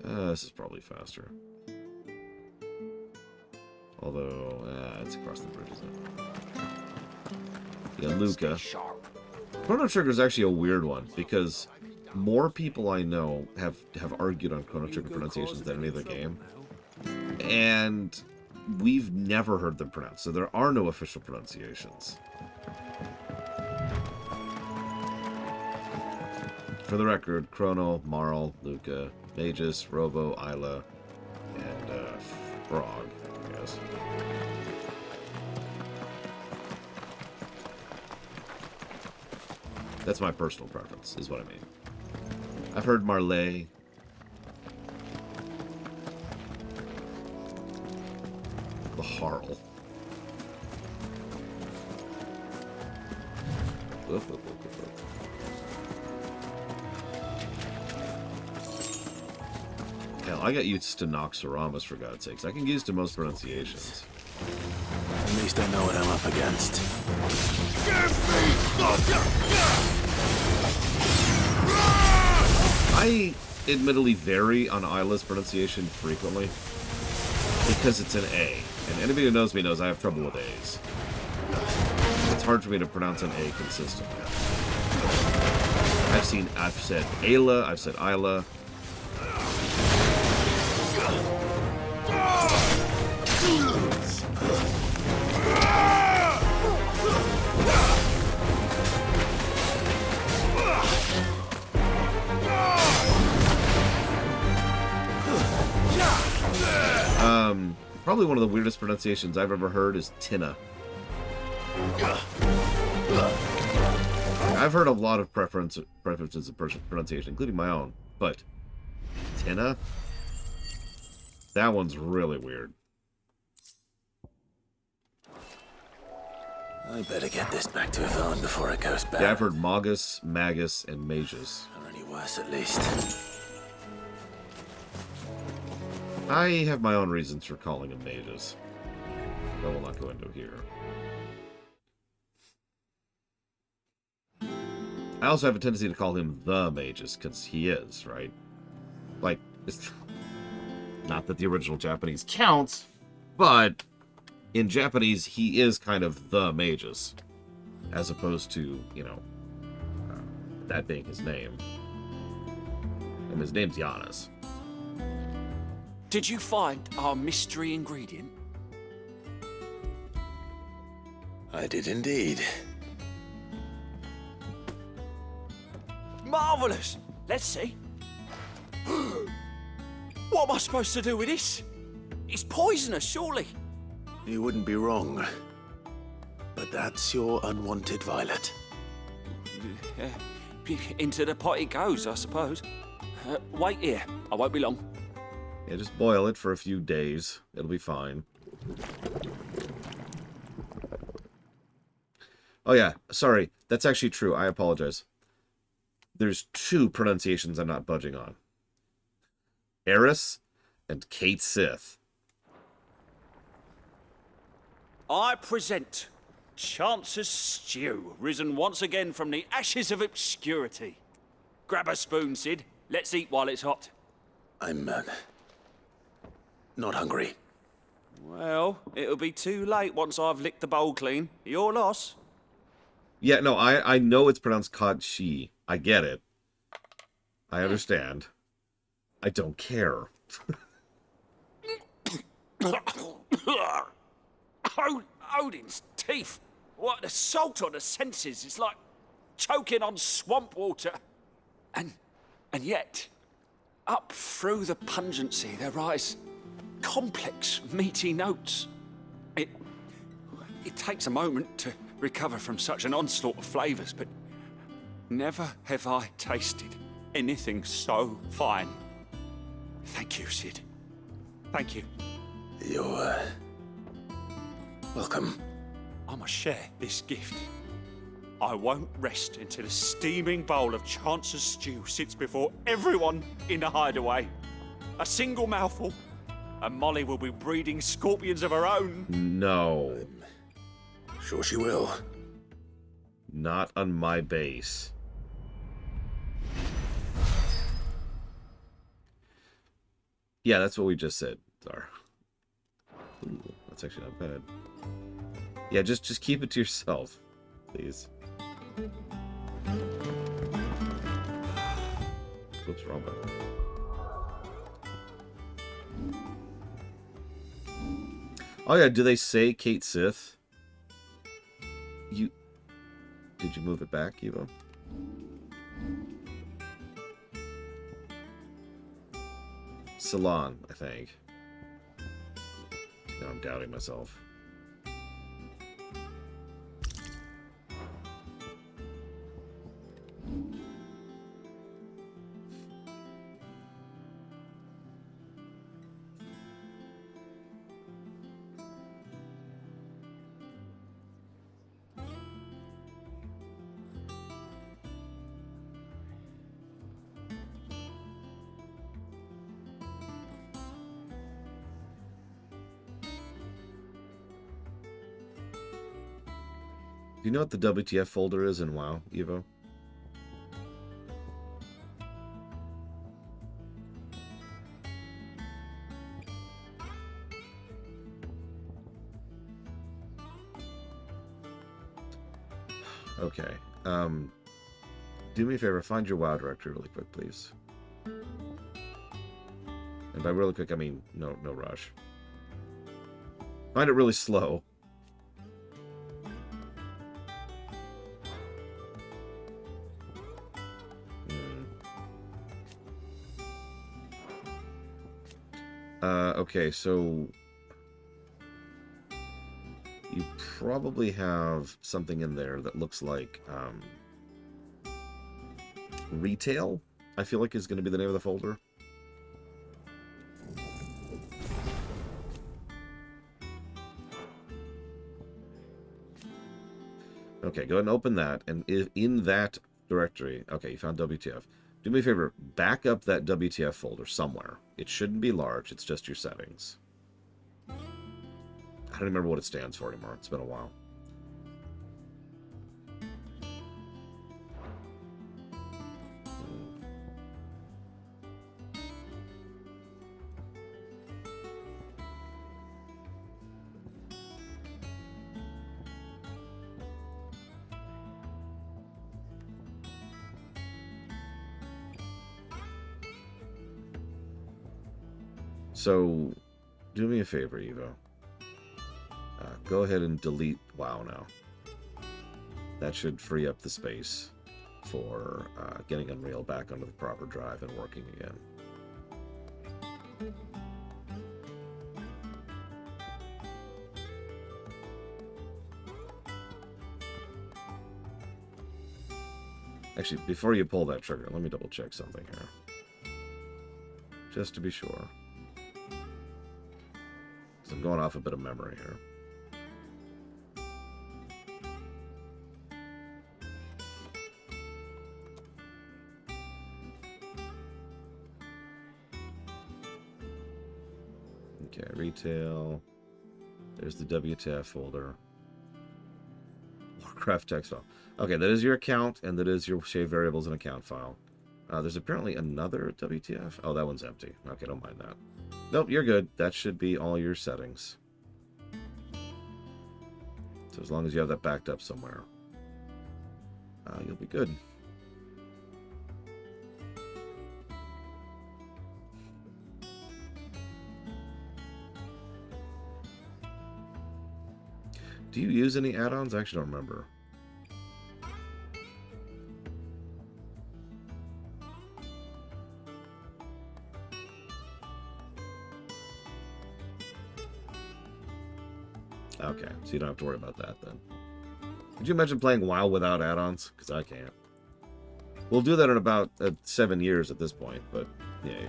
This is probably faster. Although, it's across the bridge, isn't it? Yeah, Luca. Chrono Trigger is actually a weird one, because more people I know have argued on Chrono Trigger pronunciations than any other game. And we've never heard them pronounced, so there are no official pronunciations. For the record, Chrono, Marl, Luca, Magus, Robo, Isla, and Frog, I guess. That's my personal preference, is what I mean. I've heard Marley. Baharl. Woof, woof, woof, woof, woof. Hell, I got used to Noxoramus, for God's sakes. I can get used to most pronunciations. At least I know what I'm up against. I admittedly vary on Isla's pronunciation frequently because it's an A, and anybody who knows me knows I have trouble with A's. It's hard for me to pronounce an A consistently. I've said Ayla, I've said Isla. Probably one of the weirdest pronunciations I've ever heard is Tina. I've heard a lot of preferences of pronunciation, including my own, but Tina? That one's really weird. I better get this back to Yvonne before it goes bad. Yeah, I've heard Magus, Magus, and Magus. Or any worse, at least. I have my own reasons for calling him Magus. I will not go into here. I also have a tendency to call him the Magus, because he is, right? Like, it's not that the original Japanese counts, but in Japanese, he is kind of the Magus, as opposed to, you know, that being his name. And his name's Giannis. Did you find our mystery ingredient? I did indeed. Marvellous! Let's see. What am I supposed to do with this? It's poisonous, surely. You wouldn't be wrong. But that's your unwanted violet. Into the pot it goes, I suppose. Wait here. I won't be long. Yeah, just boil it for a few days. It'll be fine. Oh yeah, sorry. That's actually true. I apologize. There's two pronunciations I'm not budging on. Eris and Kate Sith. I present Chants' stew, risen once again from the ashes of obscurity. Grab a spoon, Sid. Let's eat while it's hot. I'm, not hungry. Well, it'll be too late once I've licked the bowl clean. Your loss. Yeah, no, I know it's pronounced Cod-She. I get it. I understand. I don't care. Odin's teeth. What an assault on the senses. It's like choking on swamp water. And yet, up through the pungency, there rise complex, meaty notes. It takes a moment to recover from such an onslaught of flavours, but never have I tasted anything so fine. Thank you, Sid. Thank you. You're, welcome. I must share this gift. I won't rest until a steaming bowl of Chance's stew sits before everyone in the hideaway. A single mouthful, and Molly will be breeding scorpions of her own. No. Sure she will. Not on my base. Yeah, that's what we just said, Zara. Ooh, that's actually not bad. Yeah, just keep it to yourself, please. What's wrong with it? Oh yeah, do they say Kate Sith? Did you move it back, Evo? Salon, I think. Now I'm doubting myself. Do you know what the WTF folder is in WoW, Evo? Okay. Do me a favor, find your WoW directory really quick, please. And by really quick, I mean no rush. Find it really slow. Okay, so you probably have something in there that looks like retail, I feel like is going to be the name of the folder. Okay, go ahead and open that, and in that directory, okay, you found WTF. Do me a favor, back up that WTF folder somewhere. It shouldn't be large, it's just your settings. I don't remember what it stands for anymore, it's been a while. So, do me a favor, Evo. Go ahead and delete WoW now. That should free up the space for getting Unreal back onto the proper drive and working again. Actually, before you pull that trigger, let me double check something here. Just to be sure. I'm going off a bit of memory here. Okay, retail. There's the WTF folder. Warcraft text file. Okay, that is your account, and that is your save variables and account file. There's apparently another WTF. Oh, that one's empty. Okay, don't mind that. Nope, you're good. That should be all your settings. So as long as you have that backed up somewhere, you'll be good. Do you use any add-ons? I actually don't remember. Okay, so you don't have to worry about that then. Could you imagine playing WoW without add-ons? Because I can't. We'll do that in about 7 years at this point, but yeah.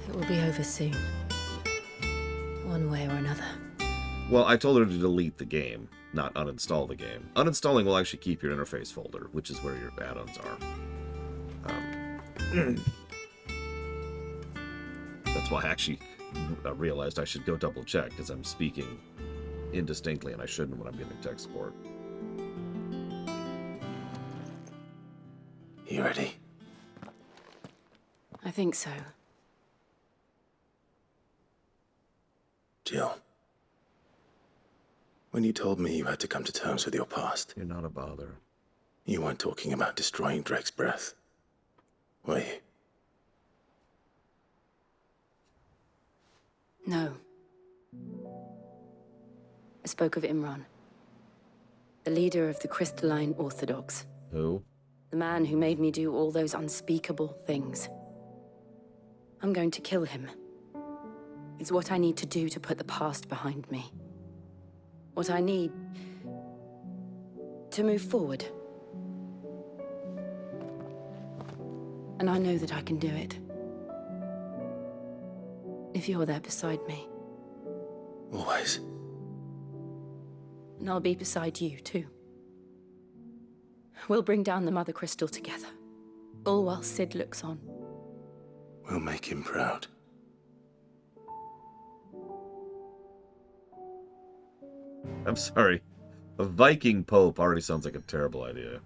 It will be over soon. One way or another. Well, I told her to delete the game, not uninstall the game. Uninstalling will actually keep your interface folder, which is where your add-ons are. That's why I actually realized I should go double check, because I'm speaking indistinctly and I shouldn't when I'm giving tech support. You ready? I think so. Jill, when you told me you had to come to terms with your past, you're not a bother. You weren't talking about destroying Drake's breath, were you? No. I spoke of Imran, the leader of the Crystalline Orthodox. Who? The man who made me do all those unspeakable things. I'm going to kill him. It's what I need to do to put the past behind me. What I need to move forward. And I know that I can do it. If you're there beside me. Always. And I'll be beside you, too. We'll bring down the Mother Crystal together. All while Sid looks on. We'll make him proud. I'm sorry. A Viking Pope already sounds like a terrible idea.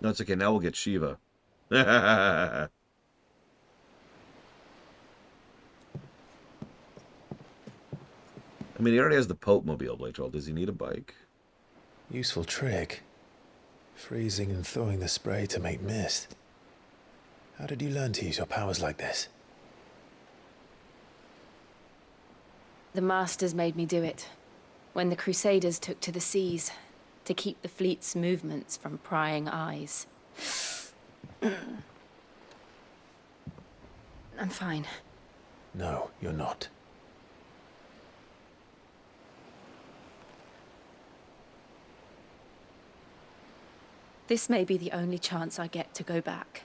No, it's okay. Now we'll get Shiva. I mean, he already has the Pope Mobile, Blake. Does he need a bike? Useful trick. Freezing and throwing the spray to make mist. How did you learn to use your powers like this? The Masters made me do it. When the Crusaders took to the seas, to keep the fleet's movements from prying eyes. I'm fine. No, you're not. This may be the only chance I get to go back.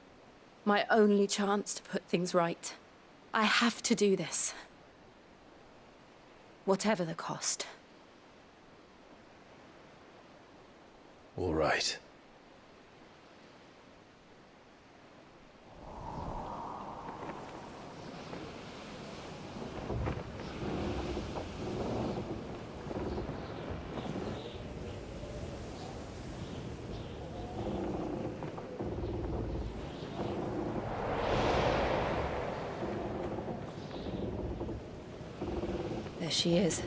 My only chance to put things right. I have to do this. Whatever the cost. All right. There she is.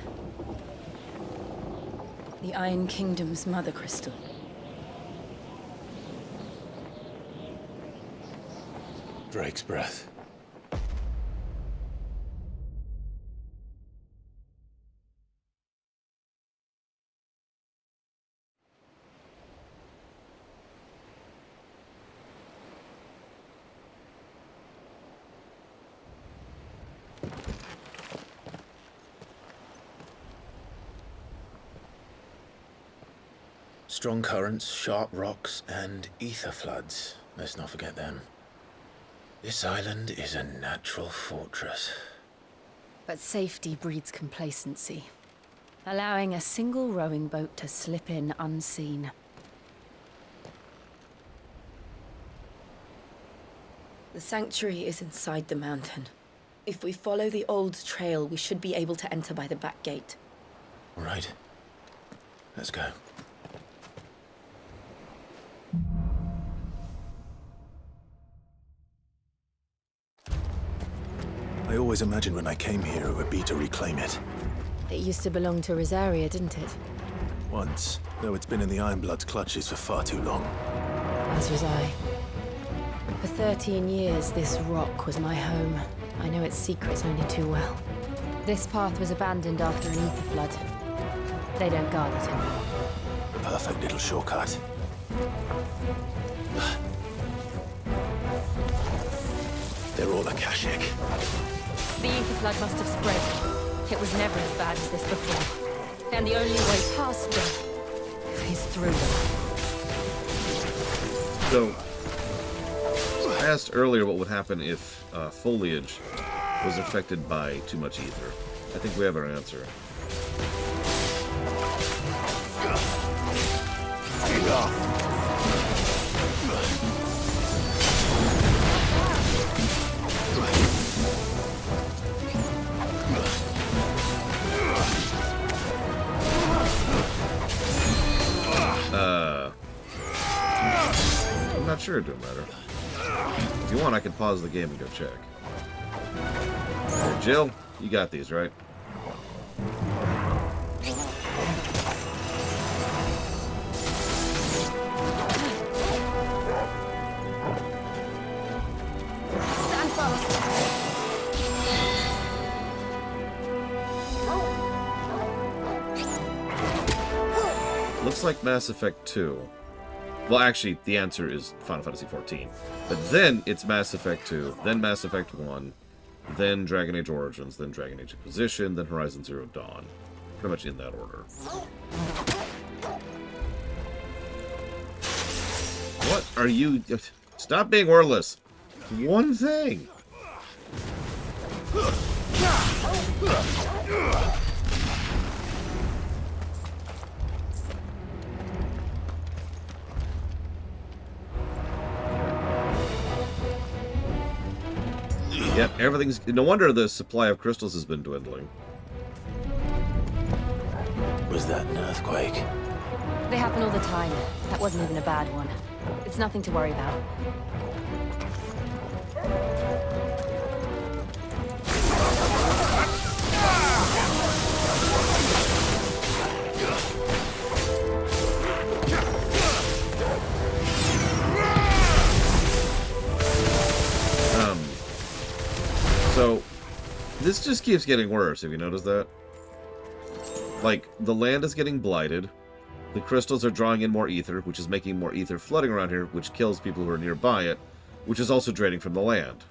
The Iron Kingdom's Mother Crystal. Drake's breath. Strong currents, sharp rocks, and ether floods. Let's not forget them. This island is a natural fortress. But safety breeds complacency, allowing a single rowing boat to slip in unseen. The sanctuary is inside the mountain. If we follow the old trail, we should be able to enter by the back gate. Right. Let's go. I always imagined when I came here it would be to reclaim it. It used to belong to Rosaria, didn't it? Once, though it's been in the Ironblood's clutches for far too long. As was I. For 13 years, this rock was my home. I know its secrets only too well. This path was abandoned after an ether flood. They don't guard it anymore. Perfect little shortcut. They're all Akashic. The ether flood must have spread. It was never as bad as this before. And the only way past them is through them. So, I asked earlier what would happen if foliage was affected by too much ether. I think we have our answer. I'm not sure it don't matter. If you want, I can pause the game and go check. Here, Jill, you got these, right? Stand fast. Looks like Mass Effect 2. Well, actually, the answer is Final Fantasy XIV. But then it's Mass Effect 2, then Mass Effect 1, then Dragon Age Origins, then Dragon Age Inquisition, then Horizon Zero Dawn. Pretty much in that order. What are you... Stop being wordless! One thing! Yep, everything's... No wonder the supply of crystals has been dwindling. Was that an earthquake? They happen all the time. That wasn't even a bad one. It's nothing to worry about. So, this just keeps getting worse, have you noticed that? Like, the land is getting blighted, the crystals are drawing in more ether, which is making more ether flooding around here, which kills people who are nearby it, which is also draining from the land.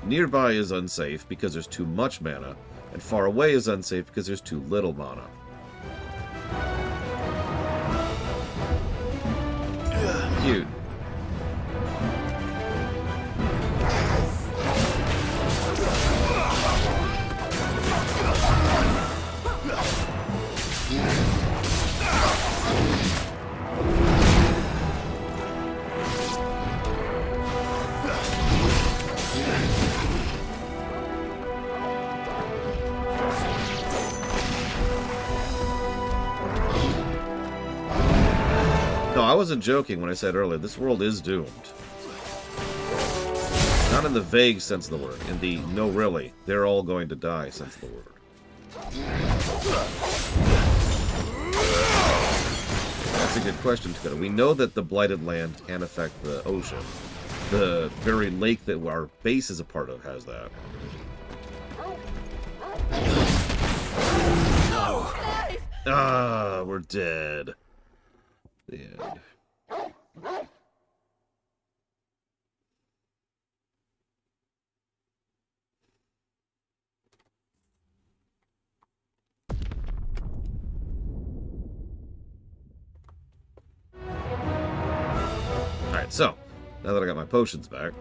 Nearby is unsafe because there's too much mana, and far away is unsafe because there's too little mana. Cute. No, I wasn't joking when I said earlier, this world is doomed. Not in the vague sense of the word, in the no really, they're all going to die sense of the word. That's a good question, Dakota. We know that the blighted land can affect the ocean. The very lake that our base is a part of has that. No. Ah, we're dead. The end. Alright, so, now that I got my potions back,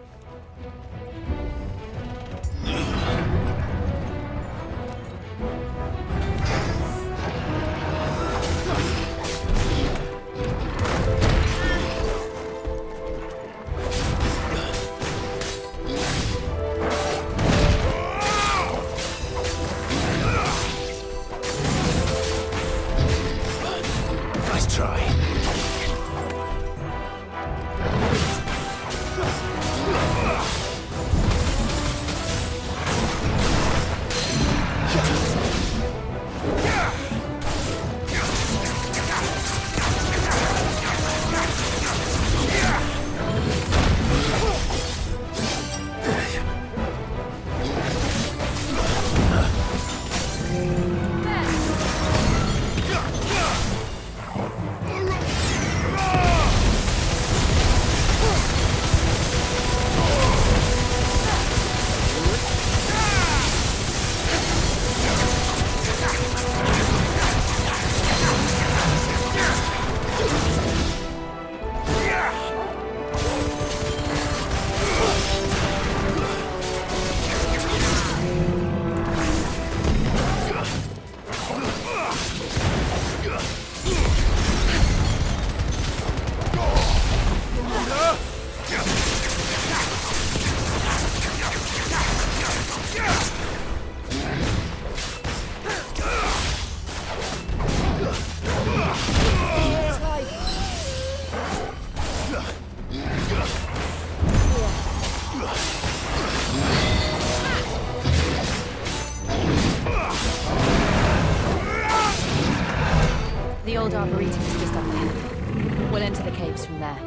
moves from there.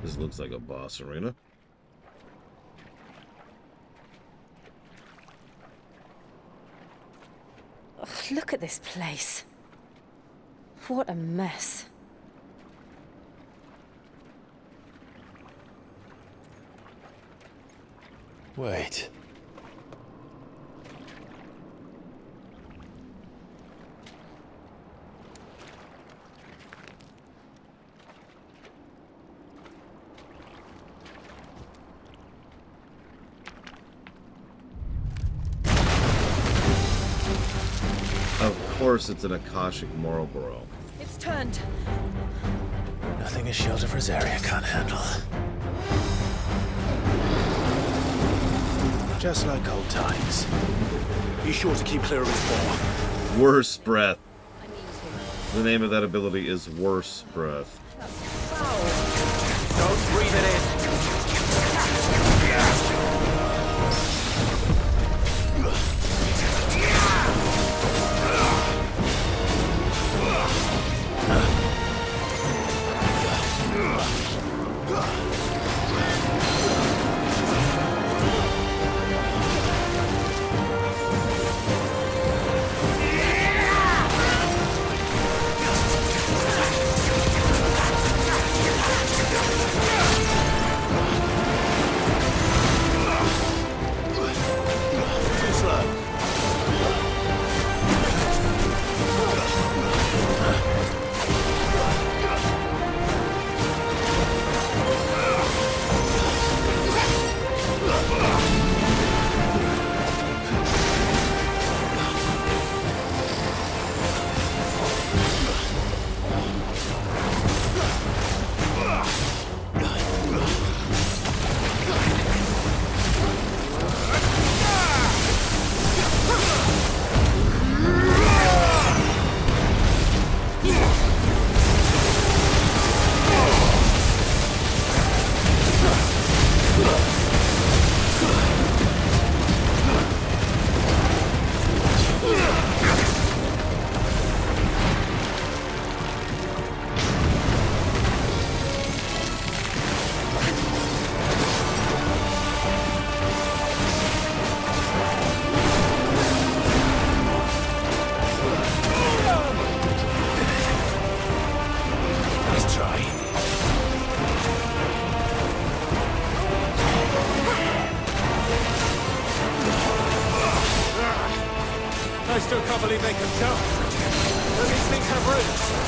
This looks like a boss arena. Ugh, look at this place. What a mess. Wait. Of course, it's an Akashic Moroboro. It's turned. Nothing a shield of Rosaria can't handle. Just like old times. Be sure to keep clear of his paw. Worse breath. The name of that ability is Worse Breath. Don't breathe it in. I still can't believe they can jump. But these things have roots.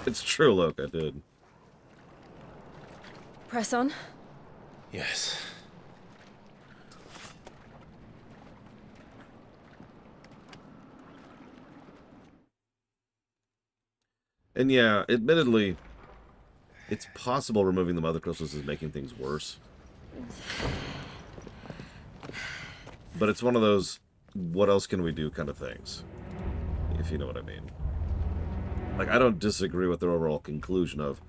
It's true, look, I did. Press on. Yes. And yeah, admittedly, it's possible removing the mother crystals is making things worse. But it's one of those, what else can we do kind of things. If you know what I mean. Like, I don't disagree with their overall conclusion of,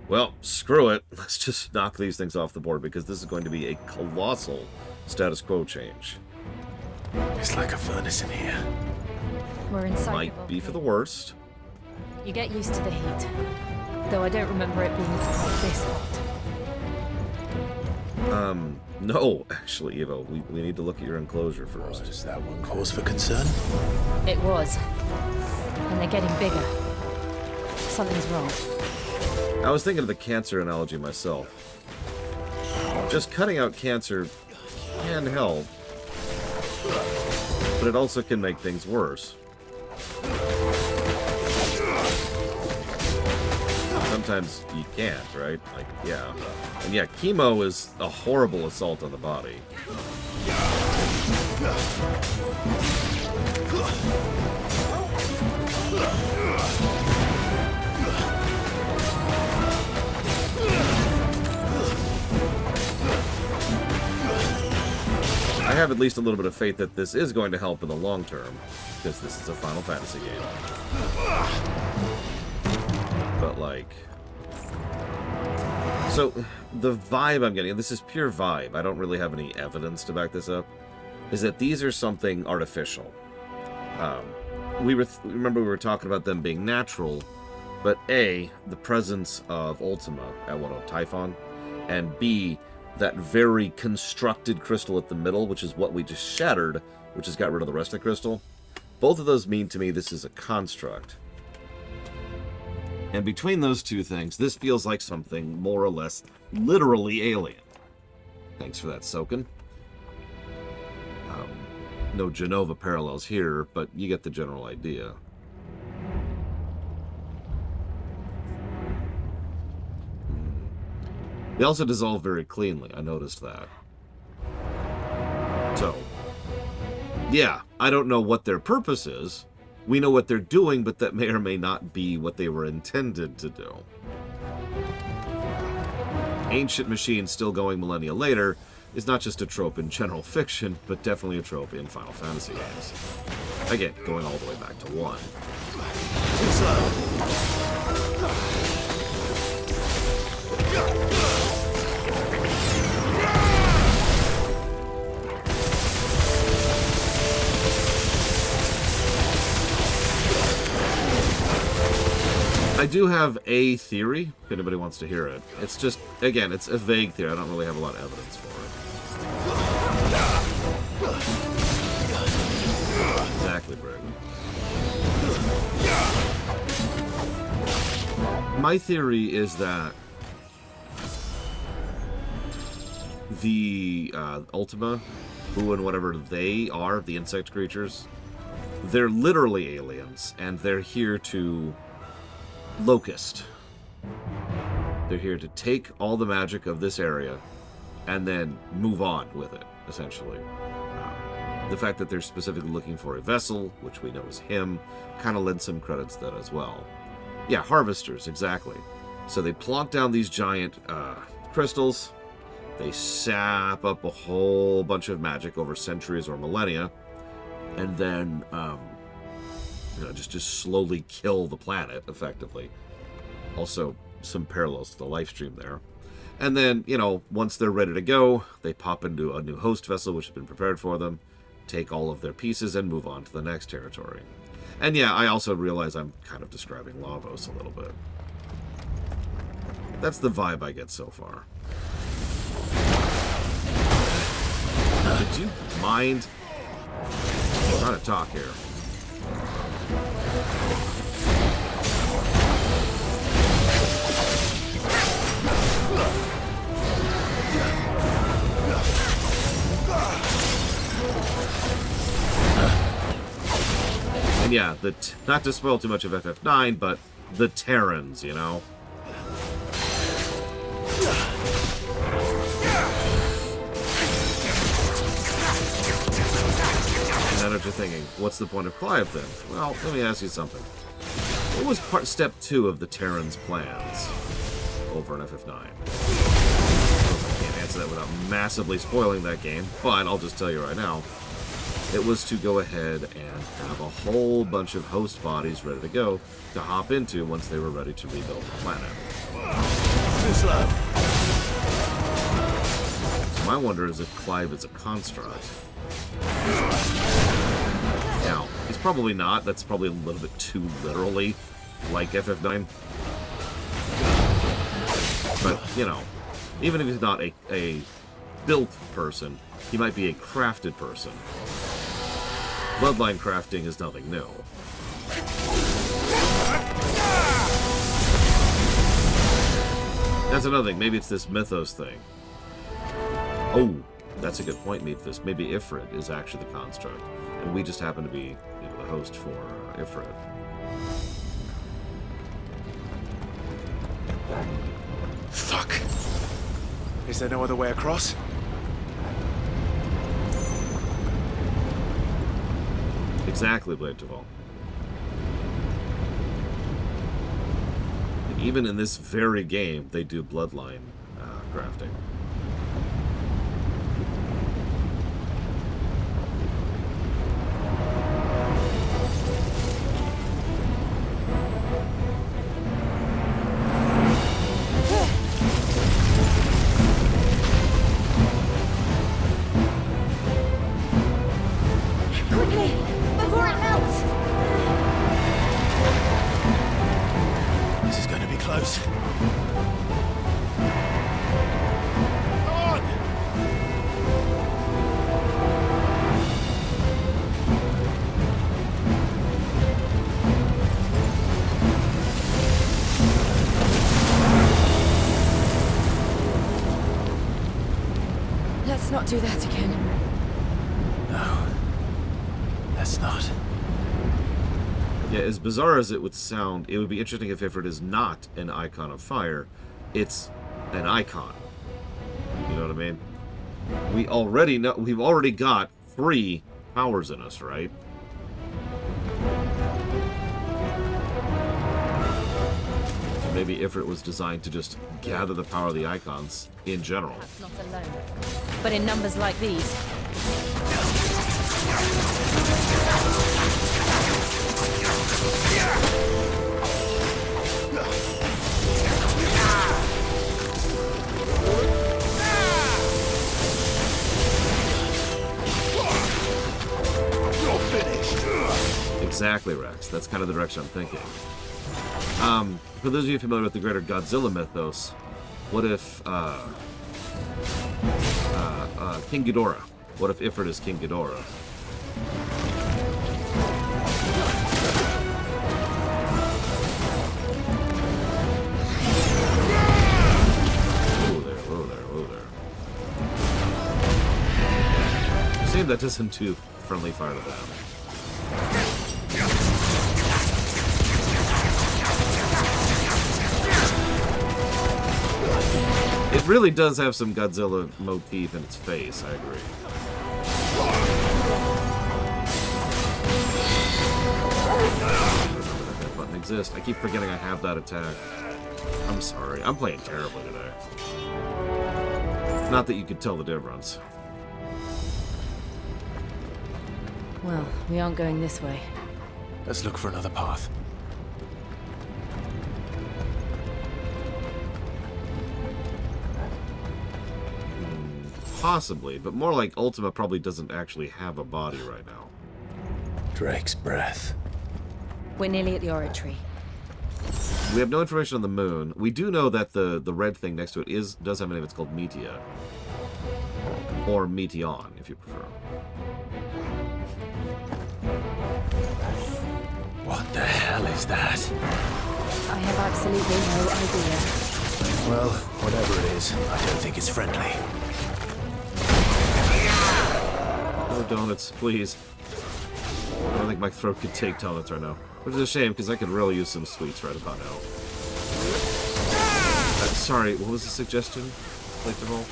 well, screw it, let's just knock these things off the board because this is going to be a colossal status quo change. It's like a furnace in here. We're inside. Might be for the worst. You get used to the heat. Though I don't remember it being quite this hot. No, actually, Evo, we need to look at your enclosure first. Is that one cause for concern? It was. And they're getting bigger. Something's wrong. I was thinking of the cancer analogy myself. Just cutting out cancer can help, but it also can make things worse. Sometimes you can't, right? Like, yeah. And yeah, chemo is a horrible assault on the body. I have at least a little bit of faith that this is going to help in the long term, because this is a Final Fantasy game. But, like... So, the vibe I'm getting, and this is pure vibe, I don't really have any evidence to back this up, is that these are something artificial. Remember we were talking about them being natural, but A, the presence of Ultima at Typhon, and B, that very constructed crystal at the middle, which is what we just shattered, which has got rid of the rest of the crystal. Both of those mean to me this is a construct. And between those two things, this feels like something more or less literally alien. Thanks for that, Soken. No Genova parallels here, but you get the general idea. They also dissolve very cleanly, I noticed that. So, yeah, I don't know what their purpose is. We know what they're doing, but that may or may not be what they were intended to do. Ancient machines still going millennia later is not just a trope in general fiction, but definitely a trope in Final Fantasy games. Again, going all the way back to 1. I do have a theory, if anybody wants to hear it. It's just, again, it's a vague theory. I don't really have a lot of evidence for it. Exactly, Britain. My theory is that the Ultima, who and whatever they are, the insect creatures, they're literally aliens, and they're here to Locust. They're here to take all the magic of this area and then move on with it, essentially. The fact that they're specifically looking for a vessel, which we know is him, kind of lends some credits to that as well. Yeah, harvesters, exactly. So they plonk down these giant crystals, they sap up a whole bunch of magic over centuries or millennia, and then just slowly kill the planet, effectively. Also, some parallels to the live stream there. And then, once they're ready to go, they pop into a new host vessel, which has been prepared for them, take all of their pieces, and move on to the next territory. And yeah, I also realize I'm kind of describing Lavos a little bit. That's the vibe I get so far. Did you mind? I'm trying to talk here. And yeah, not to spoil too much of FF9, but the Terrans, you know? And then after thinking, what's the point of Clive then? Well, let me ask you something. What was step 2 of the Terrans' plans over in FF9? I can't answer that without massively spoiling that game, but I'll just tell you right now. It was to go ahead and have a whole bunch of host bodies ready to go to hop into once they were ready to rebuild the planet. So my wonder is if Clive is a construct. Now, he's probably not. That's probably a little bit too literally like FF9. But, you know, even if he's not a built person, he might be a crafted person. Bloodline crafting is nothing new. That's another thing. Maybe it's this mythos thing. Oh, that's a good point, Mythos. Maybe Ifrit is actually the construct, and we just happen to be, you know, the host for Ifrit. Fuck. Is there no other way across? Exactly, Blade Duval. And even in this very game, they do bloodline crafting. Let's not do that again. No. Let's not. Yeah, as bizarre as it would sound, it would be interesting if Ifrit is not an icon of fire. It's an icon. You know what I mean? We already know, we've already got 3 powers in us, right? Maybe Ifrit was designed to just gather the power of the icons in general. Not alone, but in numbers like these. You're finished. Exactly, Rex. That's kind of the direction I'm thinking. For those of you familiar with the greater Godzilla mythos, what if King Ghidorah? What if Ifrit is King Ghidorah? Whoa there, whoa there, whoa there. Shame that doesn't do friendly fire to them. It really does have some Godzilla motif in its face, I agree. Remember that button exists. I keep forgetting I have that attack. I'm sorry. I'm playing terribly today. Not that you could tell the difference. Well, we aren't going this way. Let's look for another path. Possibly, but more like Ultima probably doesn't actually have a body right now. Drake's breath. We're nearly at the oratory. We have no information on the moon. We do know that the red thing next to it does have a name. It's called Metia. Or Meteon, if you prefer. What the hell is that? I have absolutely no idea. Well, whatever it is, I don't think it's friendly. No donuts, please. I don't think my throat could take donuts right now. Which is a shame, because I could really use some sweets right about now. Sorry, what was the suggestion? Like the roll?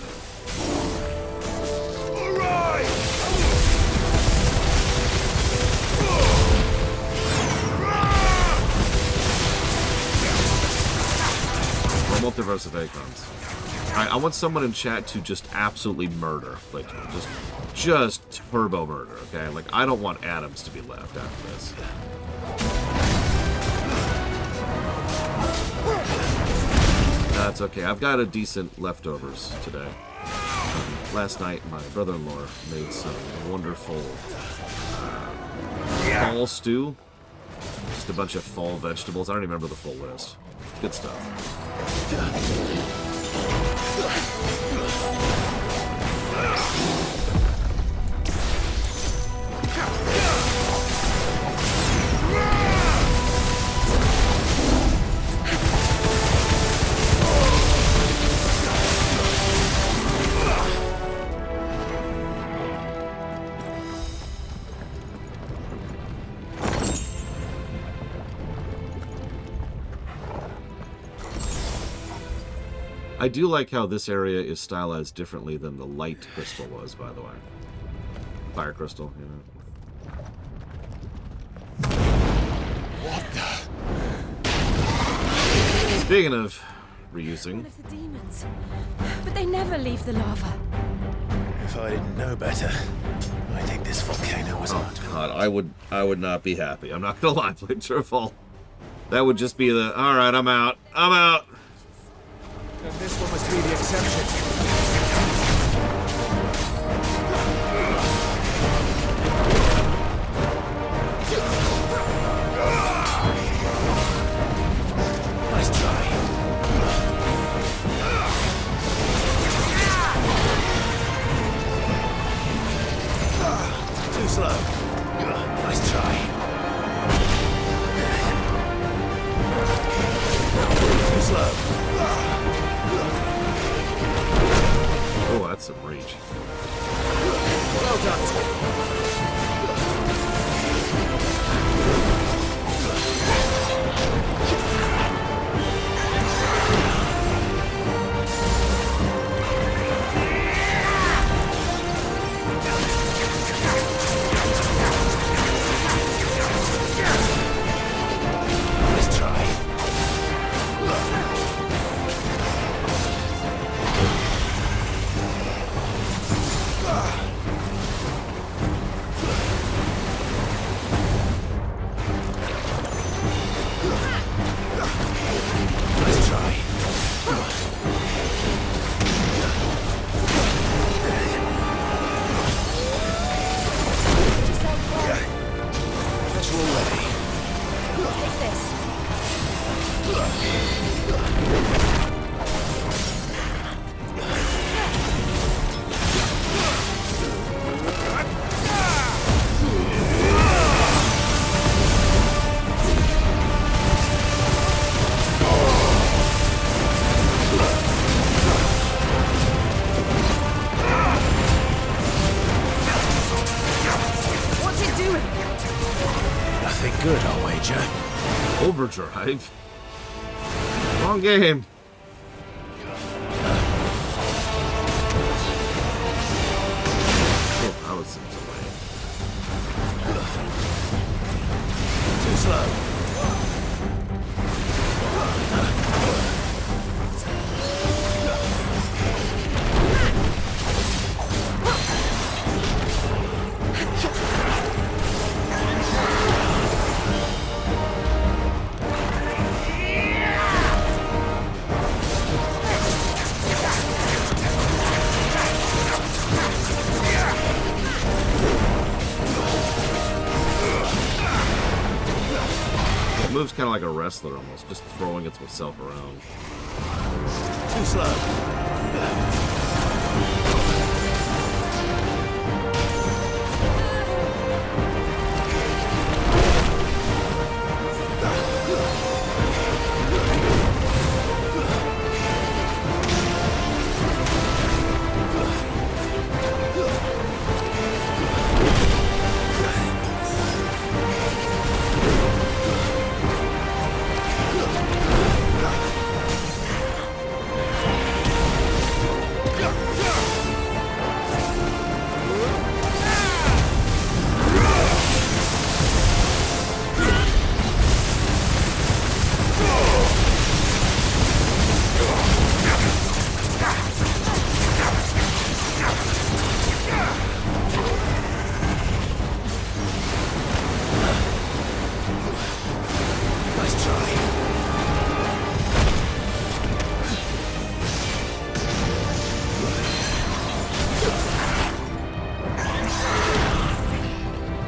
Multiverse of Acorns. Alright, I want someone in chat to just absolutely murder. Like, just turbo murder, okay? Like, I don't want atoms to be left after this. That's okay. I've got a decent leftovers today. Last night, my brother-in-law made some wonderful fall stew. Just a bunch of fall vegetables. I don't even remember the full list. Good stuff. I do like how this area is stylized differently than the light crystal was, by the way. Fire crystal, you know. What the? Speaking of reusing. One of the demons. But they never leave the lava. If I didn't know better, I think this volcano was Oh God, I would not be happy. I'm not gonna lie, play Turfall. That would just be the alright, I'm out. I'm out. Then this one must be the exception. Nice try. Too slow. Nice try. Too slow. Oh, that's some reach. Well done. Nice try. Nice try. Natural ready. Take this. What's it doing? Nothing good, I'll wager. Overdrive? Wrong game. Oh, that was some delay. Too slow. It moves kind of like a wrestler almost, just throwing itself around. Too slow.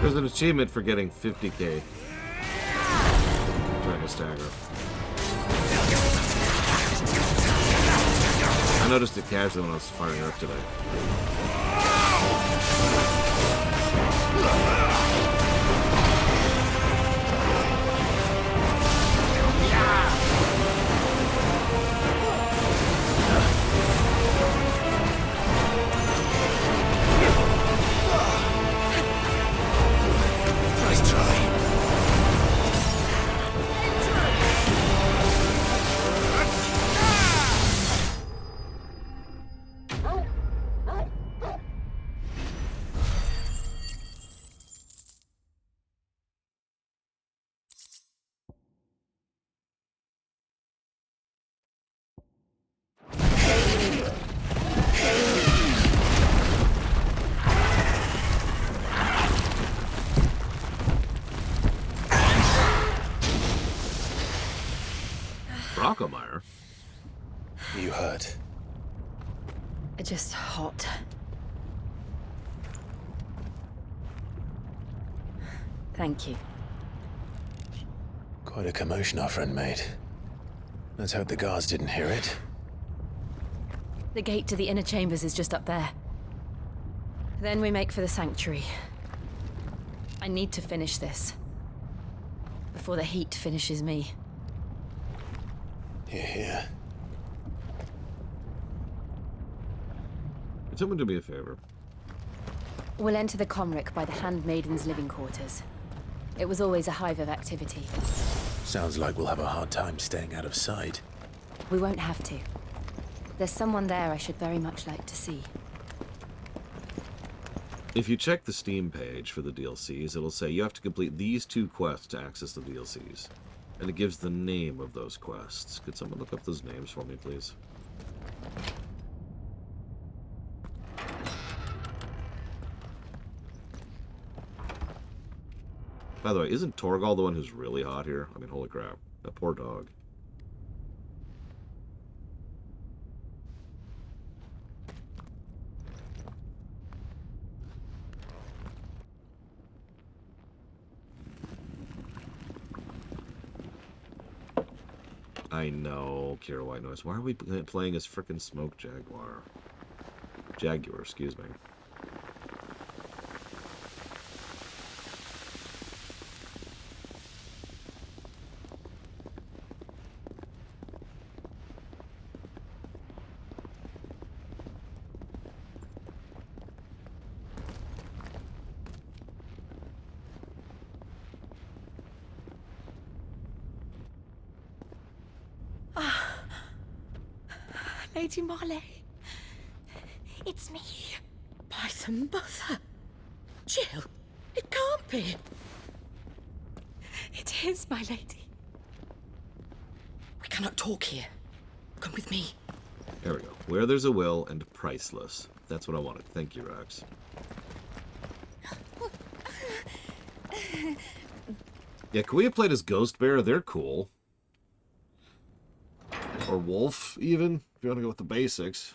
There's an achievement for getting 50k. Dragon Stagger. I noticed it casually when I was firing her up today. Nice try. Brockemeyer? You hurt? Just hot. Thank you. Quite a commotion our friend made. Let's hope the guards didn't hear it. The gate to the inner chambers is just up there. Then we make for the sanctuary. I need to finish this. Before the heat finishes me. Here. Could someone do me a favor? We'll enter the Comric by the Handmaiden's living quarters. It was always a hive of activity. Sounds like we'll have a hard time staying out of sight. We won't have to. There's someone there I should very much like to see. If you check the Steam page for the DLCs, it'll say you have to complete these 2 quests to access the DLCs. And it gives the name of those quests. Could someone look up those names for me, please? By the way, isn't Torgal the one who's really hot here? I mean, holy crap. That poor dog. I know, Kira White Noise. Why are we playing as frickin' Smoke Jaguar? Jaguar, excuse me. Lady Marley, it's me. By the mother. Jill, it can't be. It is, my lady. We cannot talk here. Come with me. There we go. Where there's a will and priceless. That's what I wanted. Thank you, Rax. Yeah, can we have played as Ghost Bear? They're cool. Or Wolf, even, if you want to go with the basics.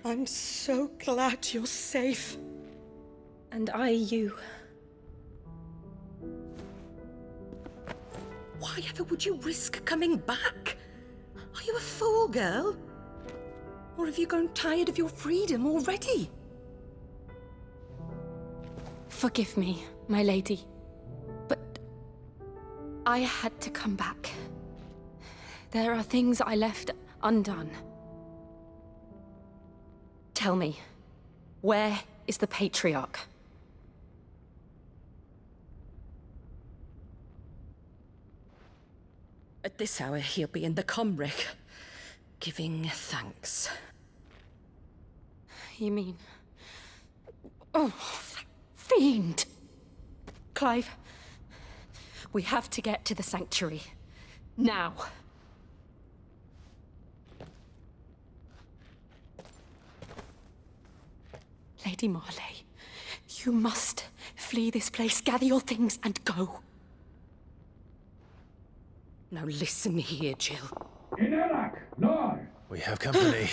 I'm so glad you're safe. And I you. Why ever would you risk coming back? Are you a fool, girl? Or have you grown tired of your freedom already? Forgive me, my lady. But I had to come back. There are things I left undone. Tell me, where is the Patriarch? At this hour, he'll be in the Comric, giving thanks. You mean... Oh, fiend! Clive, we have to get to the sanctuary. Now. Lady Marley, you must flee this place, gather your things, and go. Now listen here, Jill. We have company.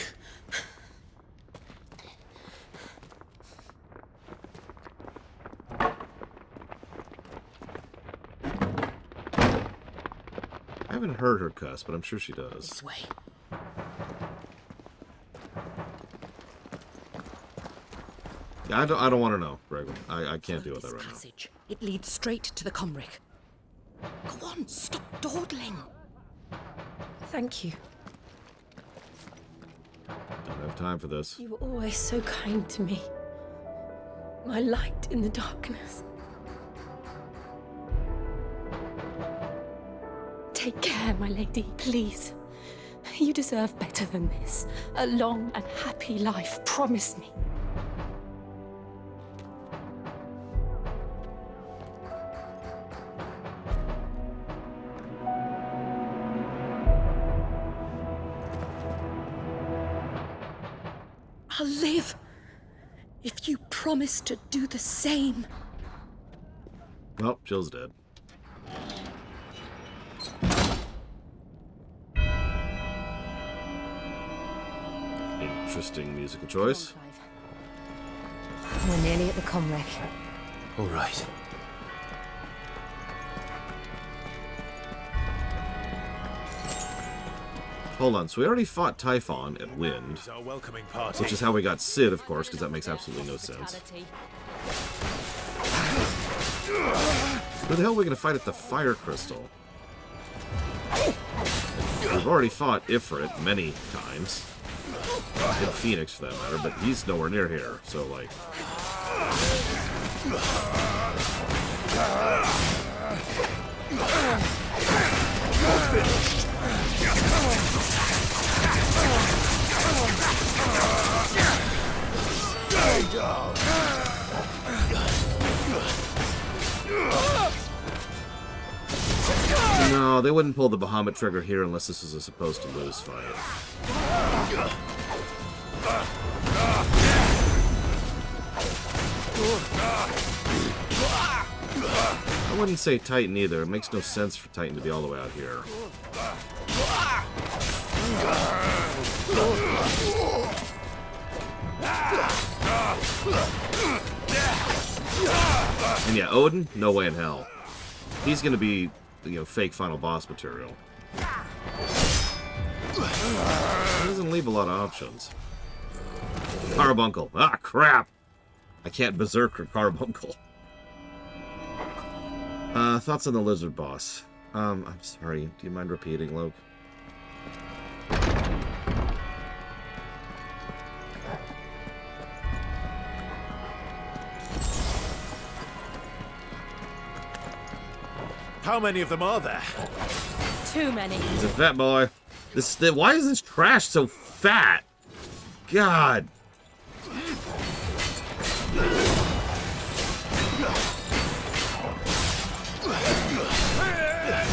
I haven't heard her cuss, but I'm sure she does. This way. Yeah, I don't want to know, Greg. I can't deal with that right Passage. It leads straight to the Comric. Go on, stop dawdling. Thank you. now. Don't have time for this. You were always so kind to me. My light in the darkness. Take care, my lady, please. You deserve better than this. A long and happy life, promise me. I'll live if you promise to do the same. Well, Jill's dead. Interesting musical choice. We're nearly at the Comrec. All right. Hold on, so we already fought Typhon at Wind, which is how we got Sid, of course, because that makes absolutely no sense. Who the hell are we going to fight at the Fire Crystal? We've already fought Ifrit many times. And Phoenix, for that matter, but he's nowhere near here, so, like... No, they wouldn't pull the Bahamut trigger here unless this was a supposed to lose fight. I wouldn't say Titan either. It makes no sense for Titan to be all the way out here. And yeah, Odin? No way in hell. He's gonna be, fake final boss material. He doesn't leave a lot of options. Carbuncle. Ah, crap! I can't berserker Carbuncle. Thoughts on the lizard boss? I'm sorry. Do you mind repeating, Loke? How many of them are there? Too many. He's a fat boy. Why is this trash so fat? God.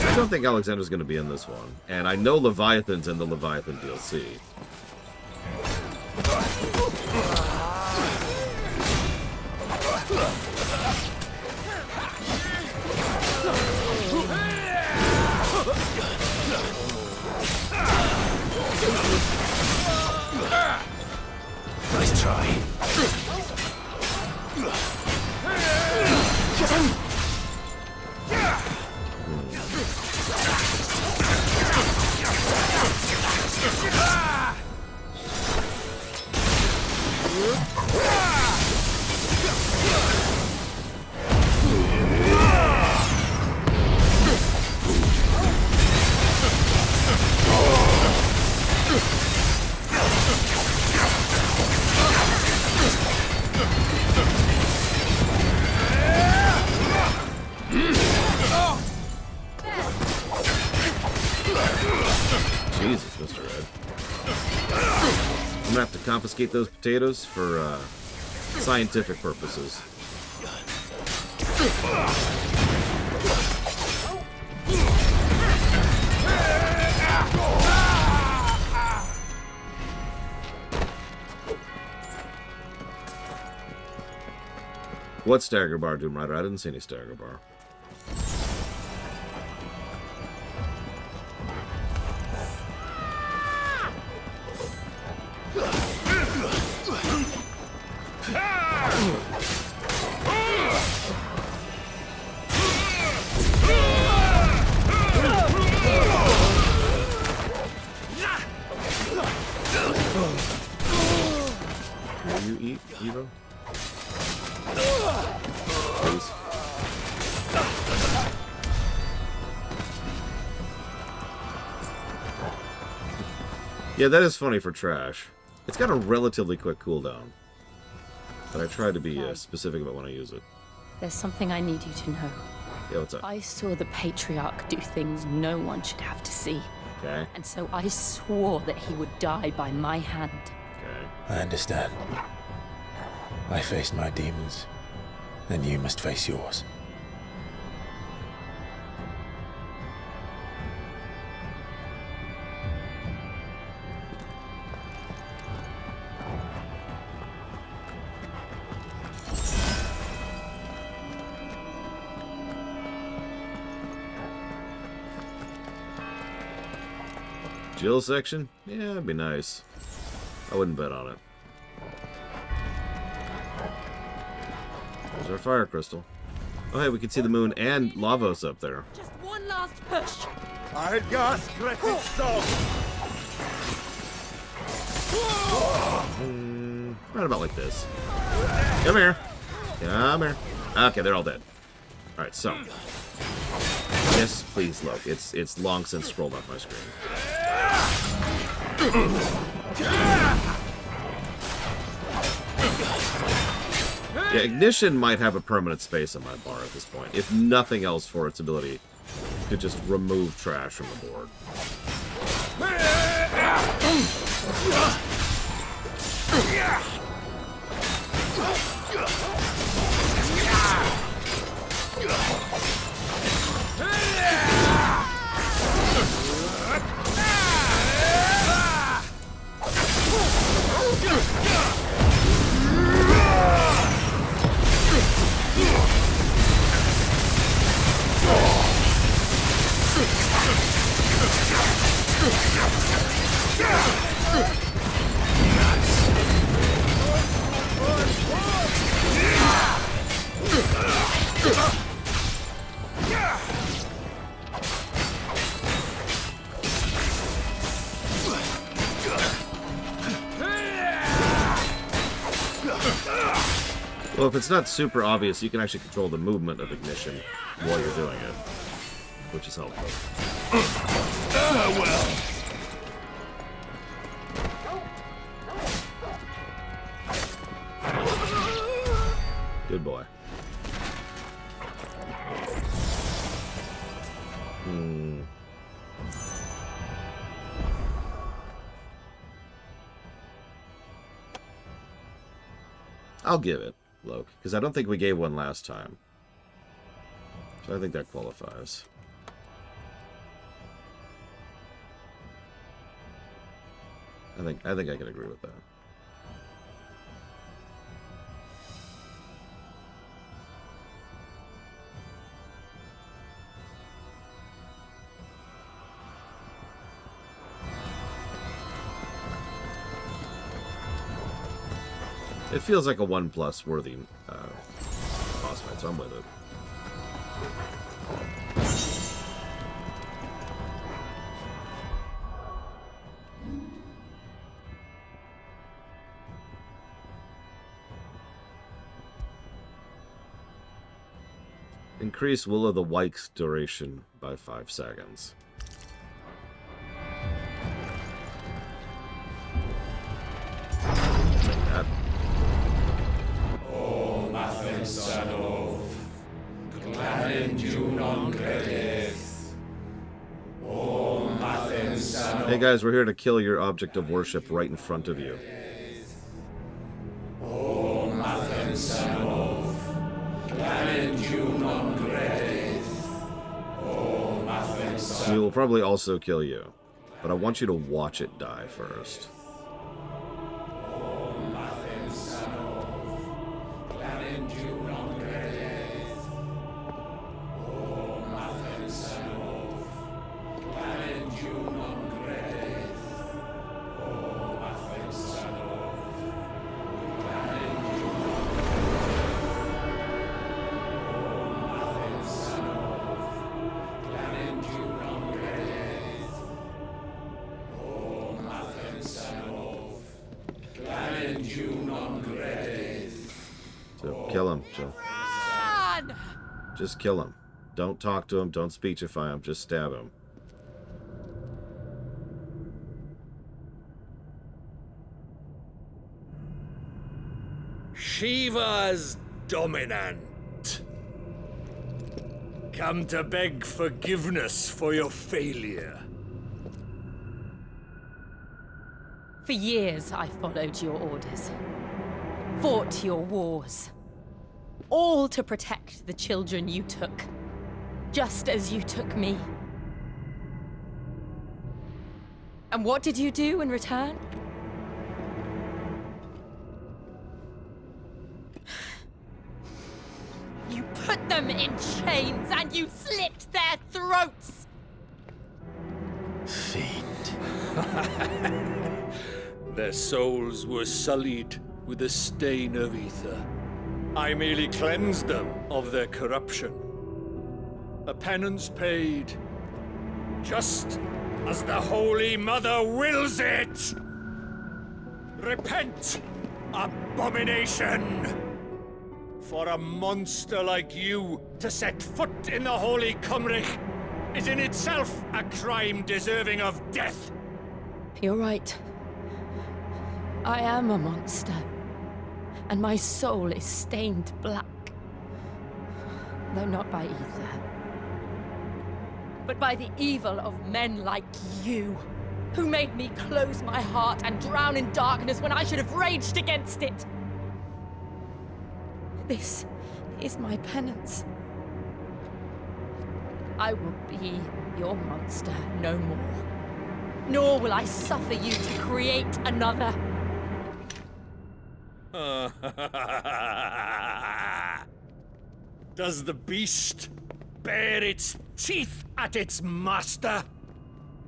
I don't think Alexander's going to be in this one. And I know Leviathan's in the Leviathan DLC. Nice try. Jesus, Mr. Ed. I'm gonna have to confiscate those potatoes for scientific purposes. What stagger bar, Doom Rider? I didn't see any stagger bar. Yeah, that is funny for trash. It's got a relatively quick cooldown. But I try to be specific about when I use it. There's something I need you to know. Yeah, what's up? I saw the Patriarch do things no one should have to see. Okay. And so I swore that he would die by my hand. Okay. I understand. I faced my demons, and you must face yours. Jill section? Yeah, it'd be nice. I wouldn't bet on it. There's our fire crystal. Oh, hey, we can see the moon and Lavos up there. Just one last push. I gas Griffin stop. Right about like this. Come here. Come here. Okay, they're all dead. Alright, so. Yes, please look. It's long since scrolled off my screen. Yeah, Ignition might have a permanent space on my bar at this point. If nothing else for its ability to just remove trash from the board. Well, if it's not super obvious, you can actually control the movement of Ignition while you're doing it, which is helpful. Well. Good boy. I'll give it, Loke, because I don't think we gave one last time. So I think that qualifies. I think I can agree with that. It feels like a 1+ worthy boss fight, so I'm with it. Increase Will o' the Wisps duration by 5 seconds. Take that. Hey guys, we're here to kill your object of worship right in front of you. We will probably also kill you, but I want you to watch it die first. So kill him, Jill. Just kill him. Don't talk to him, don't speechify him, just stab him. Shiva's dominant. Come to beg forgiveness for your failure. For years, I followed your orders. Fought your wars. All to protect the children you took. Just as you took me. And what did you do in return? You put them in chains and you slit their throats! Fiend. Their souls were sullied with the stain of ether. I merely cleansed them of their corruption. A penance paid, just as the Holy Mother wills it! Repent, abomination! For a monster like you to set foot in the Holy Cymric is in itself a crime deserving of death! You're right. I am a monster. And my soul is stained black. Though not by ether. But by the evil of men like you, who made me close my heart and drown in darkness when I should have raged against it. This is my penance. I will be your monster no more. Nor will I suffer you to create another. Does the beast bare its teeth at its master?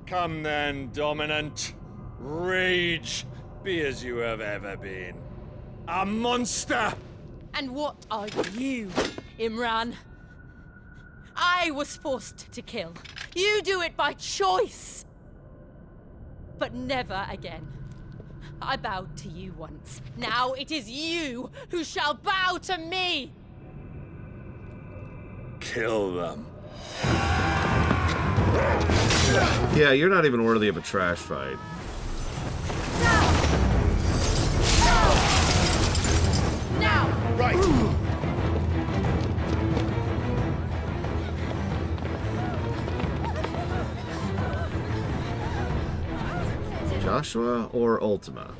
Come then, dominant. Rage, be as you have ever been. A monster! And what are you, Imran? I was forced to kill. You do it by choice. But never again. I bowed to you once. Now it is you who shall bow to me! Kill them. Yeah, you're not even worthy of a trash fight. Now! Right! Joshua or Ultima?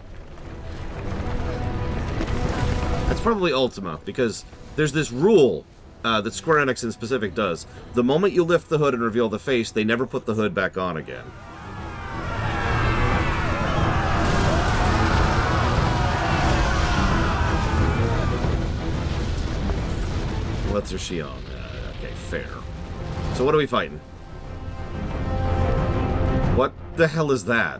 It's probably Ultima, because there's this rule that Square Enix in specific does. The moment you lift the hood and reveal the face, they never put the hood back on again. What's her she on? Okay, fair. So what are we fighting? What the hell is that?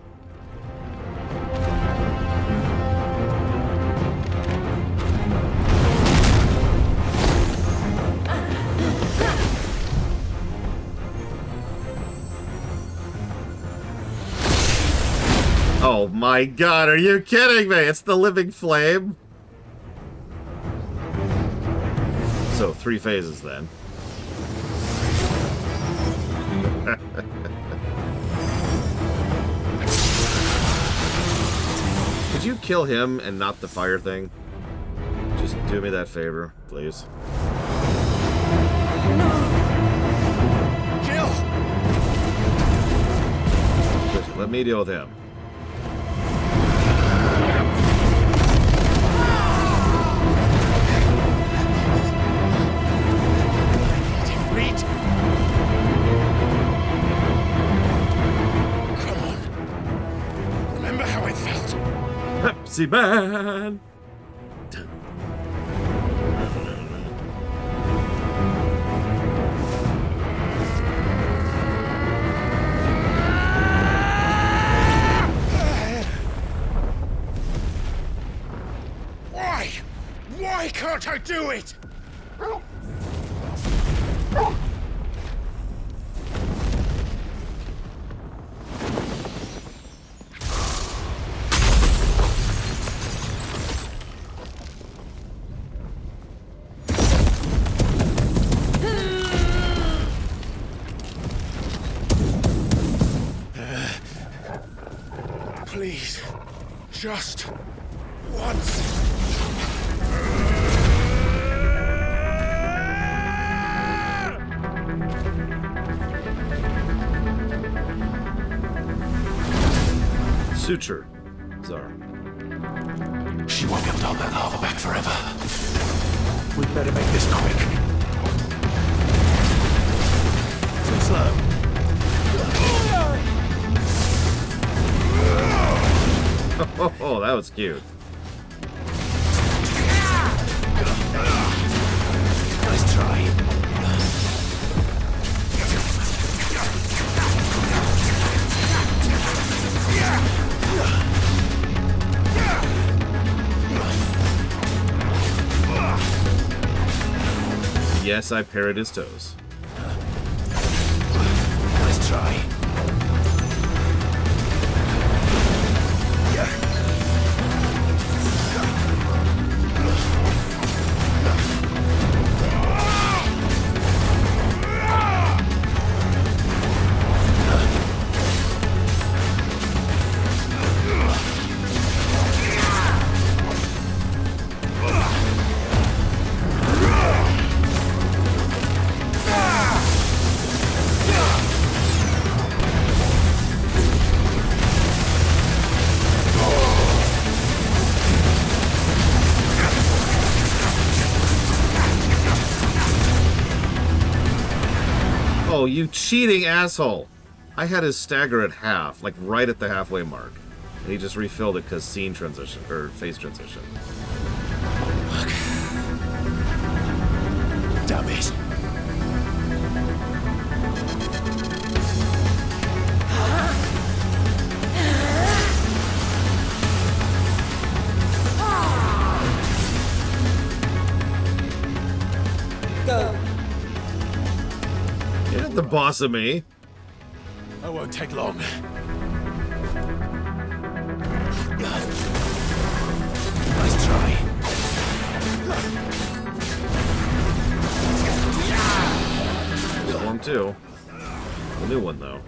Oh my god, are you kidding me? It's the living flame. So, 3 phases then. Could you kill him and not the fire thing? Just do me that favor, please. Kill! Just let me deal with him. Pepsi Man! Why? Why can't I do it? Please, just once. Suture. Czar. She won't be able to hold that lava back forever. We better make this quick. Too slow. Oh, that was cute. Nice try. Yes, I parried his toes. Nice try. Oh, you cheating asshole! I had his stagger at half, like right at the halfway mark. And he just refilled it because scene transition, or phase transition. Damn it. Go. You're not the boss of me. That won't take long. Nice try. Form 2. A new one, though.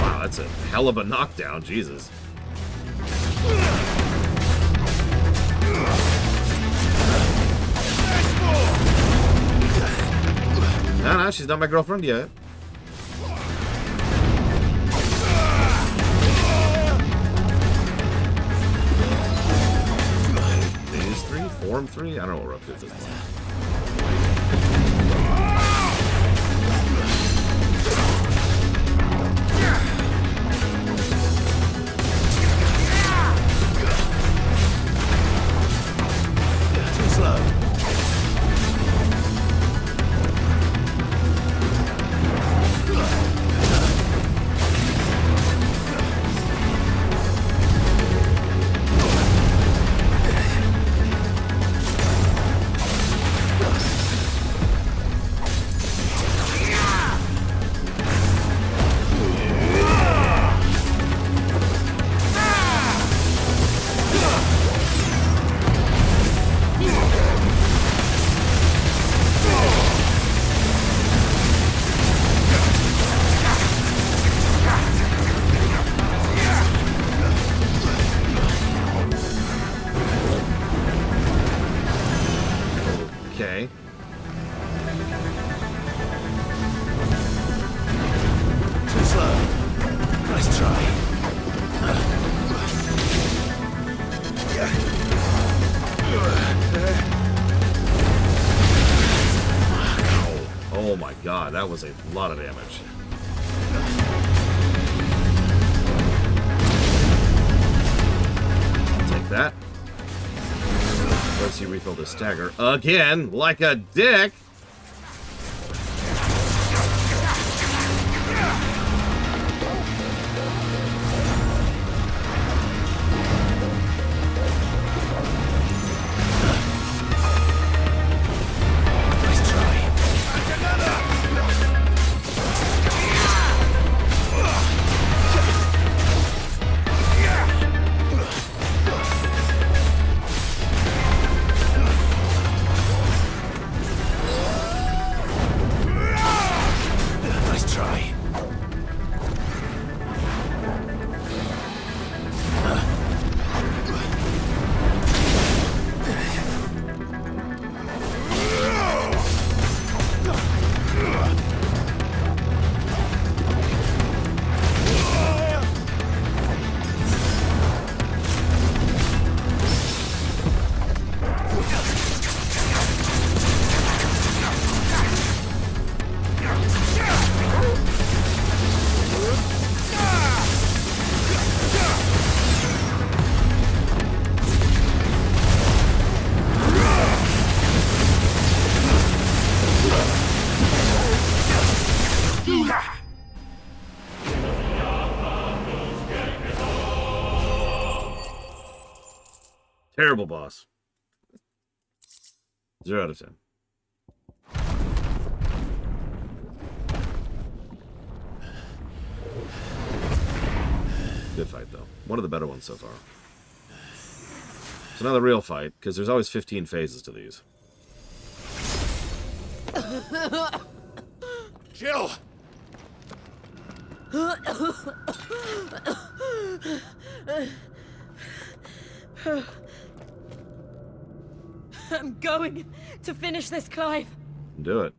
Wow, that's a hell of a knockdown. Jesus. No, she's not my girlfriend yet. Phase 3? Form 3? I don't know what we're up to at this point. Too slow. Okay. Too slow. Nice try. Oh my god, that was a lot of damage. I'll take that. Let's see, refill the stagger again, like a dick. Terrible boss. 0 out of 10. Good fight, though. One of the better ones so far. It's another real fight, because there's always 15 phases to these. Jill! I'm going to finish this, Clive. Do it.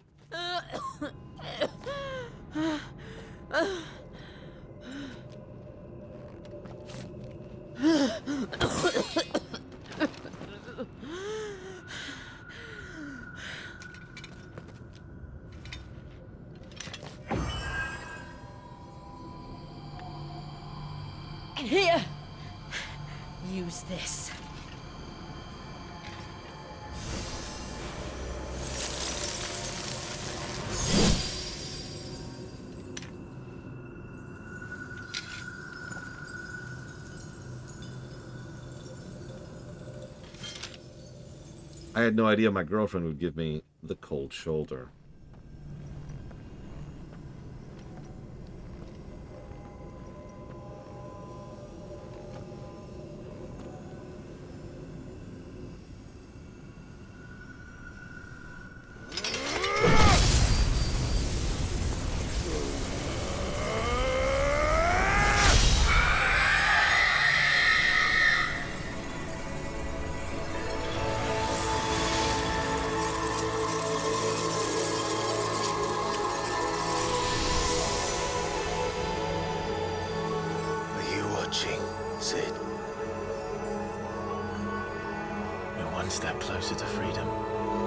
Here, use this. I had no idea my girlfriend would give me the cold shoulder.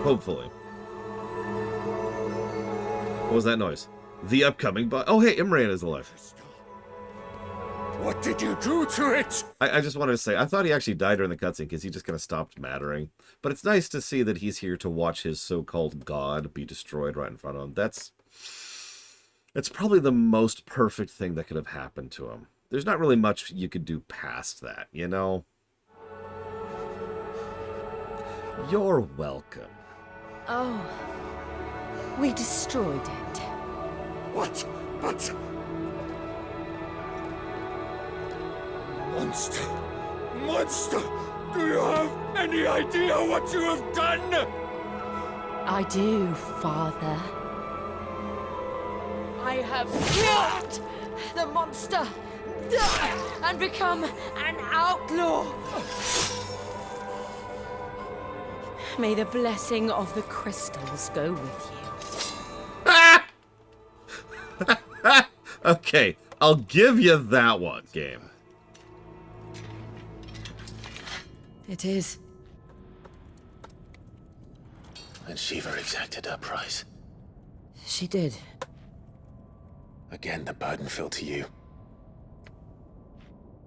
Hopefully. What was that noise? The upcoming boss. Oh, hey, Imran is alive. What did you do to it? I just wanted to say, I thought he actually died during the cutscene because he just kind of stopped mattering. But it's nice to see that he's here to watch his so-called god be destroyed right in front of him. It's probably the most perfect thing that could have happened to him. There's not really much you could do past that, you know? You're welcome. Oh, we destroyed it. What? But... Monster! Monster! Do you have any idea what you have done? I do, Father. I have killed the monster and become an outlaw. May the blessing of the crystals go with you. Okay, I'll give you that one, game. It is. And Shiva exacted her price. She did. Again, the burden fell to you.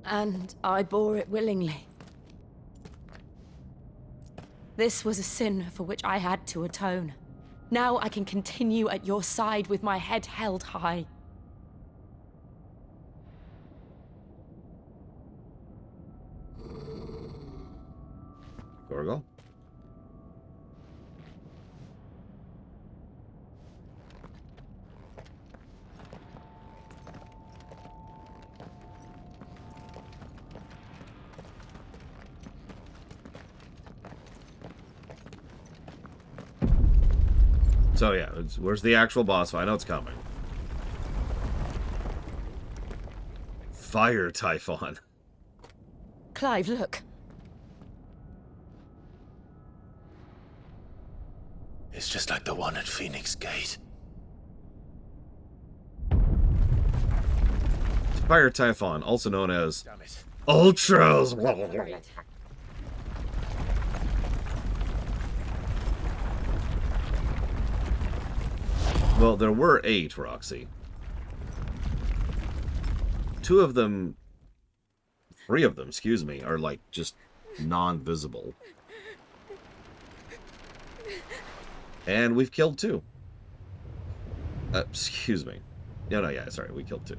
And I bore it willingly. This was a sin for which I had to atone. Now I can continue at your side with my head held high. Gorgo? So yeah, where's the actual boss fight? I know it's coming. Fire Typhon. Clive, look. It's just like the one at Phoenix Gate. Fire Typhon, also known as Ultras. Well, there were 8, Roxy. 3 of them, excuse me, are like just non-visible. And we've killed 2. Excuse me. No, yeah, sorry, we killed 2.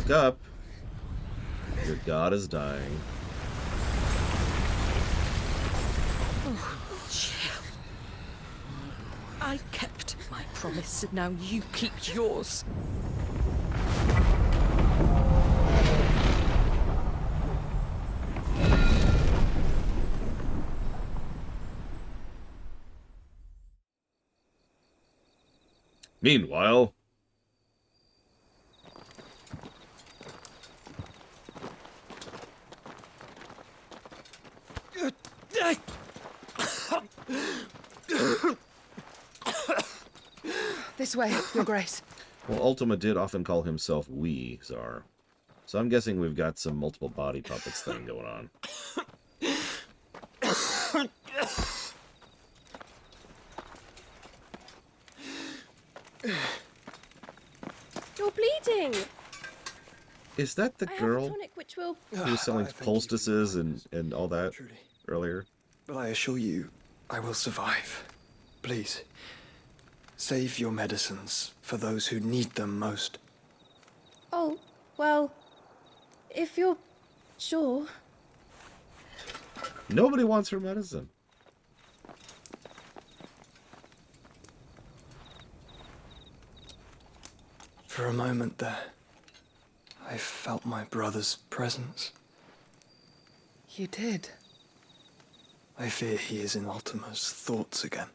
Look up. Your god is dying. Oh, Jill. I kept my promise, and now you keep yours. Meanwhile... This way, Your Grace. Well, Ultima did often call himself we, Czar. So I'm guessing we've got some multiple body puppets thing going on. You're bleeding. Is that the I girl have a tonic which will... who was selling poultices and all that earlier? But I assure you, I will survive. Please, save your medicines for those who need them most. Oh, well, if you're sure. Nobody wants her medicine. For a moment there, I felt my brother's presence. You did? I fear he is in Ultima's thoughts again.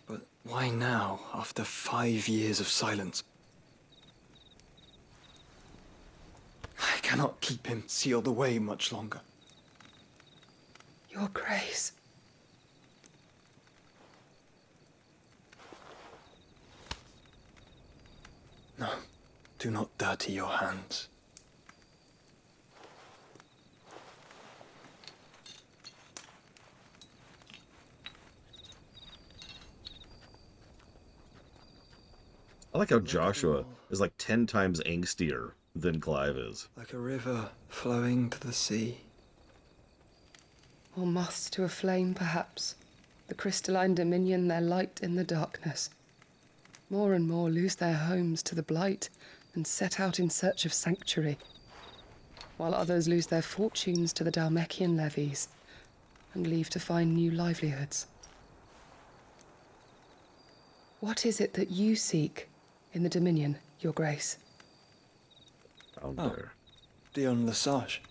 But why now, after 5 years of silence? I cannot keep him sealed away much longer. Your Grace. No, do not dirty your hands. I like how Joshua is like 10 times angstier than Clive is. Like a river flowing to the sea. Or moths to a flame, perhaps. The crystalline dominion their light in the darkness. More and more lose their homes to the blight and set out in search of sanctuary, while others lose their fortunes to the Dhalmekian levies and leave to find new livelihoods. What is it that you seek in the Dominion, Your Grace? Down there. Dion Lesage.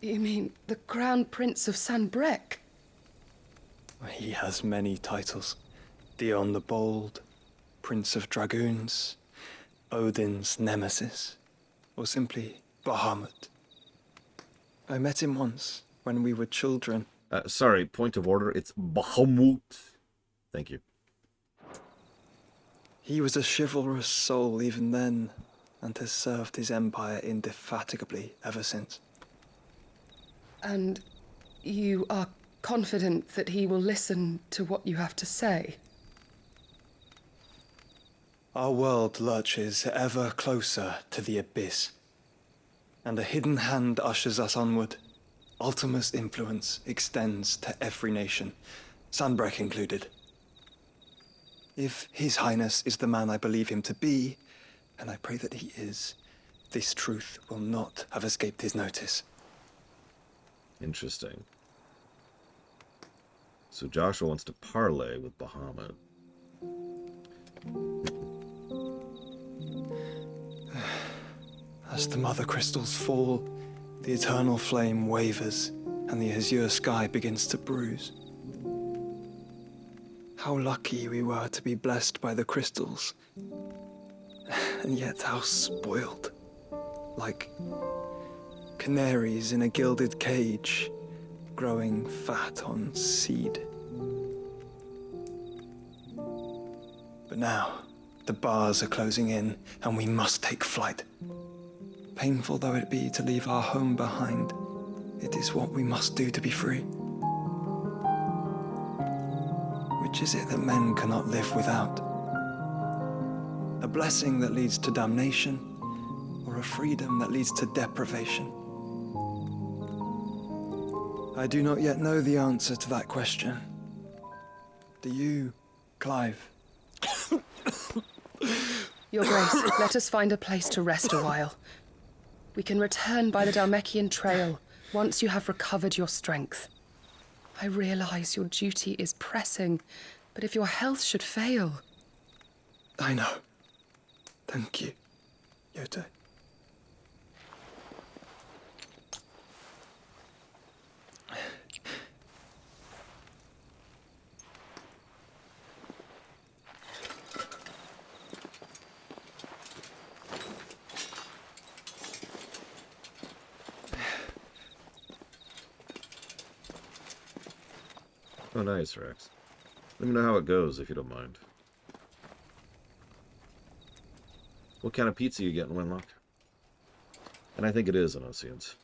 You mean the Crown Prince of Sanbreque? He has many titles. Dion the Bold, Prince of Dragoons, Odin's Nemesis, or simply Bahamut. I met him once when we were children. Sorry, point of order. It's Bahamut. Thank you. He was a chivalrous soul even then, and has served his empire indefatigably ever since. And you are confident that he will listen to what you have to say? Our world lurches ever closer to the abyss, and a hidden hand ushers us onward. Ultima's influence extends to every nation, Sanbreque included. If His Highness is the man I believe him to be, and I pray that he is, this truth will not have escaped his notice. Interesting. So Joshua wants to parley with Bahamut. As the mother crystals fall, the eternal flame wavers, and the azure sky begins to bruise. How lucky we were to be blessed by the crystals, and yet how spoiled. Like canaries in a gilded cage, growing fat on seed. But now, the bars are closing in, and we must take flight. Painful though it be to leave our home behind, it is what we must do to be free. Which is it that men cannot live without? A blessing that leads to damnation, or a freedom that leads to deprivation? I do not yet know the answer to that question. Do you, Clive? Your Grace, let us find a place to rest a while. We can return by the Dhalmekian trail once you have recovered your strength. I realize your duty is pressing, but if your health should fail... I know. Thank you, Yote. Oh, nice, Rex. Let me know how it goes, if you don't mind. What kind of pizza you getting, Winlock? And I think it is an Oceans.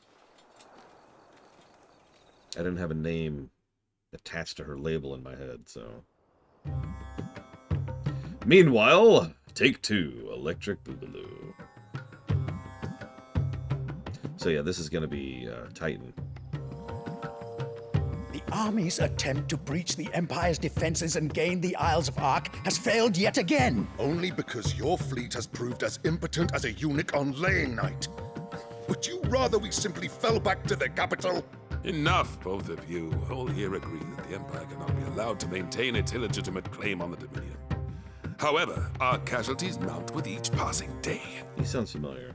I didn't have a name attached to her label in my head, so... Meanwhile, take 2, Electric Boogaloo. So yeah, this is going to be Titan. The army's attempt to breach the Empire's defenses and gain the Isles of Ark has failed yet again. Only because your fleet has proved as impotent as a eunuch on laying night. Would you rather we simply fell back to the capital? Enough, both of you. All here agree that the Empire cannot be allowed to maintain its illegitimate claim on the Dominion. However, our casualties mount with each passing day. He sounds familiar.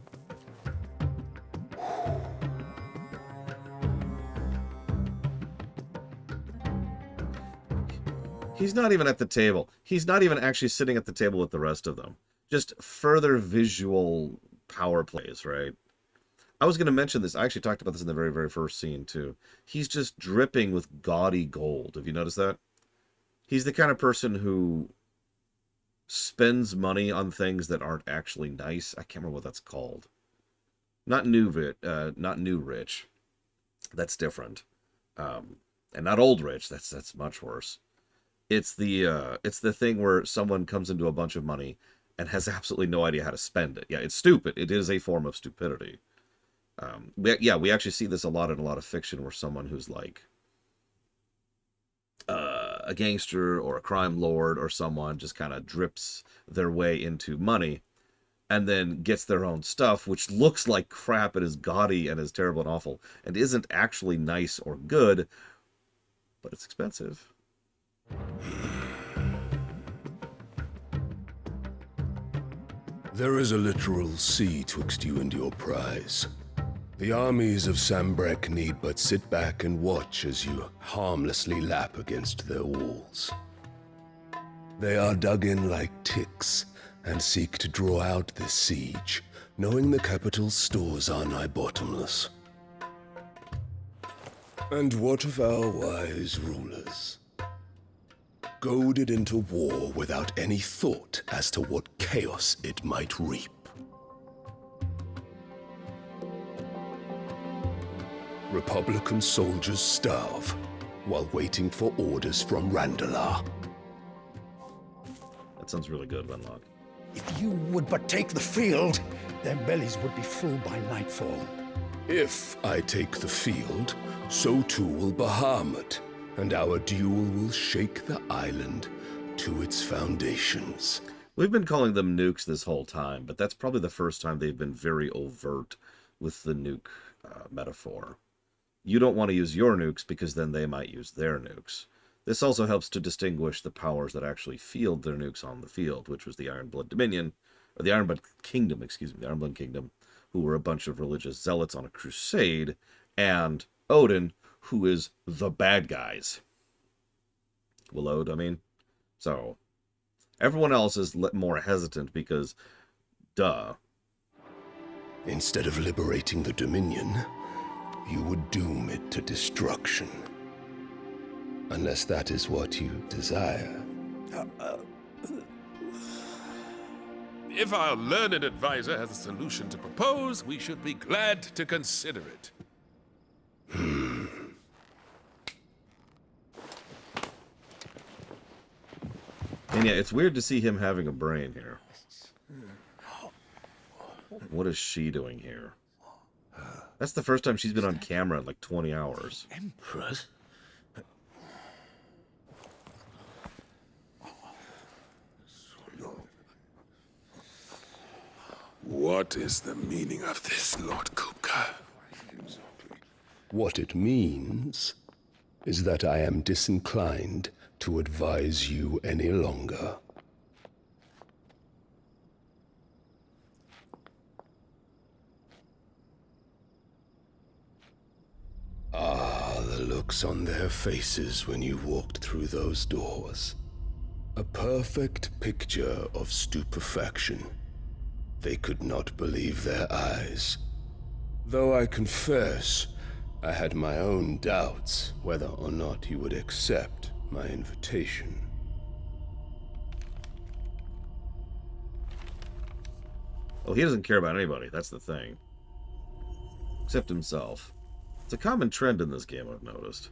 He's not even at the table. He's not even actually sitting at the table with the rest of them. Just further visual power plays, right? I was going to mention this. I actually talked about this in the very, very first scene, too. He's just dripping with gaudy gold. Have you noticed that? He's the kind of person who spends money on things that aren't actually nice. I can't remember what that's called. Not new rich. That's different. And not old rich. That's much worse. It's the thing where someone comes into a bunch of money and has absolutely no idea how to spend it. Yeah, it's stupid. It is a form of stupidity. We actually see this a lot in a lot of fiction where someone who's like a gangster or a crime lord or someone just kind of drips their way into money and then gets their own stuff, which looks like crap and is gaudy and is terrible and awful and isn't actually nice or good, but it's expensive. There is a literal sea twixt you and your prize. The armies of Sambrek need but sit back and watch as you harmlessly lap against their walls. They are dug in like ticks and seek to draw out this siege, knowing the capital's stores are nigh bottomless. And what of our wise rulers? Goaded into war without any thought as to what chaos it might reap. Republican soldiers starve while waiting for orders from Randalar. That sounds really good, Wenlock. If you would but take the field, their bellies would be full by nightfall. If I take the field, so too will Bahamut, and our duel will shake the island to its foundations. We've been calling them nukes this whole time, but that's probably the first time they've been very overt with the nuke metaphor. You don't want to use your nukes because then they might use their nukes. This also helps to distinguish the powers that actually field their nukes on the field, which was the Ironblood Dominion, or the Ironblood Kingdom, the Ironblood Kingdom, who were a bunch of religious zealots on a crusade, and Odin, who is the bad guys. Willowed, I mean. So, everyone else is more hesitant because, duh. Instead of liberating the Dominion, you would doom it to destruction. Unless that is what you desire. If our learned advisor has a solution to propose, we should be glad to consider it. And yeah, it's weird to see him having a brain here. What is she doing here? That's the first time she's been on camera in like 20 hours. Emperors? What is the meaning of this, Lord Kupka? What it means is that I am disinclined to advise you any longer. Ah, the looks on their faces when you walked through those doors. A perfect picture of stupefaction. They could not believe their eyes. Though I confess, I had my own doubts whether or not you would accept my invitation. Well, he doesn't care about anybody, that's the thing. Except himself. It's a common trend in this game, I've noticed.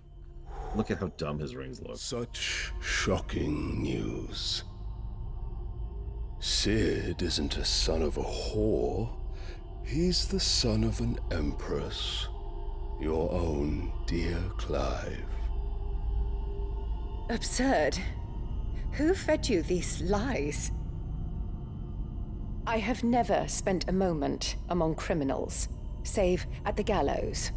Look at how dumb his rings look. Such shocking news. Sid isn't a son of a whore. He's the son of an empress. Your own dear Clive. Absurd. Who fed you these lies? I have never spent a moment among criminals, save at the gallows.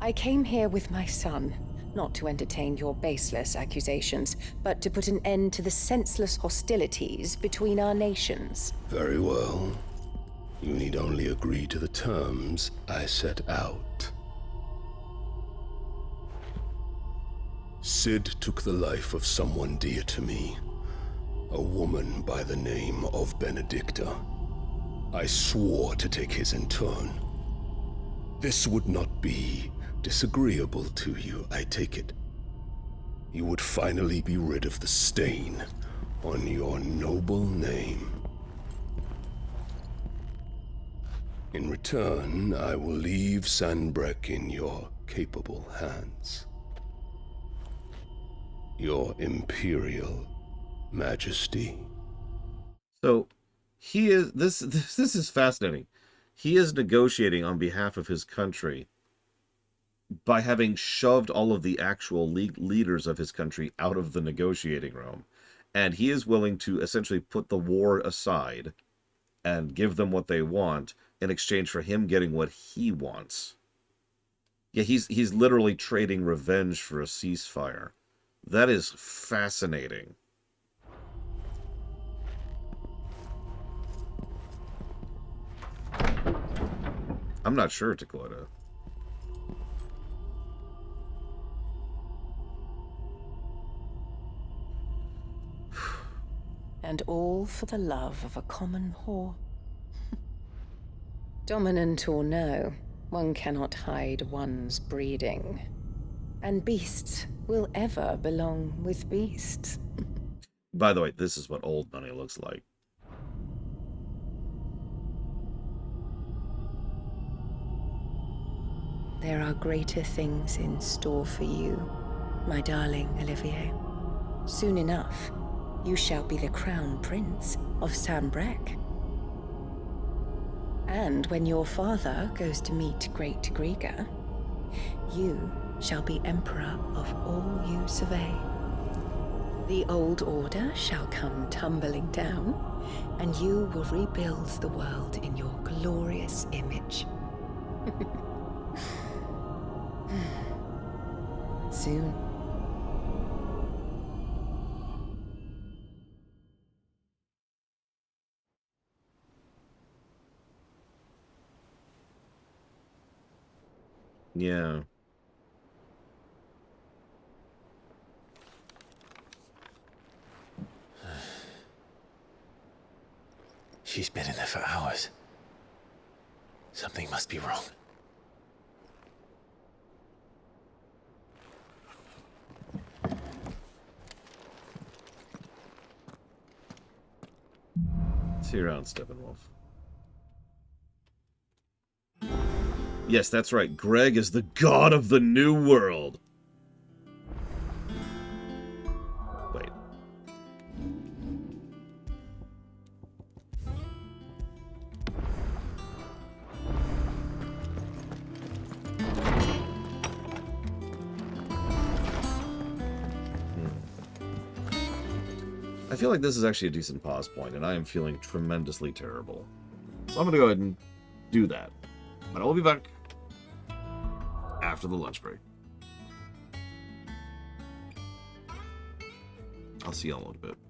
I came here with my son, not to entertain your baseless accusations, but to put an end to the senseless hostilities between our nations. Very well. You need only agree to the terms I set out. Sid took the life of someone dear to me, a woman by the name of Benedicta. I swore to take his in turn. This would not be disagreeable to you, I take it. You would finally be rid of the stain on your noble name. In return, I will leave Sanbreque in your capable hands. Your Imperial Majesty. So, he is... This is fascinating. He is negotiating on behalf of his country by having shoved all of the actual leaders of his country out of the negotiating room. And he is willing to essentially put the war aside and give them what they want in exchange for him getting what he wants. Yeah, he's literally trading revenge for a ceasefire. That is fascinating. I'm not sure, Dakota. And all for the love of a common whore. Dominant or no, one cannot hide one's breeding. And beasts will ever belong with beasts. By the way, this is what old money looks like. There are greater things in store for you, my darling Olivier. Soon enough, you shall be the crown prince of Sanbreque. And when your father goes to meet Great Griga, you shall be emperor of all you survey. The old order shall come tumbling down, and you will rebuild the world in your glorious image. Soon. Yeah. She's been in there for hours. Something must be wrong. See you around, Steppenwolf. Yes, that's right. Greg is the god of the new world. Wait. I feel like this is actually a decent pause point, and I am feeling tremendously terrible. So I'm going to go ahead and do that. But I will be back after the lunch break. I'll see y'all in a little bit.